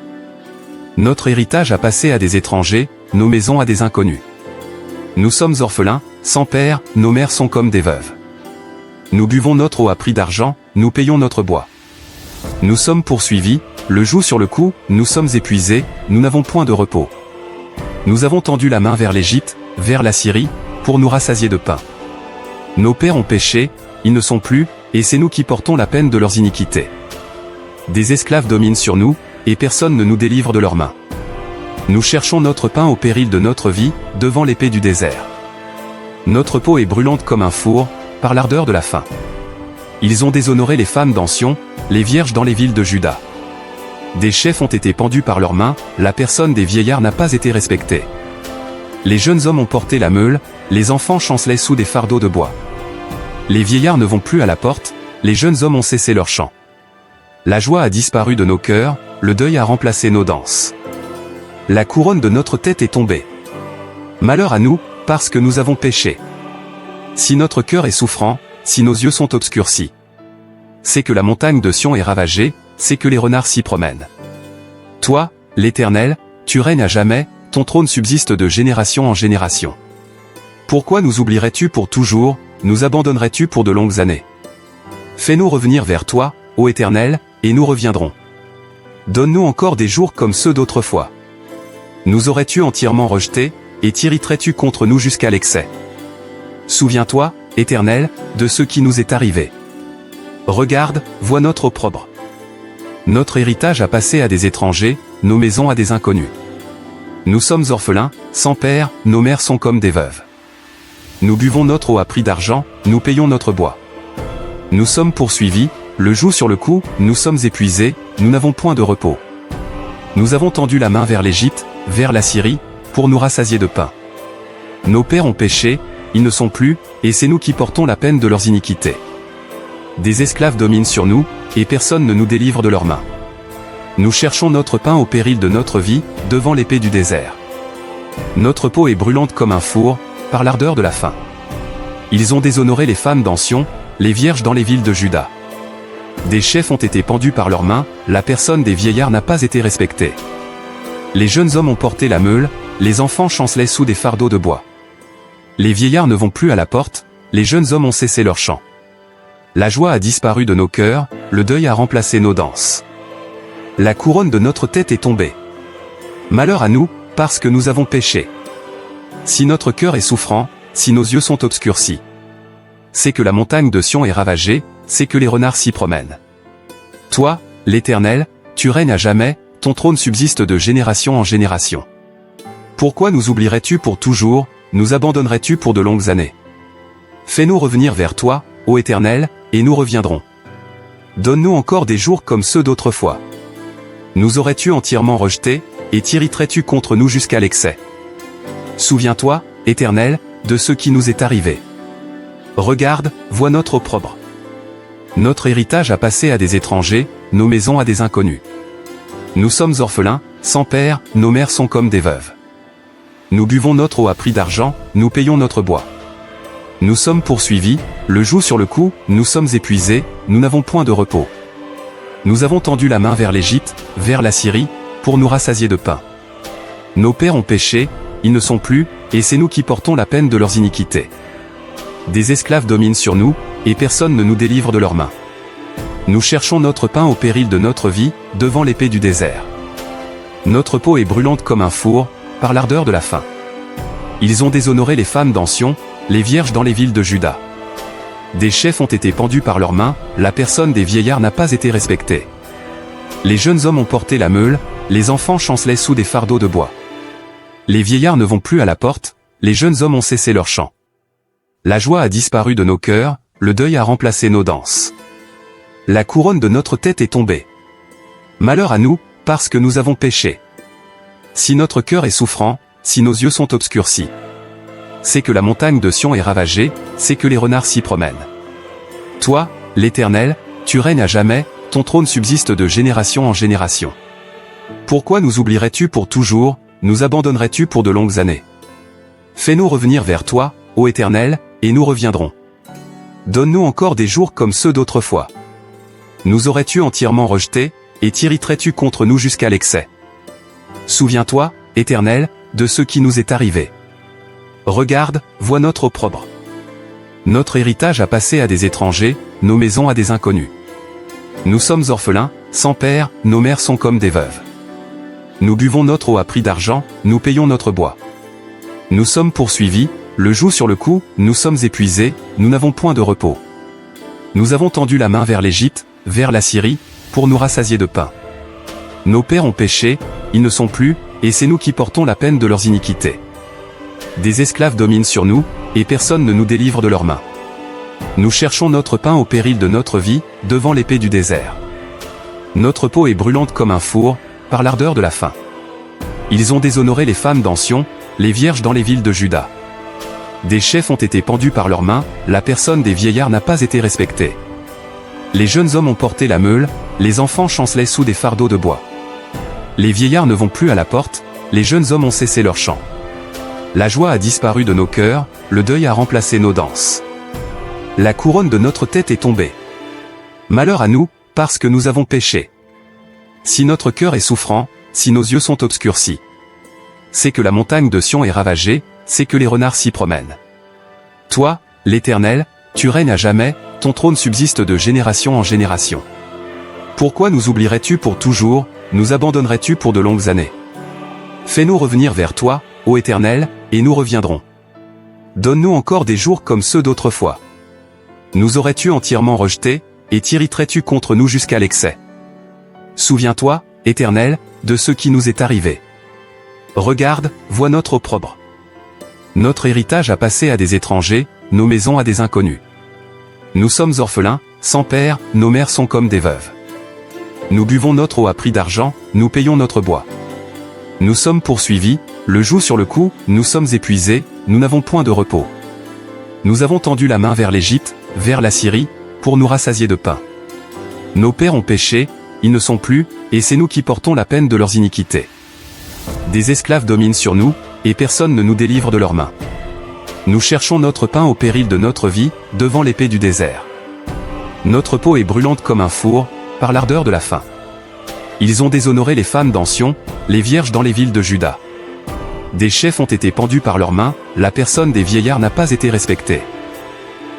Notre héritage a passé à des étrangers, nos maisons à des inconnus. Nous sommes orphelins, sans père, nos mères sont comme des veuves. Nous buvons notre eau à prix d'argent, nous payons notre bois. Nous sommes poursuivis, le joug sur le cou, nous sommes épuisés, nous n'avons point de repos. Nous avons tendu la main vers l'Égypte, vers la Syrie, pour nous rassasier de pain. Nos pères ont péché, ils ne sont plus, et c'est nous qui portons la peine de leurs iniquités. Des esclaves dominent sur nous, et personne ne nous délivre de leurs mains. Nous cherchons notre pain au péril de notre vie, devant l'épée du désert. Notre peau est brûlante comme un four, par l'ardeur de la faim. Ils ont déshonoré les femmes d'Ancien, les vierges dans les villes de Juda. Des chefs ont été pendus par leurs mains, la personne des vieillards n'a pas été respectée. Les jeunes hommes ont porté la meule, les enfants chancelaient sous des fardeaux de bois. Les vieillards ne vont plus à la porte, les jeunes hommes ont cessé leur chant. La joie a disparu de nos cœurs, le deuil a remplacé nos danses. La couronne de notre tête est tombée. Malheur à nous, parce que nous avons péché. Si notre cœur est souffrant, si nos yeux sont obscurcis, c'est que la montagne de Sion est ravagée, c'est que les renards s'y promènent. Toi, l'Éternel, tu règnes à jamais, ton trône subsiste de génération en génération. Pourquoi nous oublierais-tu pour toujours, nous abandonnerais-tu pour de longues années? Fais-nous revenir vers toi, ô Éternel, et nous reviendrons. Donne-nous encore des jours comme ceux d'autrefois. Nous aurais-tu entièrement rejetés, et t'irriterais-tu contre nous jusqu'à l'excès? Souviens-toi, Éternel, de ce qui nous est arrivé. Regarde, vois notre opprobre. Notre héritage a passé à des étrangers, nos maisons à des inconnus. Nous sommes orphelins, sans père, nos mères sont comme des veuves. Nous buvons notre eau à prix d'argent, nous payons notre bois. Nous sommes poursuivis, le joug sur le cou, nous sommes épuisés, nous n'avons point de repos. Nous avons tendu la main vers l'Égypte, vers la Syrie, pour nous rassasier de pain. Nos pères ont péché, ils ne sont plus, et c'est nous qui portons la peine de leurs iniquités. Des esclaves dominent sur nous, et personne ne nous délivre de leurs mains. Nous cherchons notre pain au péril de notre vie, devant l'épée du désert. Notre peau est brûlante comme un four, par l'ardeur de la faim. Ils ont déshonoré les femmes d'Ancien, les vierges dans les villes de Juda. Des chefs ont été pendus par leurs mains, la personne des vieillards n'a pas été respectée. Les jeunes hommes ont porté la meule, les enfants chancelaient sous des fardeaux de bois. Les vieillards ne vont plus à la porte, les jeunes hommes ont cessé leur chant. La joie a disparu de nos cœurs, le deuil a remplacé nos danses. La couronne de notre tête est tombée. Malheur à nous, parce que nous avons péché. Si notre cœur est souffrant, si nos yeux sont obscurcis, c'est que la montagne de Sion est ravagée, c'est que les renards s'y promènent. Toi, l'Éternel, tu règnes à jamais, ton trône subsiste de génération en génération. Pourquoi nous oublierais-tu pour toujours, nous abandonnerais-tu pour de longues années? Fais-nous revenir vers toi, ô Éternel, et nous reviendrons. Donne-nous encore des jours comme ceux d'autrefois. Nous aurais-tu entièrement rejetés, et t'irriterais-tu contre nous jusqu'à l'excès? Souviens-toi, Éternel, de ce qui nous est arrivé. Regarde, vois notre opprobre. Notre héritage a passé à des étrangers, nos maisons à des inconnus. Nous sommes orphelins, sans père, nos mères sont comme des veuves. Nous buvons notre eau à prix d'argent, nous payons notre bois. Nous sommes poursuivis, le joug sur le cou, nous sommes épuisés, nous n'avons point de repos. Nous avons tendu la main vers l'Égypte, vers la Syrie, pour nous rassasier de pain. Nos pères ont péché, ils ne sont plus, et c'est nous qui portons la peine de leurs iniquités. Des esclaves dominent sur nous, et personne ne nous délivre de leurs mains. Nous cherchons notre pain au péril de notre vie, devant l'épée du désert. Notre peau est brûlante comme un four, par l'ardeur de la faim. Ils ont déshonoré les femmes d'Ancien, les vierges dans les villes de Juda. Des chefs ont été pendus par leurs mains, la personne des vieillards n'a pas été respectée. Les jeunes hommes ont porté la meule, les enfants chancelaient sous des fardeaux de bois. Les vieillards ne vont plus à la porte, les jeunes hommes ont cessé leur chant. La joie a disparu de nos cœurs, le deuil a remplacé nos danses. La couronne de notre tête est tombée. Malheur à nous, parce que nous avons péché. Si notre cœur est souffrant, si nos yeux sont obscurcis, c'est que la montagne de Sion est ravagée, c'est que les renards s'y promènent. Toi, l'Éternel, tu règnes à jamais, ton trône subsiste de génération en génération. Pourquoi nous oublierais-tu pour toujours, nous abandonnerais-tu pour de longues années? Fais-nous revenir vers toi, ô Éternel, et nous reviendrons. Donne-nous encore des jours comme ceux d'autrefois. Nous aurais-tu entièrement rejetés, et t'irriterais-tu contre nous jusqu'à l'excès? Souviens-toi, Éternel, de ce qui nous est arrivé. Regarde, vois notre opprobre. Notre héritage a passé à des étrangers, nos maisons à des inconnus. Nous sommes orphelins, sans père, nos mères sont comme des veuves. Nous buvons notre eau à prix d'argent, nous payons notre bois. Nous sommes poursuivis, le joug sur le cou, nous sommes épuisés, nous n'avons point de repos. Nous avons tendu la main vers l'Égypte, vers la Syrie, pour nous rassasier de pain. Nos pères ont péché, ils ne sont plus, et c'est nous qui portons la peine de leurs iniquités. Des esclaves dominent sur nous, et personne ne nous délivre de leurs mains. Nous cherchons notre pain au péril de notre vie, devant l'épée du désert. Notre peau est brûlante comme un four, par l'ardeur de la faim. Ils ont déshonoré les femmes d'Sion, les vierges dans les villes de Juda. Des chefs ont été pendus par leurs mains, la personne des vieillards n'a pas été respectée. Les jeunes hommes ont porté la meule, les enfants chancelaient sous des fardeaux de bois. Les vieillards ne vont plus à la porte, les jeunes hommes ont cessé leur chant. La joie a disparu de nos cœurs, le deuil a remplacé nos danses. La couronne de notre tête est tombée. Malheur à nous, parce que nous avons péché. Si notre cœur est souffrant, si nos yeux sont obscurcis, c'est que la montagne de Sion est ravagée, c'est que les renards s'y promènent. Toi, l'Éternel, tu règnes à jamais, ton trône subsiste de génération en génération. Pourquoi nous oublierais-tu pour toujours, nous abandonnerais-tu pour de longues années? Fais-nous revenir vers toi, ô Éternel, et nous reviendrons. Donne-nous encore des jours comme ceux d'autrefois. Nous aurais-tu entièrement rejetés, et t'irriterais-tu contre nous jusqu'à l'excès? Souviens-toi, Éternel, de ce qui nous est arrivé. Regarde, vois notre opprobre. Notre héritage a passé à des étrangers, nos maisons à des inconnus. Nous sommes orphelins, sans père, nos mères sont comme des veuves. Nous buvons notre eau à prix d'argent, nous payons notre bois. Nous sommes poursuivis, le joug sur le cou, nous sommes épuisés, nous n'avons point de repos. Nous avons tendu la main vers l'Égypte, vers la Syrie, pour nous rassasier de pain. Nos pères ont péché, ils ne sont plus, et c'est nous qui portons la peine de leurs iniquités. Des esclaves dominent sur nous, et personne ne nous délivre de leurs mains. Nous cherchons notre pain au péril de notre vie, devant l'épée du désert. Notre peau est brûlante comme un four, par l'ardeur de la faim. Ils ont déshonoré les femmes d'Sion, les vierges dans les villes de Juda. Des chefs ont été pendus par leurs mains, la personne des vieillards n'a pas été respectée.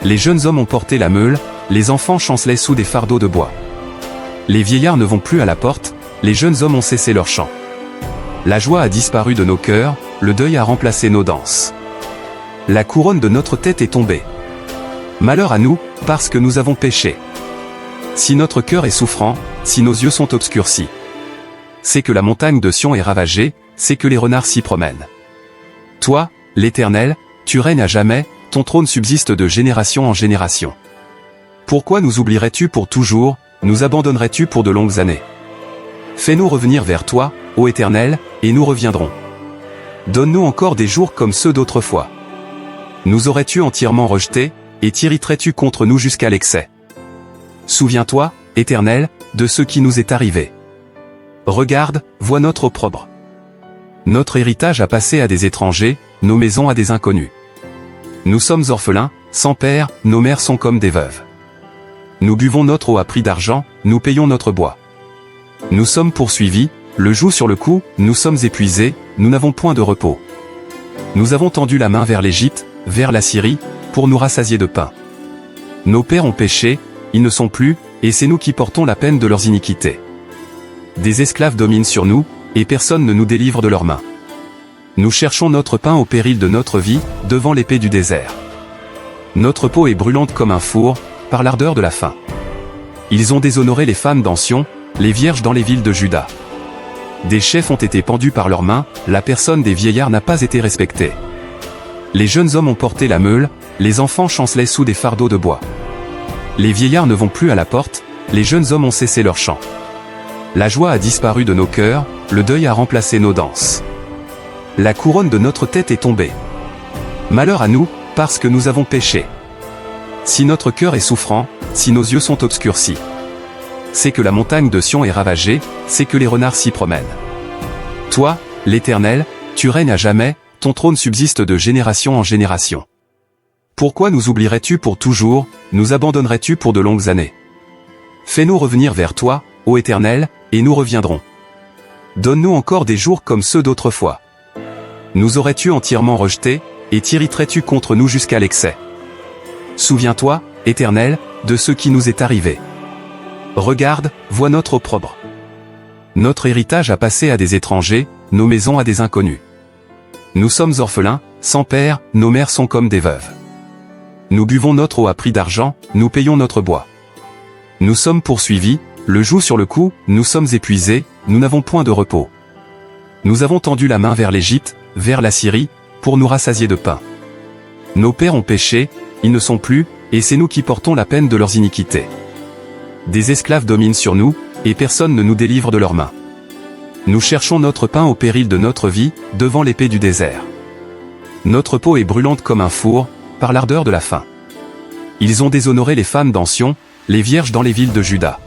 Les jeunes hommes ont porté la meule, les enfants chancelaient sous des fardeaux de bois. Les vieillards ne vont plus à la porte, les jeunes hommes ont cessé leur chant. La joie a disparu de nos cœurs, le deuil a remplacé nos danses. La couronne de notre tête est tombée. Malheur à nous, parce que nous avons péché. Si notre cœur est souffrant, si nos yeux sont obscurcis, c'est que la montagne de Sion est ravagée, c'est que les renards s'y promènent. Toi, l'Éternel, tu règnes à jamais, ton trône subsiste de génération en génération. Pourquoi nous oublierais-tu pour toujours, nous abandonnerais-tu pour de longues années? Fais-nous revenir vers toi, ô Éternel, et nous reviendrons. Donne-nous encore des jours comme ceux d'autrefois. Nous aurais-tu entièrement rejetés, et t'irriterais-tu contre nous jusqu'à l'excès? Souviens-toi, Éternel, de ce qui nous est arrivé. Regarde, vois notre opprobre. Notre héritage a passé à des étrangers, nos maisons à des inconnus. Nous sommes orphelins, sans père, nos mères sont comme des veuves. Nous buvons notre eau à prix d'argent, nous payons notre bois. Nous sommes poursuivis, le joug sur le cou, nous sommes épuisés, nous n'avons point de repos. Nous avons tendu la main vers l'Égypte, vers la Syrie, pour nous rassasier de pain. Nos pères ont péché, ils ne sont plus, et c'est nous qui portons la peine de leurs iniquités. Des esclaves dominent sur nous, et personne ne nous délivre de leurs mains. Nous cherchons notre pain au péril de notre vie, devant l'épée du désert. Notre peau est brûlante comme un four, par l'ardeur de la faim. Ils ont déshonoré les femmes d'Sion, les vierges dans les villes de Juda. Des chefs ont été pendus par leurs mains, la personne des vieillards n'a pas été respectée. Les jeunes hommes ont porté la meule, les enfants chancelaient sous des fardeaux de bois. Les vieillards ne vont plus à la porte, les jeunes hommes ont cessé leur chant. La joie a disparu de nos cœurs, le deuil a remplacé nos danses. La couronne de notre tête est tombée. Malheur à nous, parce que nous avons péché. Si notre cœur est souffrant, si nos yeux sont obscurcis, c'est que la montagne de Sion est ravagée, c'est que les renards s'y promènent. Toi, l'Éternel, tu règnes à jamais, ton trône subsiste de génération en génération. Pourquoi nous oublierais-tu pour toujours, nous abandonnerais-tu pour de longues années? Fais-nous revenir vers toi, ô Éternel, et nous reviendrons. Donne-nous encore des jours comme ceux d'autrefois. Nous aurais-tu entièrement rejetés, et t'irriterais-tu contre nous jusqu'à l'excès? Souviens-toi, Éternel, de ce qui nous est arrivé. Regarde, vois notre opprobre. Notre héritage a passé à des étrangers, nos maisons à des inconnus. Nous sommes orphelins, sans père, nos mères sont comme des veuves. Nous buvons notre eau à prix d'argent, nous payons notre bois. Nous sommes poursuivis, le joug sur le cou, nous sommes épuisés, nous n'avons point de repos. Nous avons tendu la main vers l'Égypte, vers la Syrie, pour nous rassasier de pain. Nos pères ont péché, ils ne sont plus, et c'est nous qui portons la peine de leurs iniquités. Des esclaves dominent sur nous, et personne ne nous délivre de leurs mains. Nous cherchons notre pain au péril de notre vie, devant l'épée du désert. Notre peau est brûlante comme un four, par l'ardeur de la faim. Ils ont déshonoré les femmes d'Ancien, les vierges dans les villes de Juda.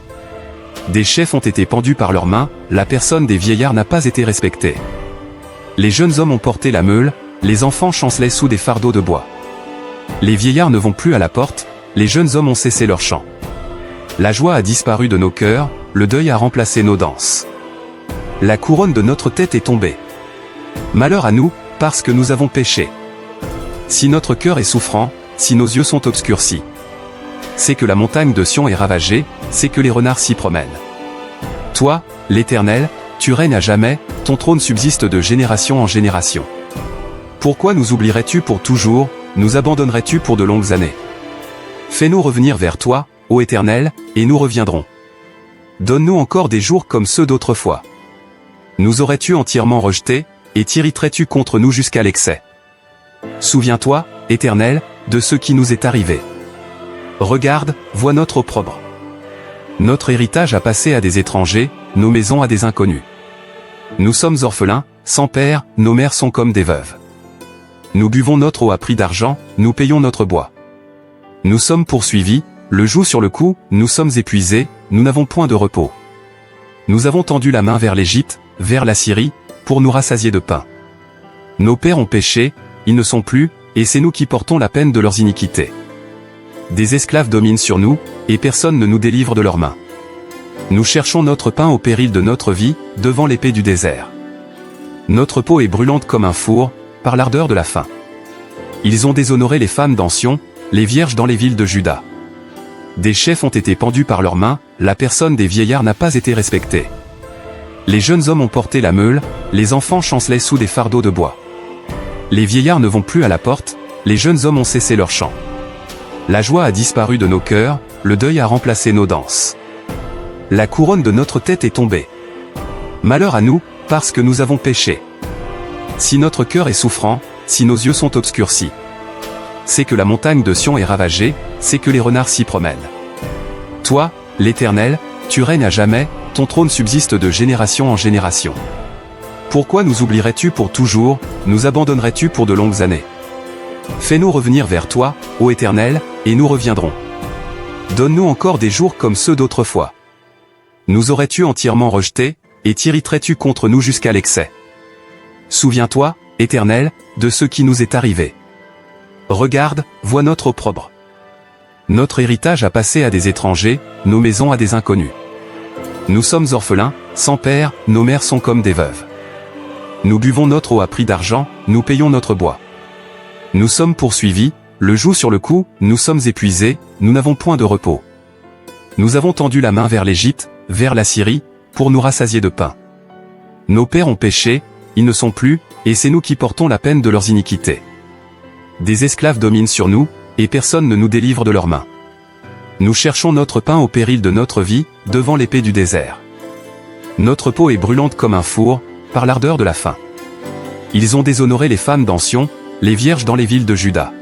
Des chefs ont été pendus par leurs mains, la personne des vieillards n'a pas été respectée. Les jeunes hommes ont porté la meule, les enfants chancelaient sous des fardeaux de bois. Les vieillards ne vont plus à la porte, les jeunes hommes ont cessé leur chant. La joie a disparu de nos cœurs, le deuil a remplacé nos danses. La couronne de notre tête est tombée. Malheur à nous, parce que nous avons péché. Si notre cœur est souffrant, si nos yeux sont obscurcis, c'est que la montagne de Sion est ravagée, c'est que les renards s'y promènent. Toi, l'Éternel, tu règnes à jamais, ton trône subsiste de génération en génération. Pourquoi nous oublierais-tu pour toujours, nous abandonnerais-tu pour de longues années? Fais-nous revenir vers toi, ô Éternel, et nous reviendrons. Donne-nous encore des jours comme ceux d'autrefois. Nous aurais-tu entièrement rejetés, et t'irriterais-tu contre nous jusqu'à l'excès? Souviens-toi, Éternel, de ce qui nous est arrivé. Regarde, vois notre opprobre. Notre héritage a passé à des étrangers, nos maisons à des inconnus. Nous sommes orphelins, sans père, nos mères sont comme des veuves. Nous buvons notre eau à prix d'argent, nous payons notre bois. Nous sommes poursuivis, le joug sur le cou, nous sommes épuisés, nous n'avons point de repos. Nous avons tendu la main vers l'Égypte, vers la Syrie, pour nous rassasier de pain. Nos pères ont péché, ils ne sont plus, et c'est nous qui portons la peine de leurs iniquités. Des esclaves dominent sur nous, et personne ne nous délivre de leurs mains. Nous cherchons notre pain au péril de notre vie, devant l'épée du désert. Notre peau est brûlante comme un four, par l'ardeur de la faim. Ils ont déshonoré les femmes d'Ancien, les vierges dans les villes de Juda. Des chefs ont été pendus par leurs mains, la personne des vieillards n'a pas été respectée. Les jeunes hommes ont porté la meule, les enfants chancelaient sous des fardeaux de bois. Les vieillards ne vont plus à la porte, les jeunes hommes ont cessé leur chant. La joie a disparu de nos cœurs, le deuil a remplacé nos danses. La couronne de notre tête est tombée. Malheur à nous, parce que nous avons péché. Si notre cœur est souffrant, si nos yeux sont obscurcis, c'est que la montagne de Sion est ravagée, c'est que les renards s'y promènent. Toi, l'Éternel, tu règnes à jamais, ton trône subsiste de génération en génération. Pourquoi nous oublierais-tu pour toujours, nous abandonnerais-tu pour de longues années? Fais-nous revenir vers toi, ô Éternel, et nous reviendrons. Donne-nous encore des jours comme ceux d'autrefois. Nous aurais-tu entièrement rejetés, et t'irriterais-tu contre nous jusqu'à l'excès? Souviens-toi, Éternel, de ce qui nous est arrivé. Regarde, vois notre opprobre. Notre héritage a passé à des étrangers, nos maisons à des inconnus. Nous sommes orphelins, sans père, nos mères sont comme des veuves. Nous buvons notre eau à prix d'argent, nous payons notre bois. Nous sommes poursuivis, le joug sur le cou, nous sommes épuisés, nous n'avons point de repos. Nous avons tendu la main vers l'Égypte, vers la Syrie, pour nous rassasier de pain. Nos pères ont péché, ils ne sont plus, et c'est nous qui portons la peine de leurs iniquités. Des esclaves dominent sur nous, et personne ne nous délivre de leurs mains. Nous cherchons notre pain au péril de notre vie, devant l'épée du désert. Notre peau est brûlante comme un four, par l'ardeur de la faim. Ils ont déshonoré les femmes d'Ancien, les vierges dans les villes de Juda.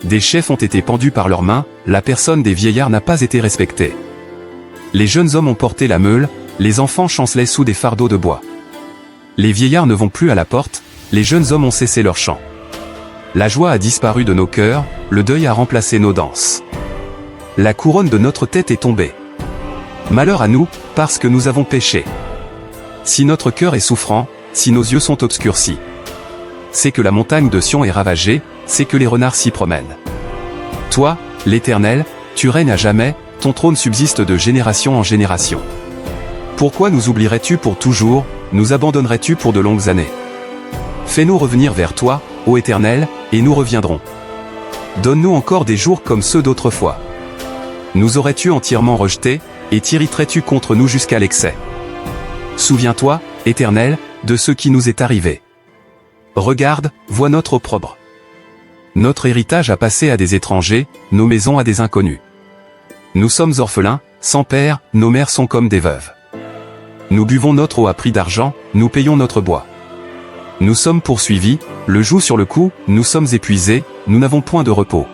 Des chefs ont été pendus par leurs mains, la personne des vieillards n'a pas été respectée. Les jeunes hommes ont porté la meule, les enfants chancelaient sous des fardeaux de bois. Les vieillards ne vont plus à la porte, les jeunes hommes ont cessé leur chant. La joie a disparu de nos cœurs, le deuil a remplacé nos danses. La couronne de notre tête est tombée. Malheur à nous, parce que nous avons péché. Si notre cœur est souffrant, si nos yeux sont obscurcis, c'est que la montagne de Sion est ravagée, c'est que les renards s'y promènent. Toi, l'Éternel, tu règnes à jamais, ton trône subsiste de génération en génération. Pourquoi nous oublierais-tu pour toujours, nous abandonnerais-tu pour de longues années? Fais-nous revenir vers toi, ô Éternel, et nous reviendrons. Donne-nous encore des jours comme ceux d'autrefois. Nous aurais-tu entièrement rejetés, et t'irriterais-tu contre nous jusqu'à l'excès? Souviens-toi, Éternel, de ce qui nous est arrivé. Regarde, vois notre opprobre. Notre héritage a passé à des étrangers, nos maisons à des inconnus. Nous sommes orphelins, sans père, nos mères sont comme des veuves. Nous buvons notre eau à prix d'argent, nous payons notre bois. Nous sommes poursuivis, le joug sur le cou, nous sommes épuisés, nous n'avons point de repos.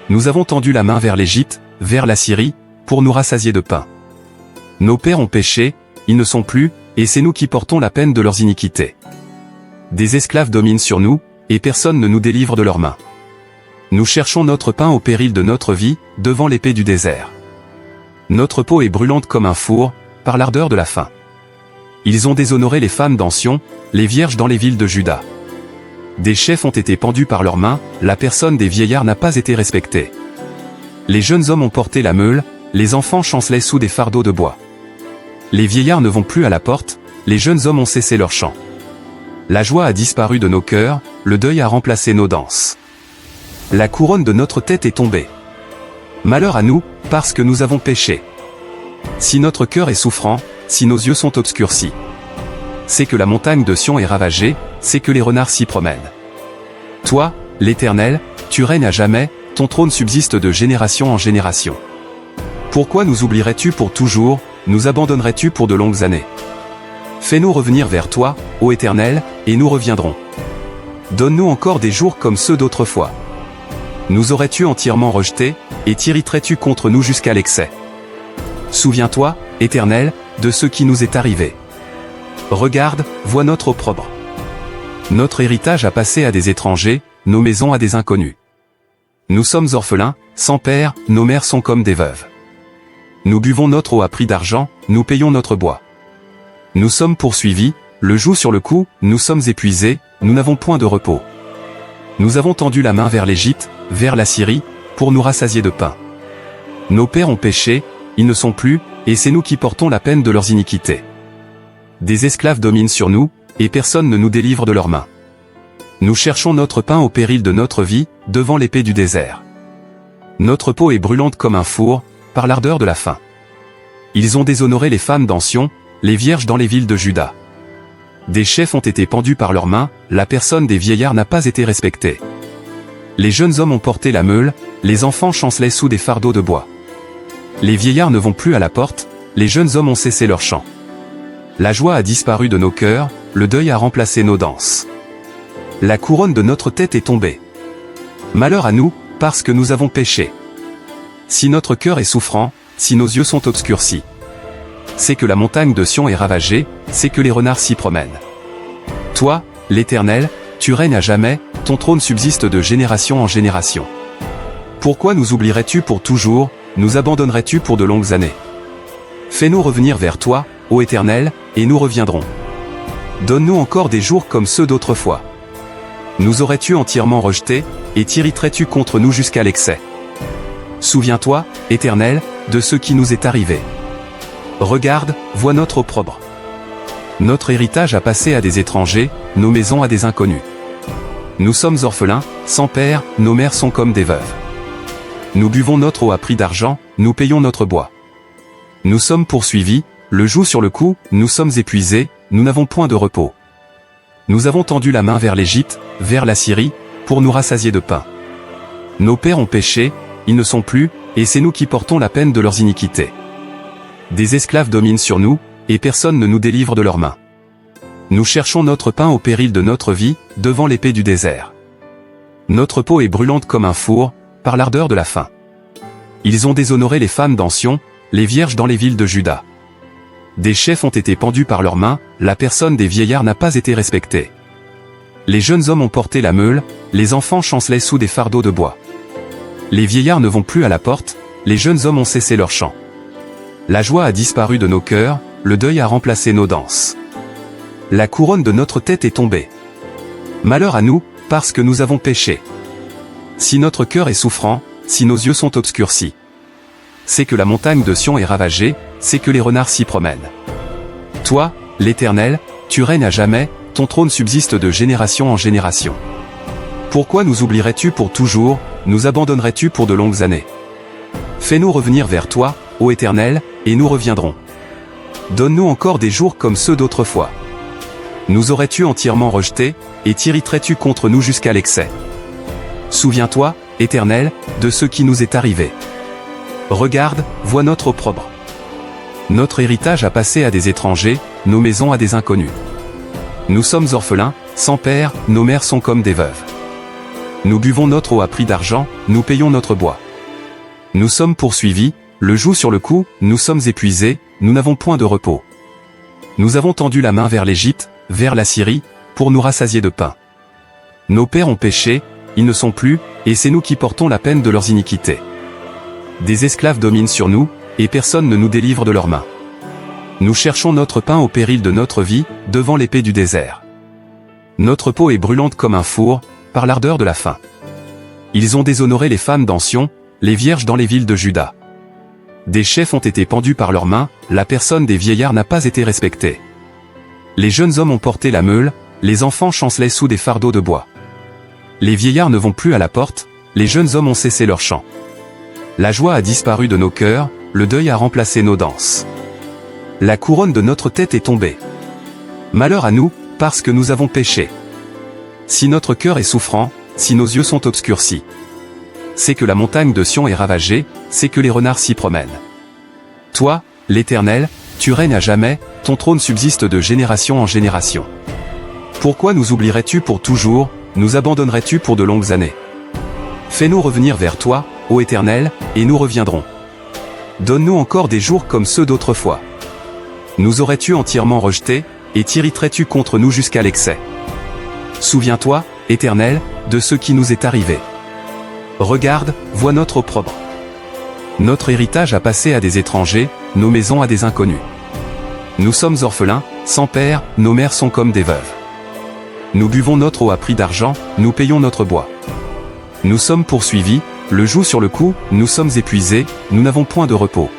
Nous avons tendu la main vers l'Égypte, vers la Syrie, pour nous rassasier de pain. Nos pères ont péché, ils ne sont plus, et c'est nous qui portons la peine de leurs iniquités. Des esclaves dominent sur nous, et personne ne nous délivre de leurs mains. Nous cherchons notre pain au péril de notre vie, devant l'épée du désert. Notre peau est brûlante comme un four, par l'ardeur de la faim. Ils ont déshonoré les femmes d'Ancien, les vierges dans les villes de Juda. Des chefs ont été pendus par leurs mains, la personne des vieillards n'a pas été respectée. Les jeunes hommes ont porté la meule, les enfants chancelaient sous des fardeaux de bois. Les vieillards ne vont plus à la porte, les jeunes hommes ont cessé leur chant. La joie a disparu de nos cœurs, le deuil a remplacé nos danses. La couronne de notre tête est tombée. Malheur à nous, parce que nous avons péché. Si notre cœur est souffrant, si nos yeux sont obscurcis, c'est que la montagne de Sion est ravagée, c'est que les renards s'y promènent. Toi, l'Éternel, tu règnes à jamais, ton trône subsiste de génération en génération. Pourquoi nous oublierais-tu pour toujours, nous abandonnerais-tu pour de longues années? Fais-nous revenir vers toi, ô Éternel, et nous reviendrons. Donne-nous encore des jours comme ceux d'autrefois. Nous aurais-tu entièrement rejetés, et t'irriterais-tu contre nous jusqu'à l'excès? Souviens-toi, Éternel, de ce qui nous est arrivé. Regarde, vois notre opprobre. Notre héritage a passé à des étrangers, nos maisons à des inconnus. Nous sommes orphelins, sans père, nos mères sont comme des veuves. Nous buvons notre eau à prix d'argent, nous payons notre bois. Nous sommes poursuivis, le joug sur le cou, nous sommes épuisés, nous n'avons point de repos. Nous avons tendu la main vers l'Égypte, vers la Syrie, pour nous rassasier de pain. Nos pères ont péché, ils ne sont plus, et c'est nous qui portons la peine de leurs iniquités. Des esclaves dominent sur nous, et personne ne nous délivre de leurs mains. Nous cherchons notre pain au péril de notre vie, devant l'épée du désert. Notre peau est brûlante comme un four, par l'ardeur de la faim. Ils ont déshonoré les femmes d'Ancien, les vierges dans les villes de Juda. Des chefs ont été pendus par leurs mains, la personne des vieillards n'a pas été respectée. Les jeunes hommes ont porté la meule, les enfants chancelaient sous des fardeaux de bois. Les vieillards ne vont plus à la porte, les jeunes hommes ont cessé leur chant. La joie a disparu de nos cœurs, le deuil a remplacé nos danses. La couronne de notre tête est tombée. Malheur à nous, parce que nous avons péché. Si notre cœur est souffrant, si nos yeux sont obscurcis, c'est que la montagne de Sion est ravagée, c'est que les renards s'y promènent. Toi, l'Éternel, tu règnes à jamais, ton trône subsiste de génération en génération. Pourquoi nous oublierais-tu pour toujours, nous abandonnerais-tu pour de longues années? Fais-nous revenir vers toi, ô Éternel, et nous reviendrons. Donne-nous encore des jours comme ceux d'autrefois. Nous aurais-tu entièrement rejetés, et t'irriterais-tu contre nous jusqu'à l'excès? Souviens-toi, Éternel, de ce qui nous est arrivé. Regarde, vois notre opprobre. Notre héritage a passé à des étrangers, nos maisons à des inconnus. Nous sommes orphelins, sans père, nos mères sont comme des veuves. Nous buvons notre eau à prix d'argent, nous payons notre bois. Nous sommes poursuivis, le joug sur le cou, nous sommes épuisés, nous n'avons point de repos. Nous avons tendu la main vers l'Égypte, vers la Syrie, pour nous rassasier de pain. Nos pères ont péché, ils ne sont plus, et c'est nous qui portons la peine de leurs iniquités. Des esclaves dominent sur nous, et personne ne nous délivre de leurs mains. Nous cherchons notre pain au péril de notre vie, devant l'épée du désert. Notre peau est brûlante comme un four, par l'ardeur de la faim. Ils ont déshonoré les femmes d'Ancien, les vierges dans les villes de Juda. Des chefs ont été pendus par leurs mains, la personne des vieillards n'a pas été respectée. Les jeunes hommes ont porté la meule, les enfants chancelaient sous des fardeaux de bois. Les vieillards ne vont plus à la porte, les jeunes hommes ont cessé leur chant. La joie a disparu de nos cœurs, le deuil a remplacé nos danses. La couronne de notre tête est tombée. Malheur à nous, parce que nous avons péché. Si notre cœur est souffrant, si nos yeux sont obscurcis, c'est que la montagne de Sion est ravagée, c'est que les renards s'y promènent. Toi, l'Éternel, tu règnes à jamais, ton trône subsiste de génération en génération. Pourquoi nous oublierais-tu pour toujours, nous abandonnerais-tu pour de longues années? Fais-nous revenir vers toi, ô Éternel, et nous reviendrons. Donne-nous encore des jours comme ceux d'autrefois. Nous aurais-tu entièrement rejetés, et t'irriterais-tu contre nous jusqu'à l'excès? Souviens-toi, Éternel, de ce qui nous est arrivé. Regarde, vois notre opprobre. Notre héritage a passé à des étrangers, nos maisons à des inconnus. Nous sommes orphelins, sans père, nos mères sont comme des veuves. Nous buvons notre eau à prix d'argent, nous payons notre bois. Nous sommes poursuivis, le joug sur le cou, nous sommes épuisés, nous n'avons point de repos. Nous avons tendu la main vers l'Égypte, vers la Syrie, pour nous rassasier de pain. Nos pères ont péché, ils ne sont plus, et c'est nous qui portons la peine de leurs iniquités. Des esclaves dominent sur nous, et personne ne nous délivre de leurs mains. Nous cherchons notre pain au péril de notre vie, devant l'épée du désert. Notre peau est brûlante comme un four, par l'ardeur de la faim. Ils ont déshonoré les femmes d'Ancien, les vierges dans les villes de Juda. Des chefs ont été pendus par leurs mains, la personne des vieillards n'a pas été respectée. Les jeunes hommes ont porté la meule, les enfants chancelaient sous des fardeaux de bois. Les vieillards ne vont plus à la porte, les jeunes hommes ont cessé leur chant. La joie a disparu de nos cœurs, le deuil a remplacé nos danses. La couronne de notre tête est tombée. Malheur à nous, parce que nous avons péché. Si notre cœur est souffrant, si nos yeux sont obscurcis, c'est que la montagne de Sion est ravagée, c'est que les renards s'y promènent. Toi, l'Éternel, tu règnes à jamais, ton trône subsiste de génération en génération. Pourquoi nous oublierais-tu pour toujours, nous abandonnerais-tu pour de longues années? Fais-nous revenir vers toi, ô Éternel, et nous reviendrons. Donne-nous encore des jours comme ceux d'autrefois. Nous aurais-tu entièrement rejetés, et t'irriterais-tu contre nous jusqu'à l'excès? Souviens-toi, Éternel, de ce qui nous est arrivé. Regarde, vois notre opprobre. Notre héritage a passé à des étrangers, nos maisons à des inconnus. Nous sommes orphelins, sans père, nos mères sont comme des veuves. Nous buvons notre eau à prix d'argent, nous payons notre bois. Nous sommes poursuivis, le joug sur le cou, nous sommes épuisés, nous n'avons point de repos.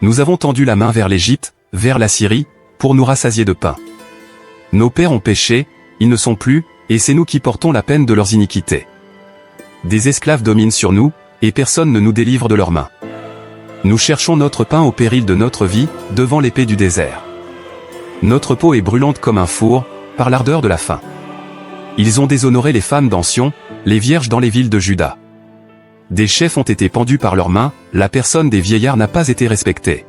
Nous avons tendu la main vers l'Égypte, vers la Syrie, pour nous rassasier de pain. Nos pères ont péché, ils ne sont plus, et c'est nous qui portons la peine de leurs iniquités. Des esclaves dominent sur nous, et personne ne nous délivre de leurs mains. Nous cherchons notre pain au péril de notre vie, devant l'épée du désert. Notre peau est brûlante comme un four, par l'ardeur de la faim. Ils ont déshonoré les femmes d'Ancien, les vierges dans les villes de Juda. Des chefs ont été pendus par leurs mains, la personne des vieillards n'a pas été respectée.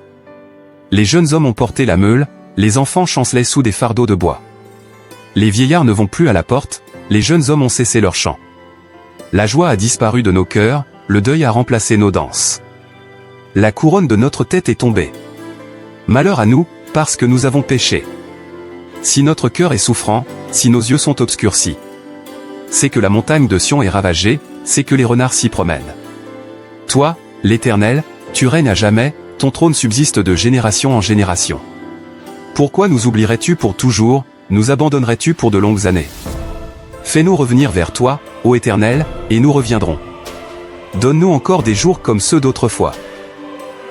Les jeunes hommes ont porté la meule, les enfants chancelaient sous des fardeaux de bois. Les vieillards ne vont plus à la porte, les jeunes hommes ont cessé leur chant. La joie a disparu de nos cœurs, le deuil a remplacé nos danses. La couronne de notre tête est tombée. Malheur à nous, parce que nous avons péché. Si notre cœur est souffrant, si nos yeux sont obscurcis, c'est que la montagne de Sion est ravagée, c'est que les renards s'y promènent. Toi, l'Éternel, tu règnes à jamais, ton trône subsiste de génération en génération. Pourquoi nous oublierais-tu pour toujours, nous abandonnerais-tu pour de longues années? Fais-nous revenir vers toi, ô Éternel, et nous reviendrons. Donne-nous encore des jours comme ceux d'autrefois.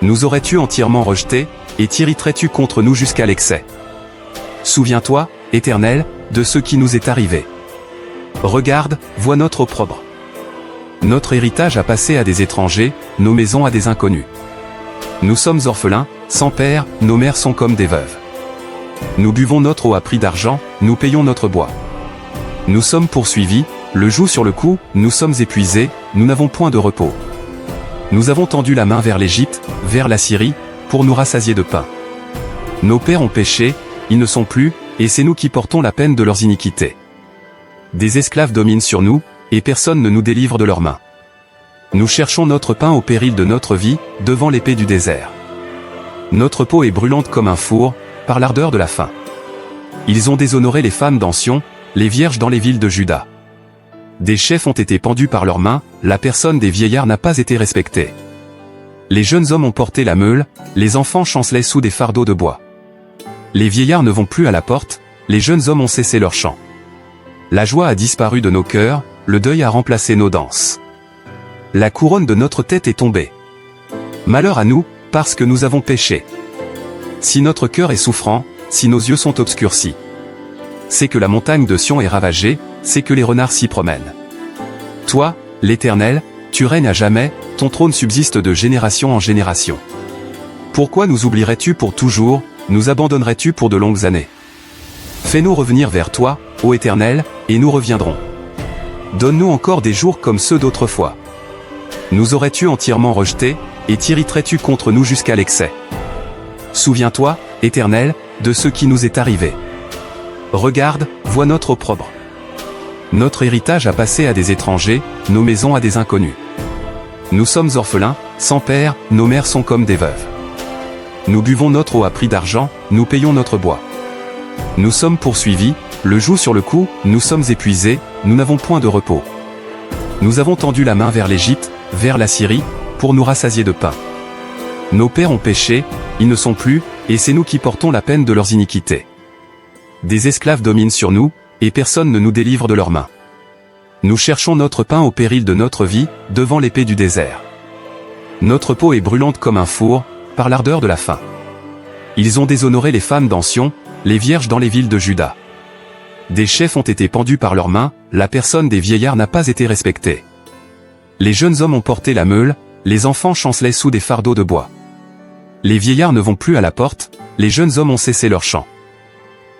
Nous aurais-tu entièrement rejetés, et t'irriterais-tu contre nous jusqu'à l'excès? Souviens-toi, Éternel, de ce qui nous est arrivé. Regarde, vois notre opprobre. Notre héritage a passé à des étrangers, nos maisons à des inconnus. Nous sommes orphelins, sans père, nos mères sont comme des veuves. Nous buvons notre eau à prix d'argent, nous payons notre bois. Nous sommes poursuivis, le joug sur le cou, nous sommes épuisés, nous n'avons point de repos. Nous avons tendu la main vers l'Égypte, vers la Syrie, pour nous rassasier de pain. Nos pères ont péché, ils ne sont plus, et c'est nous qui portons la peine de leurs iniquités. Des esclaves dominent sur nous, et personne ne nous délivre de leurs mains. Nous cherchons notre pain au péril de notre vie, devant l'épée du désert. Notre peau est brûlante comme un four, par l'ardeur de la faim. Ils ont déshonoré les femmes d'Ancien, les vierges dans les villes de Juda. Des chefs ont été pendus par leurs mains, la personne des vieillards n'a pas été respectée. Les jeunes hommes ont porté la meule, les enfants chancelaient sous des fardeaux de bois. Les vieillards ne vont plus à la porte, les jeunes hommes ont cessé leur chant. La joie a disparu de nos cœurs, le deuil a remplacé nos danses. La couronne de notre tête est tombée. Malheur à nous, parce que nous avons péché. Si notre cœur est souffrant, si nos yeux sont obscurcis, c'est que la montagne de Sion est ravagée, c'est que les renards s'y promènent. Toi, l'Éternel, tu règnes à jamais, ton trône subsiste de génération en génération. Pourquoi nous oublierais-tu pour toujours, nous abandonnerais-tu pour de longues années? Fais-nous revenir vers toi, ô Éternel, et nous reviendrons. Donne-nous encore des jours comme ceux d'autrefois. Nous aurais-tu entièrement rejetés, et t'irriterais-tu contre nous jusqu'à l'excès? Souviens-toi, Éternel, de ce qui nous est arrivé. Regarde, vois notre opprobre. Notre héritage a passé à des étrangers, nos maisons à des inconnus. Nous sommes orphelins, sans père, nos mères sont comme des veuves. Nous buvons notre eau à prix d'argent, nous payons notre bois. Nous sommes poursuivis, le joug sur le cou, nous sommes épuisés, nous n'avons point de repos. Nous avons tendu la main vers l'Égypte, vers la Syrie, pour nous rassasier de pain. Nos pères ont péché, ils ne sont plus, et c'est nous qui portons la peine de leurs iniquités. Des esclaves dominent sur nous, et personne ne nous délivre de leurs mains. Nous cherchons notre pain au péril de notre vie, devant l'épée du désert. Notre peau est brûlante comme un four, par l'ardeur de la faim. Ils ont déshonoré les femmes d'Ancion, les vierges dans les villes de Juda. Des chefs ont été pendus par leurs mains, la personne des vieillards n'a pas été respectée. Les jeunes hommes ont porté la meule, les enfants chancelaient sous des fardeaux de bois. Les vieillards ne vont plus à la porte, les jeunes hommes ont cessé leur chant.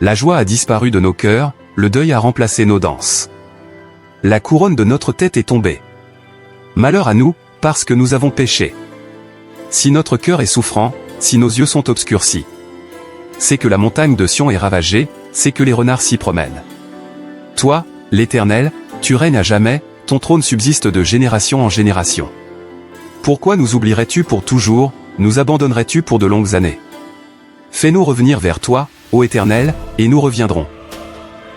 La joie a disparu de nos cœurs, le deuil a remplacé nos danses. La couronne de notre tête est tombée. Malheur à nous, parce que nous avons péché. Si notre cœur est souffrant, si nos yeux sont obscurcis, c'est que la montagne de Sion est ravagée, c'est que les renards s'y promènent. Toi, l'Éternel, tu règnes à jamais, ton trône subsiste de génération en génération. Pourquoi nous oublierais-tu pour toujours, nous abandonnerais-tu pour de longues années? Fais-nous revenir vers toi, ô Éternel, et nous reviendrons.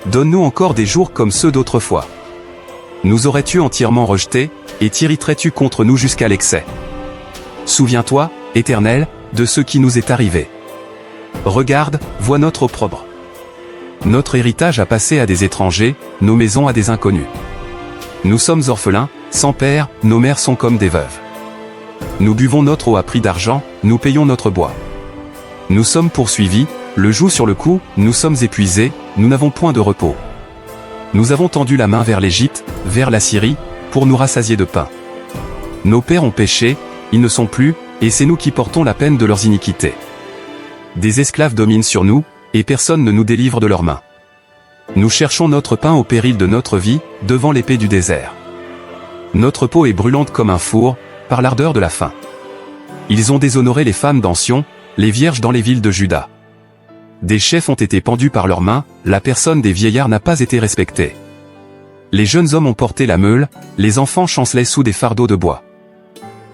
Donne-nous encore des jours comme ceux d'autrefois. Nous aurais-tu entièrement rejetés, et t'irriterais-tu contre nous jusqu'à l'excès? Souviens-toi, Éternel, de ce qui nous est arrivé. Regarde, vois notre opprobre. Notre héritage a passé à des étrangers, nos maisons à des inconnus. Nous sommes orphelins, sans père, nos mères sont comme des veuves. Nous buvons notre eau à prix d'argent, nous payons notre bois. Nous sommes poursuivis, le joug sur le cou, nous sommes épuisés, nous n'avons point de repos. Nous avons tendu la main vers l'Égypte, vers la Syrie, pour nous rassasier de pain. Nos pères ont péché, ils ne sont plus, et c'est nous qui portons la peine de leurs iniquités. Des esclaves dominent sur nous, et personne ne nous délivre de leurs mains. Nous cherchons notre pain au péril de notre vie, devant l'épée du désert. Notre peau est brûlante comme un four, par l'ardeur de la faim. Ils ont déshonoré les femmes d'Ancion, les vierges dans les villes de Juda. Des chefs ont été pendus par leurs mains, la personne des vieillards n'a pas été respectée. Les jeunes hommes ont porté la meule, les enfants chancelaient sous des fardeaux de bois.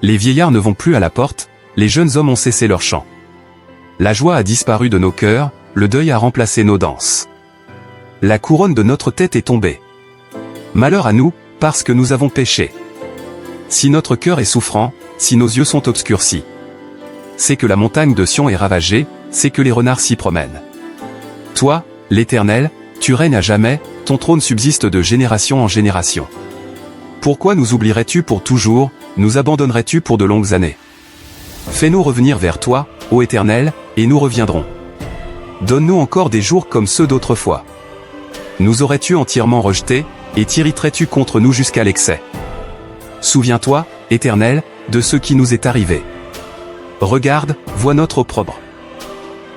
Les vieillards ne vont plus à la porte, les jeunes hommes ont cessé leur chant. La joie a disparu de nos cœurs, le deuil a remplacé nos danses. La couronne de notre tête est tombée. Malheur à nous, parce que nous avons péché. Si notre cœur est souffrant, si nos yeux sont obscurcis, c'est que la montagne de Sion est ravagée, c'est que les renards s'y promènent. Toi, l'Éternel, tu règnes à jamais, ton trône subsiste de génération en génération. Pourquoi nous oublierais-tu pour toujours, nous abandonnerais-tu pour de longues années? Fais-nous revenir vers toi, ô Éternel, et nous reviendrons. Donne-nous encore des jours comme ceux d'autrefois. Nous aurais-tu entièrement rejetés, et t'irriterais-tu contre nous jusqu'à l'excès? Souviens-toi, Éternel, de ce qui nous est arrivé. Regarde, vois notre opprobre.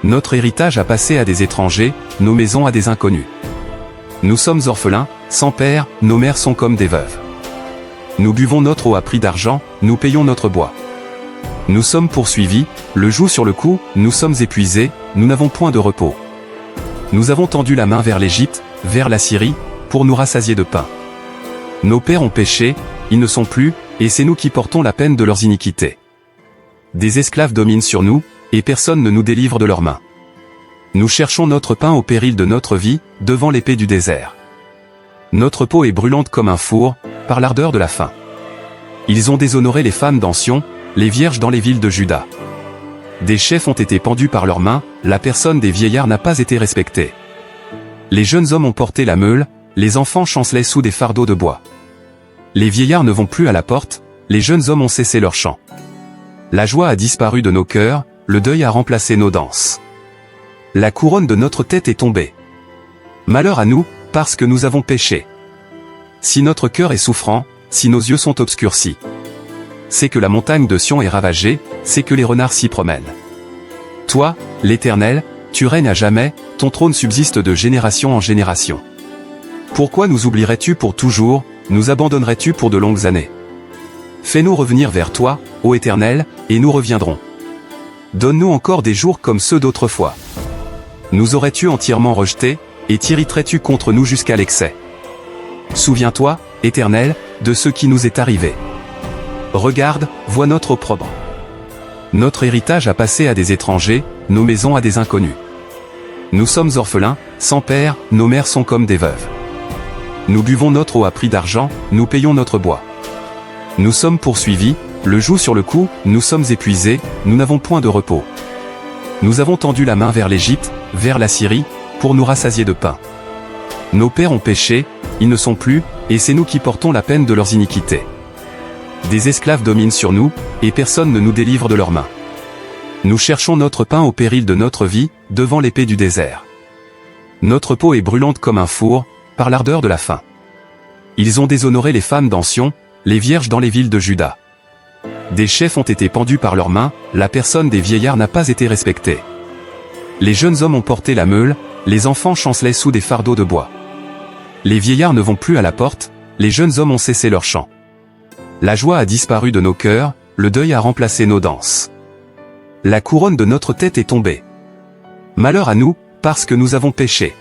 Notre héritage a passé à des étrangers, nos maisons à des inconnus. Nous sommes orphelins, sans père, nos mères sont comme des veuves. Nous buvons notre eau à prix d'argent, nous payons notre bois. Nous sommes poursuivis, le joug sur le cou, nous sommes épuisés, nous n'avons point de repos. Nous avons tendu la main vers l'Égypte, vers la Syrie, pour nous rassasier de pain. Nos pères ont péché, ils ne sont plus, et c'est nous qui portons la peine de leurs iniquités. Des esclaves dominent sur nous, et personne ne nous délivre de leurs mains. Nous cherchons notre pain au péril de notre vie, devant l'épée du désert. Notre peau est brûlante comme un four, par l'ardeur de la faim. Ils ont déshonoré les femmes d'Ancion, les vierges dans les villes de Juda. Des chefs ont été pendus par leurs mains, la personne des vieillards n'a pas été respectée. Les jeunes hommes ont porté la meule, les enfants chancelaient sous des fardeaux de bois. Les vieillards ne vont plus à la porte, les jeunes hommes ont cessé leur chant. La joie a disparu de nos cœurs, le deuil a remplacé nos danses. La couronne de notre tête est tombée. Malheur à nous, parce que nous avons péché. Si notre cœur est souffrant, si nos yeux sont obscurcis, c'est que la montagne de Sion est ravagée, c'est que les renards s'y promènent. Toi, l'Éternel, tu règnes à jamais, ton trône subsiste de génération en génération. Pourquoi nous oublierais-tu pour toujours, nous abandonnerais-tu pour de longues années? Fais-nous revenir vers toi, ô Éternel, et nous reviendrons. Donne-nous encore des jours comme ceux d'autrefois. Nous aurais-tu entièrement rejetés, et t'irriterais-tu contre nous jusqu'à l'excès? Souviens-toi, Éternel, de ce qui nous est arrivé. Regarde, vois notre opprobre. Notre héritage a passé à des étrangers, nos maisons à des inconnus. Nous sommes orphelins, sans père, nos mères sont comme des veuves. Nous buvons notre eau à prix d'argent, nous payons notre bois. Nous sommes poursuivis, le joug sur le cou, nous sommes épuisés, nous n'avons point de repos. Nous avons tendu la main vers l'Égypte, vers la Syrie, pour nous rassasier de pain. Nos pères ont péché, ils ne sont plus, et c'est nous qui portons la peine de leurs iniquités. Des esclaves dominent sur nous, et personne ne nous délivre de leurs mains. Nous cherchons notre pain au péril de notre vie, devant l'épée du désert. Notre peau est brûlante comme un four, par l'ardeur de la faim. Ils ont déshonoré les femmes d'Ancion, les vierges dans les villes de Juda. Des chefs ont été pendus par leurs mains, la personne des vieillards n'a pas été respectée. Les jeunes hommes ont porté la meule, les enfants chancelaient sous des fardeaux de bois. Les vieillards ne vont plus à la porte, les jeunes hommes ont cessé leur chant. La joie a disparu de nos cœurs, le deuil a remplacé nos danses. La couronne de notre tête est tombée. Malheur à nous, parce que nous avons péché.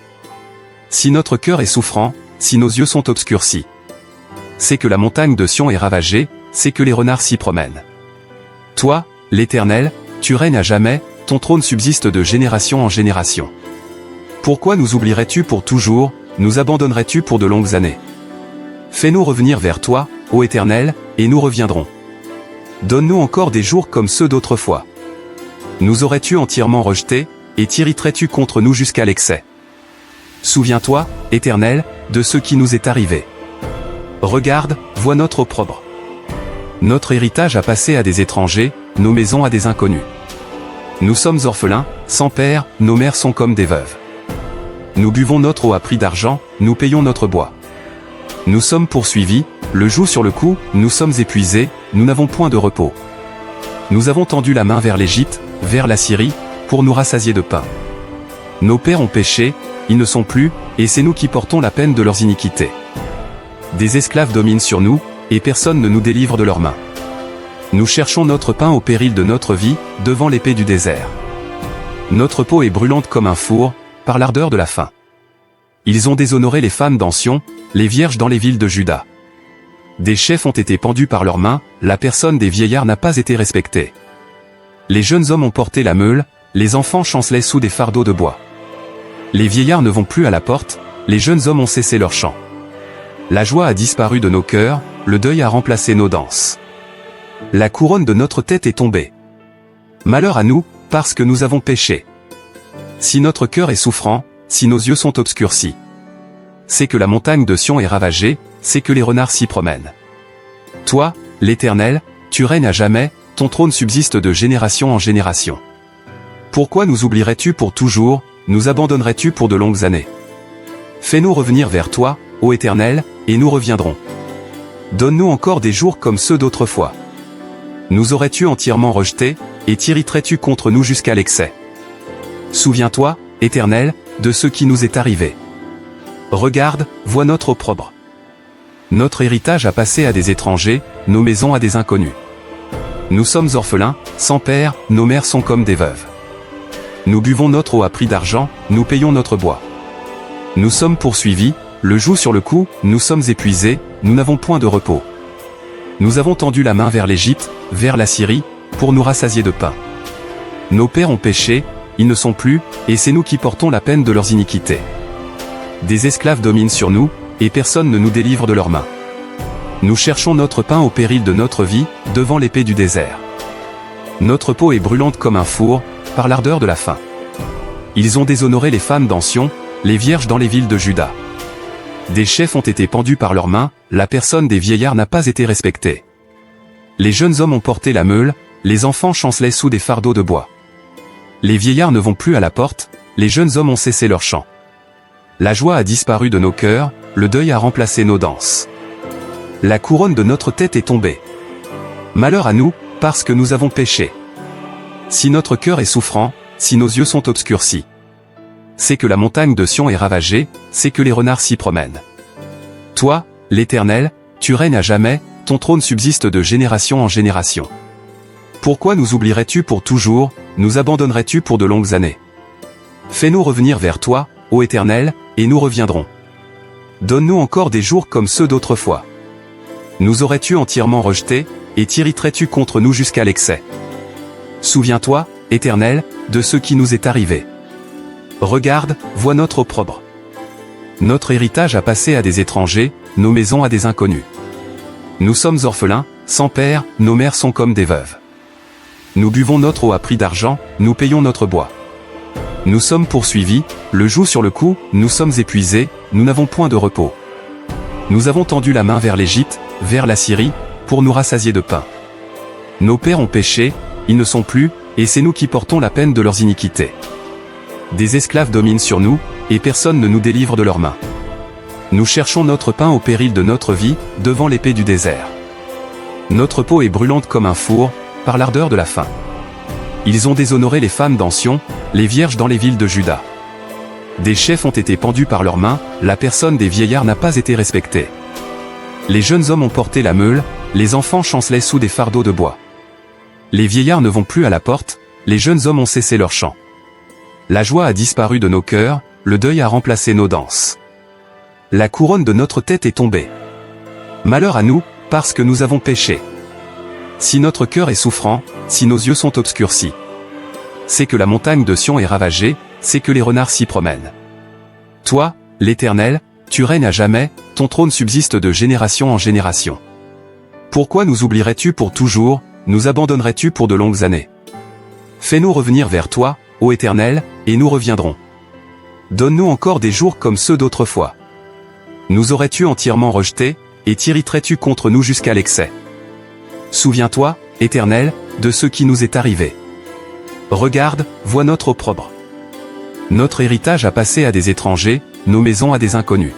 Si notre cœur est souffrant, si nos yeux sont obscurcis, c'est que la montagne de Sion est ravagée, c'est que les renards s'y promènent. Toi, l'Éternel, tu règnes à jamais, ton trône subsiste de génération en génération. Pourquoi nous oublierais-tu pour toujours, nous abandonnerais-tu pour de longues années? Fais-nous revenir vers toi, ô Éternel, et nous reviendrons. Donne-nous encore des jours comme ceux d'autrefois. Nous aurais-tu entièrement rejetés, et t'irriterais-tu contre nous jusqu'à l'excès? Souviens-toi, Éternel, de ce qui nous est arrivé. Regarde, vois notre opprobre. Notre héritage a passé à des étrangers, nos maisons à des inconnus. Nous sommes orphelins, sans père, nos mères sont comme des veuves. Nous buvons notre eau à prix d'argent, nous payons notre bois. Nous sommes poursuivis, le joug sur le cou, nous sommes épuisés, nous n'avons point de repos. Nous avons tendu la main vers l'Égypte, vers la Syrie, pour nous rassasier de pain. Nos pères ont péché, ils ne sont plus, et c'est nous qui portons la peine de leurs iniquités. Des esclaves dominent sur nous, et personne ne nous délivre de leurs mains. Nous cherchons notre pain au péril de notre vie, devant l'épée du désert. Notre peau est brûlante comme un four, par l'ardeur de la faim. Ils ont déshonoré les femmes d'Ancion, les vierges dans les villes de Juda. Des chefs ont été pendus par leurs mains, la personne des vieillards n'a pas été respectée. Les jeunes hommes ont porté la meule, les enfants chancelaient sous des fardeaux de bois. Les vieillards ne vont plus à la porte, les jeunes hommes ont cessé leur chant. La joie a disparu de nos cœurs, le deuil a remplacé nos danses. La couronne de notre tête est tombée. Malheur à nous, parce que nous avons péché. Si notre cœur est souffrant, si nos yeux sont obscurcis, c'est que la montagne de Sion est ravagée, c'est que les renards s'y promènent. Toi, l'Éternel, tu règnes à jamais, ton trône subsiste de génération en génération. Pourquoi nous oublierais-tu pour toujours, nous abandonnerais-tu pour de longues années? Fais-nous revenir vers toi, ô Éternel, et nous reviendrons. Donne-nous encore des jours comme ceux d'autrefois. Nous aurais-tu entièrement rejetés, et t'irriterais-tu contre nous jusqu'à l'excès? Souviens-toi, Éternel, de ce qui nous est arrivé. Regarde, vois notre opprobre. Notre héritage a passé à des étrangers, nos maisons à des inconnus. Nous sommes orphelins, sans père, nos mères sont comme des veuves. Nous buvons notre eau à prix d'argent, nous payons notre bois. Nous sommes poursuivis, le joug sur le cou, nous sommes épuisés, nous n'avons point de repos. Nous avons tendu la main vers l'Égypte, vers la Syrie, pour nous rassasier de pain. Nos pères ont péché, ils ne sont plus, et c'est nous qui portons la peine de leurs iniquités. Des esclaves dominent sur nous, et personne ne nous délivre de leurs mains. Nous cherchons notre pain au péril de notre vie, devant l'épée du désert. Notre peau est brûlante comme un four, par l'ardeur de la faim. Ils ont déshonoré les femmes d'Ancion, les vierges dans les villes de Juda. Des chefs ont été pendus par leurs mains, la personne des vieillards n'a pas été respectée. Les jeunes hommes ont porté la meule, les enfants chancelaient sous des fardeaux de bois. Les vieillards ne vont plus à la porte, les jeunes hommes ont cessé leur chant. La joie a disparu de nos cœurs, le deuil a remplacé nos danses. La couronne de notre tête est tombée. Malheur à nous, parce que nous avons péché. Si notre cœur est souffrant, si nos yeux sont obscurcis. C'est que la montagne de Sion est ravagée, c'est que les renards s'y promènent. Toi, l'Éternel, tu règnes à jamais, ton trône subsiste de génération en génération. Pourquoi nous oublierais-tu pour toujours, nous abandonnerais-tu pour de longues années? Fais-nous revenir vers toi, ô Éternel, et nous reviendrons. Donne-nous encore des jours comme ceux d'autrefois. Nous aurais-tu entièrement rejetés, et t'irriterais-tu contre nous jusqu'à l'excès? Souviens-toi, Éternel, de ce qui nous est arrivé. Regarde, vois notre opprobre. Notre héritage a passé à des étrangers, nos maisons à des inconnus. Nous sommes orphelins, sans père, nos mères sont comme des veuves. Nous buvons notre eau à prix d'argent, nous payons notre bois. Nous sommes poursuivis, le joug sur le cou, nous sommes épuisés, nous n'avons point de repos. Nous avons tendu la main vers l'Égypte, vers la Syrie, pour nous rassasier de pain. Nos pères ont péché, ils ne sont plus, et c'est nous qui portons la peine de leurs iniquités. Des esclaves dominent sur nous, et personne ne nous délivre de leurs mains. Nous cherchons notre pain au péril de notre vie, devant l'épée du désert. Notre peau est brûlante comme un four, par l'ardeur de la faim. Ils ont déshonoré les femmes dans Sion, les vierges dans les villes de Juda. Des chefs ont été pendus par leurs mains, la personne des vieillards n'a pas été respectée. Les jeunes hommes ont porté la meule, les enfants chancelaient sous des fardeaux de bois. Les vieillards ne vont plus à la porte, les jeunes hommes ont cessé leur chant. La joie a disparu de nos cœurs, le deuil a remplacé nos danses. La couronne de notre tête est tombée. Malheur à nous, parce que nous avons péché. Si notre cœur est souffrant, si nos yeux sont obscurcis. C'est que la montagne de Sion est ravagée, c'est que les renards s'y promènent. Toi, l'Éternel, tu règnes à jamais, ton trône subsiste de génération en génération. Pourquoi nous oublierais-tu pour toujours, nous abandonnerais-tu pour de longues années? Fais-nous revenir vers toi, ô Éternel, et nous reviendrons. Donne-nous encore des jours comme ceux d'autrefois. Nous aurais-tu entièrement rejetés, et t'irriterais-tu contre nous jusqu'à l'excès? Souviens-toi, Éternel, de ce qui nous est arrivé. Regarde, vois notre opprobre. Notre héritage a passé à des étrangers, nos maisons à des inconnus.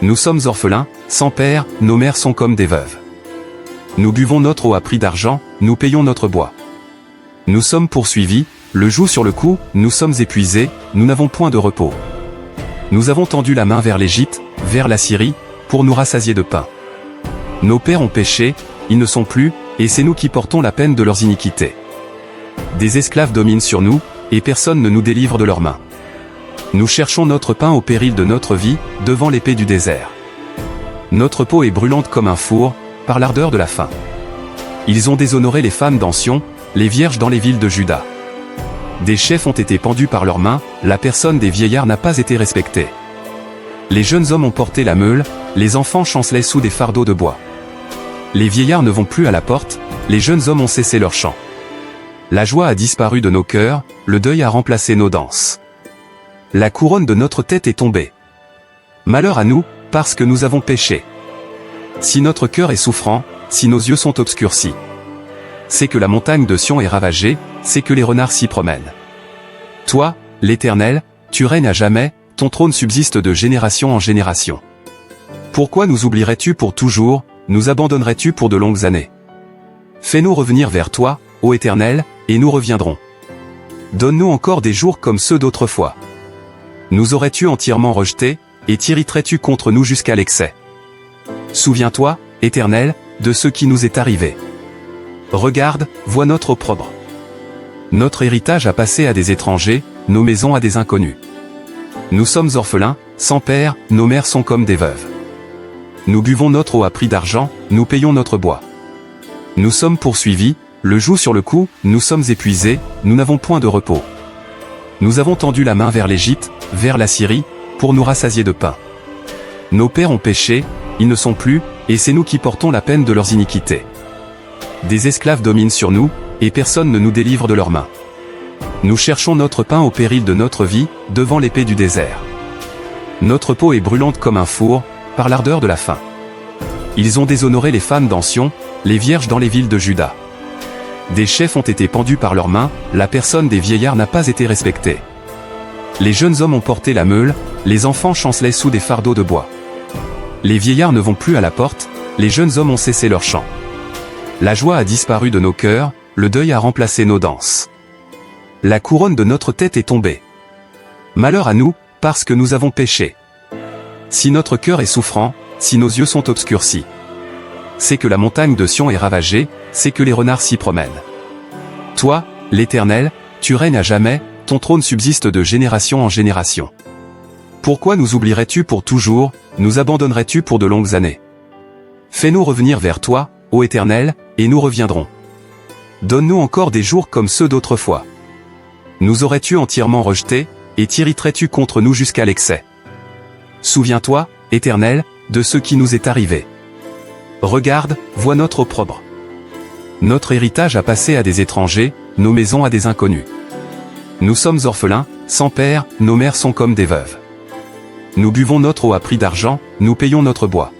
Nous sommes orphelins, sans père, nos mères sont comme des veuves. Nous buvons notre eau à prix d'argent, nous payons notre bois. Nous sommes poursuivis, le joug sur le cou, nous sommes épuisés, nous n'avons point de repos. Nous avons tendu la main vers l'Égypte, vers la Syrie, pour nous rassasier de pain. Nos pères ont péché, ils ne sont plus, et c'est nous qui portons la peine de leurs iniquités. Des esclaves dominent sur nous, et personne ne nous délivre de leurs mains. Nous cherchons notre pain au péril de notre vie, devant l'épée du désert. Notre peau est brûlante comme un four, par l'ardeur de la faim. Ils ont déshonoré les femmes dans Sion, les vierges dans les villes de Juda. Des chefs ont été pendus par leurs mains, la personne des vieillards n'a pas été respectée. Les jeunes hommes ont porté la meule, les enfants chancelaient sous des fardeaux de bois. Les vieillards ne vont plus à la porte, les jeunes hommes ont cessé leur chant. La joie a disparu de nos cœurs, le deuil a remplacé nos danses. La couronne de notre tête est tombée. Malheur à nous, parce que nous avons péché. Si notre cœur est souffrant, si nos yeux sont obscurcis. C'est que la montagne de Sion est ravagée, c'est que les renards s'y promènent. Toi, l'Éternel, tu règnes à jamais, ton trône subsiste de génération en génération. Pourquoi nous oublierais-tu pour toujours, nous abandonnerais-tu pour de longues années? Fais-nous revenir vers toi, ô Éternel, et nous reviendrons. Donne-nous encore des jours comme ceux d'autrefois. Nous aurais-tu entièrement rejetés, et t'irriterais-tu contre nous jusqu'à l'excès? Souviens-toi, Éternel, de ce qui nous est arrivé. Regarde, vois notre opprobre. Notre héritage a passé à des étrangers, nos maisons à des inconnus. Nous sommes orphelins, sans père, nos mères sont comme des veuves. Nous buvons notre eau à prix d'argent, nous payons notre bois. Nous sommes poursuivis, le joug sur le cou, nous sommes épuisés, nous n'avons point de repos. Nous avons tendu la main vers l'Égypte, vers la Syrie, pour nous rassasier de pain. Nos pères ont péché, ils ne sont plus, et c'est nous qui portons la peine de leurs iniquités. Des esclaves dominent sur nous, et personne ne nous délivre de leurs mains. Nous cherchons notre pain au péril de notre vie, devant l'épée du désert. Notre peau est brûlante comme un four, par l'ardeur de la faim. Ils ont déshonoré les femmes dans Sion, les vierges dans les villes de Juda. Des chefs ont été pendus par leurs mains, la personne des vieillards n'a pas été respectée. Les jeunes hommes ont porté la meule, les enfants chancelaient sous des fardeaux de bois. Les vieillards ne vont plus à la porte, les jeunes hommes ont cessé leur chant. La joie a disparu de nos cœurs, le deuil a remplacé nos danses. La couronne de notre tête est tombée. Malheur à nous, parce que nous avons péché. Si notre cœur est souffrant, si nos yeux sont obscurcis, c'est que la montagne de Sion est ravagée, c'est que les renards s'y promènent. Toi, l'Éternel, tu règnes à jamais, ton trône subsiste de génération en génération. Pourquoi nous oublierais-tu pour toujours, nous abandonnerais-tu pour de longues années? Fais-nous revenir vers toi, ô Éternel, et nous reviendrons. Donne-nous encore des jours comme ceux d'autrefois. Nous aurais-tu entièrement rejetés, et t'irriterais-tu contre nous jusqu'à l'excès? Souviens-toi, Éternel, de ce qui nous est arrivé. Regarde, vois notre opprobre. Notre héritage a passé à des étrangers, nos maisons à des inconnus. Nous sommes orphelins, sans père, nos mères sont comme des veuves. Nous buvons notre eau à prix d'argent, nous payons notre bois.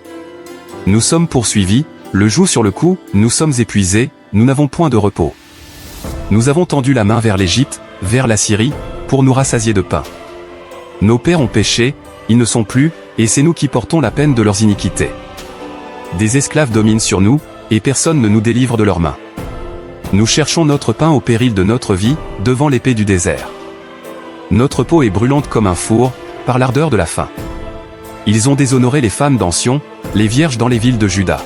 Nous sommes poursuivis, le joug sur le cou, nous sommes épuisés, nous n'avons point de repos. Nous avons tendu la main vers l'Égypte, vers la Syrie, pour nous rassasier de pain. Nos pères ont péché, ils ne sont plus, et c'est nous qui portons la peine de leurs iniquités. Des esclaves dominent sur nous, et personne ne nous délivre de leurs mains. Nous cherchons notre pain au péril de notre vie, devant l'épée du désert. Notre peau est brûlante comme un four, par l'ardeur de la faim. Ils ont déshonoré les femmes dans Sion, les vierges dans les villes de Juda.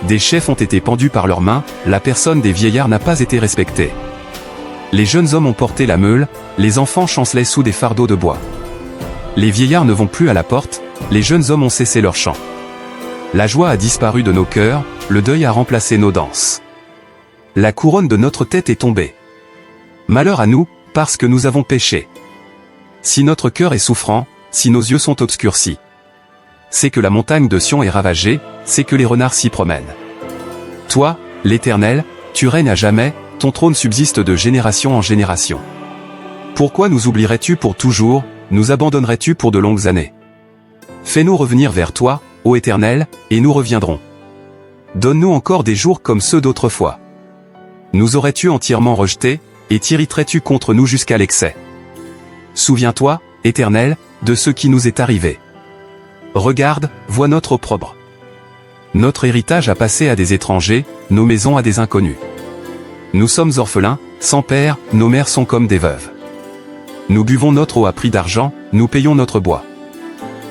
Des chefs ont été pendus par leurs mains, la personne des vieillards n'a pas été respectée. Les jeunes hommes ont porté la meule, les enfants chancelaient sous des fardeaux de bois. Les vieillards ne vont plus à la porte, les jeunes hommes ont cessé leur chant. La joie a disparu de nos cœurs, le deuil a remplacé nos danses. La couronne de notre tête est tombée. Malheur à nous, parce que nous avons péché. Si notre cœur est souffrant, si nos yeux sont obscurcis, c'est que la montagne de Sion est ravagée, c'est que les renards s'y promènent. Toi, l'Éternel, tu règnes à jamais, ton trône subsiste de génération en génération. Pourquoi nous oublierais-tu pour toujours, nous abandonnerais-tu pour de longues années? Fais-nous revenir vers toi, ô Éternel, et nous reviendrons. Donne-nous encore des jours comme ceux d'autrefois. Nous aurais-tu entièrement rejetés, et t'irriterais-tu contre nous jusqu'à l'excès? Souviens-toi, Éternel, de ce qui nous est arrivé. Regarde, vois notre opprobre. Notre héritage a passé à des étrangers, nos maisons à des inconnus. Nous sommes orphelins, sans père, nos mères sont comme des veuves. Nous buvons notre eau à prix d'argent, nous payons notre bois.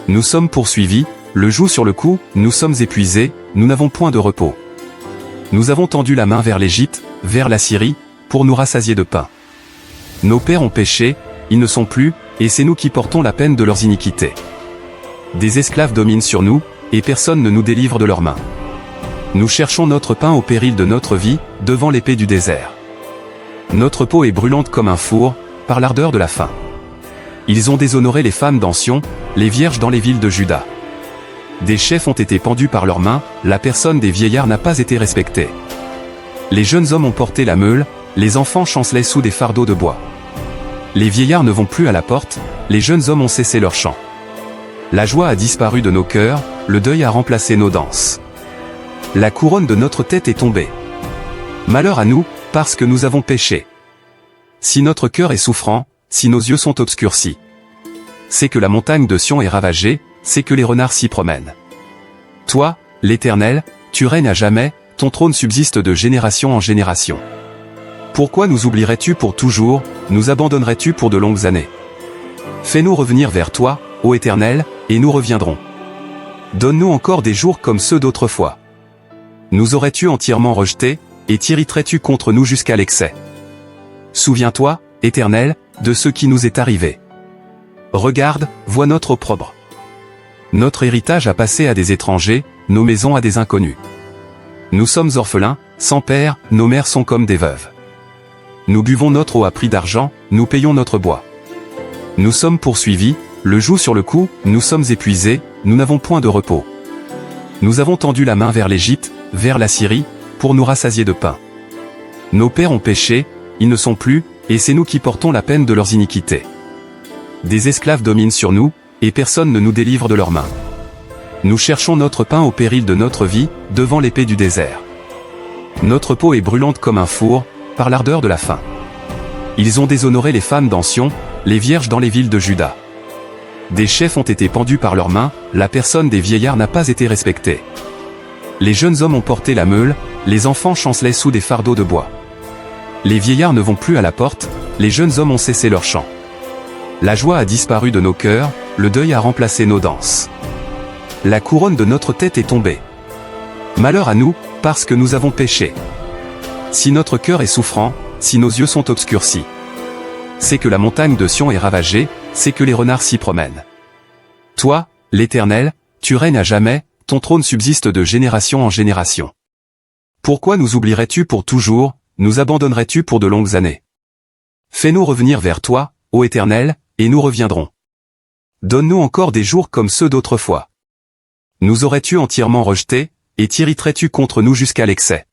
Nous sommes poursuivis, le joug sur le cou, nous sommes épuisés, nous n'avons point de repos. Nous avons tendu la main vers l'Égypte, vers la Syrie, pour nous rassasier de pain. Nos pères ont péché, ils ne sont plus, et c'est nous qui portons la peine de leurs iniquités. Des esclaves dominent sur nous, et personne ne nous délivre de leurs mains. Nous cherchons notre pain au péril de notre vie, devant l'épée du désert. Notre peau est brûlante comme un four, par l'ardeur de la faim. Ils ont déshonoré les femmes dans Sion, les vierges dans les villes de Juda. Des chefs ont été pendus par leurs mains, la personne des vieillards n'a pas été respectée. Les jeunes hommes ont porté la meule, les enfants chancelaient sous des fardeaux de bois. Les vieillards ne vont plus à la porte, les jeunes hommes ont cessé leur chant. La joie a disparu de nos cœurs, le deuil a remplacé nos danses. La couronne de notre tête est tombée. Malheur à nous, parce que nous avons péché. Si notre cœur est souffrant, si nos yeux sont obscurcis, c'est que la montagne de Sion est ravagée, c'est que les renards s'y promènent. Toi, l'Éternel, tu règnes à jamais, ton trône subsiste de génération en génération. Pourquoi nous oublierais-tu pour toujours, nous abandonnerais-tu pour de longues années? Fais-nous revenir vers toi, ô Éternel, et nous reviendrons. Donne-nous encore des jours comme ceux d'autrefois. Nous aurais-tu entièrement rejetés, et t'irriterais-tu contre nous jusqu'à l'excès? Souviens-toi, Éternel, de ce qui nous est arrivé. Regarde, vois notre opprobre. Notre héritage a passé à des étrangers, nos maisons à des inconnus. Nous sommes orphelins, sans père, nos mères sont comme des veuves. Nous buvons notre eau à prix d'argent, nous payons notre bois. Nous sommes poursuivis, le joug sur le cou, nous sommes épuisés, nous n'avons point de repos. Nous avons tendu la main vers l'Égypte, vers la Syrie, pour nous rassasier de pain. Nos pères ont péché, ils ne sont plus, et c'est nous qui portons la peine de leurs iniquités. Des esclaves dominent sur nous, et personne ne nous délivre de leurs mains. Nous cherchons notre pain au péril de notre vie, devant l'épée du désert. Notre peau est brûlante comme un four, par l'ardeur de la faim. Ils ont déshonoré les femmes dans Sion, les vierges dans les villes de Juda. Des chefs ont été pendus par leurs mains, la personne des vieillards n'a pas été respectée. Les jeunes hommes ont porté la meule, les enfants chancelaient sous des fardeaux de bois. Les vieillards ne vont plus à la porte, les jeunes hommes ont cessé leur chant. La joie a disparu de nos cœurs, le deuil a remplacé nos danses. La couronne de notre tête est tombée. Malheur à nous, parce que nous avons péché. Si notre cœur est souffrant, si nos yeux sont obscurcis, c'est que la montagne de Sion est ravagée, c'est que les renards s'y promènent. Toi, l'Éternel, tu règnes à jamais, ton trône subsiste de génération en génération. Pourquoi nous oublierais-tu pour toujours, nous abandonnerais-tu pour de longues années? Fais-nous revenir vers toi, ô Éternel, et nous reviendrons. Donne-nous encore des jours comme ceux d'autrefois. Nous aurais-tu entièrement rejetés, et t'irriterais-tu contre nous jusqu'à l'excès?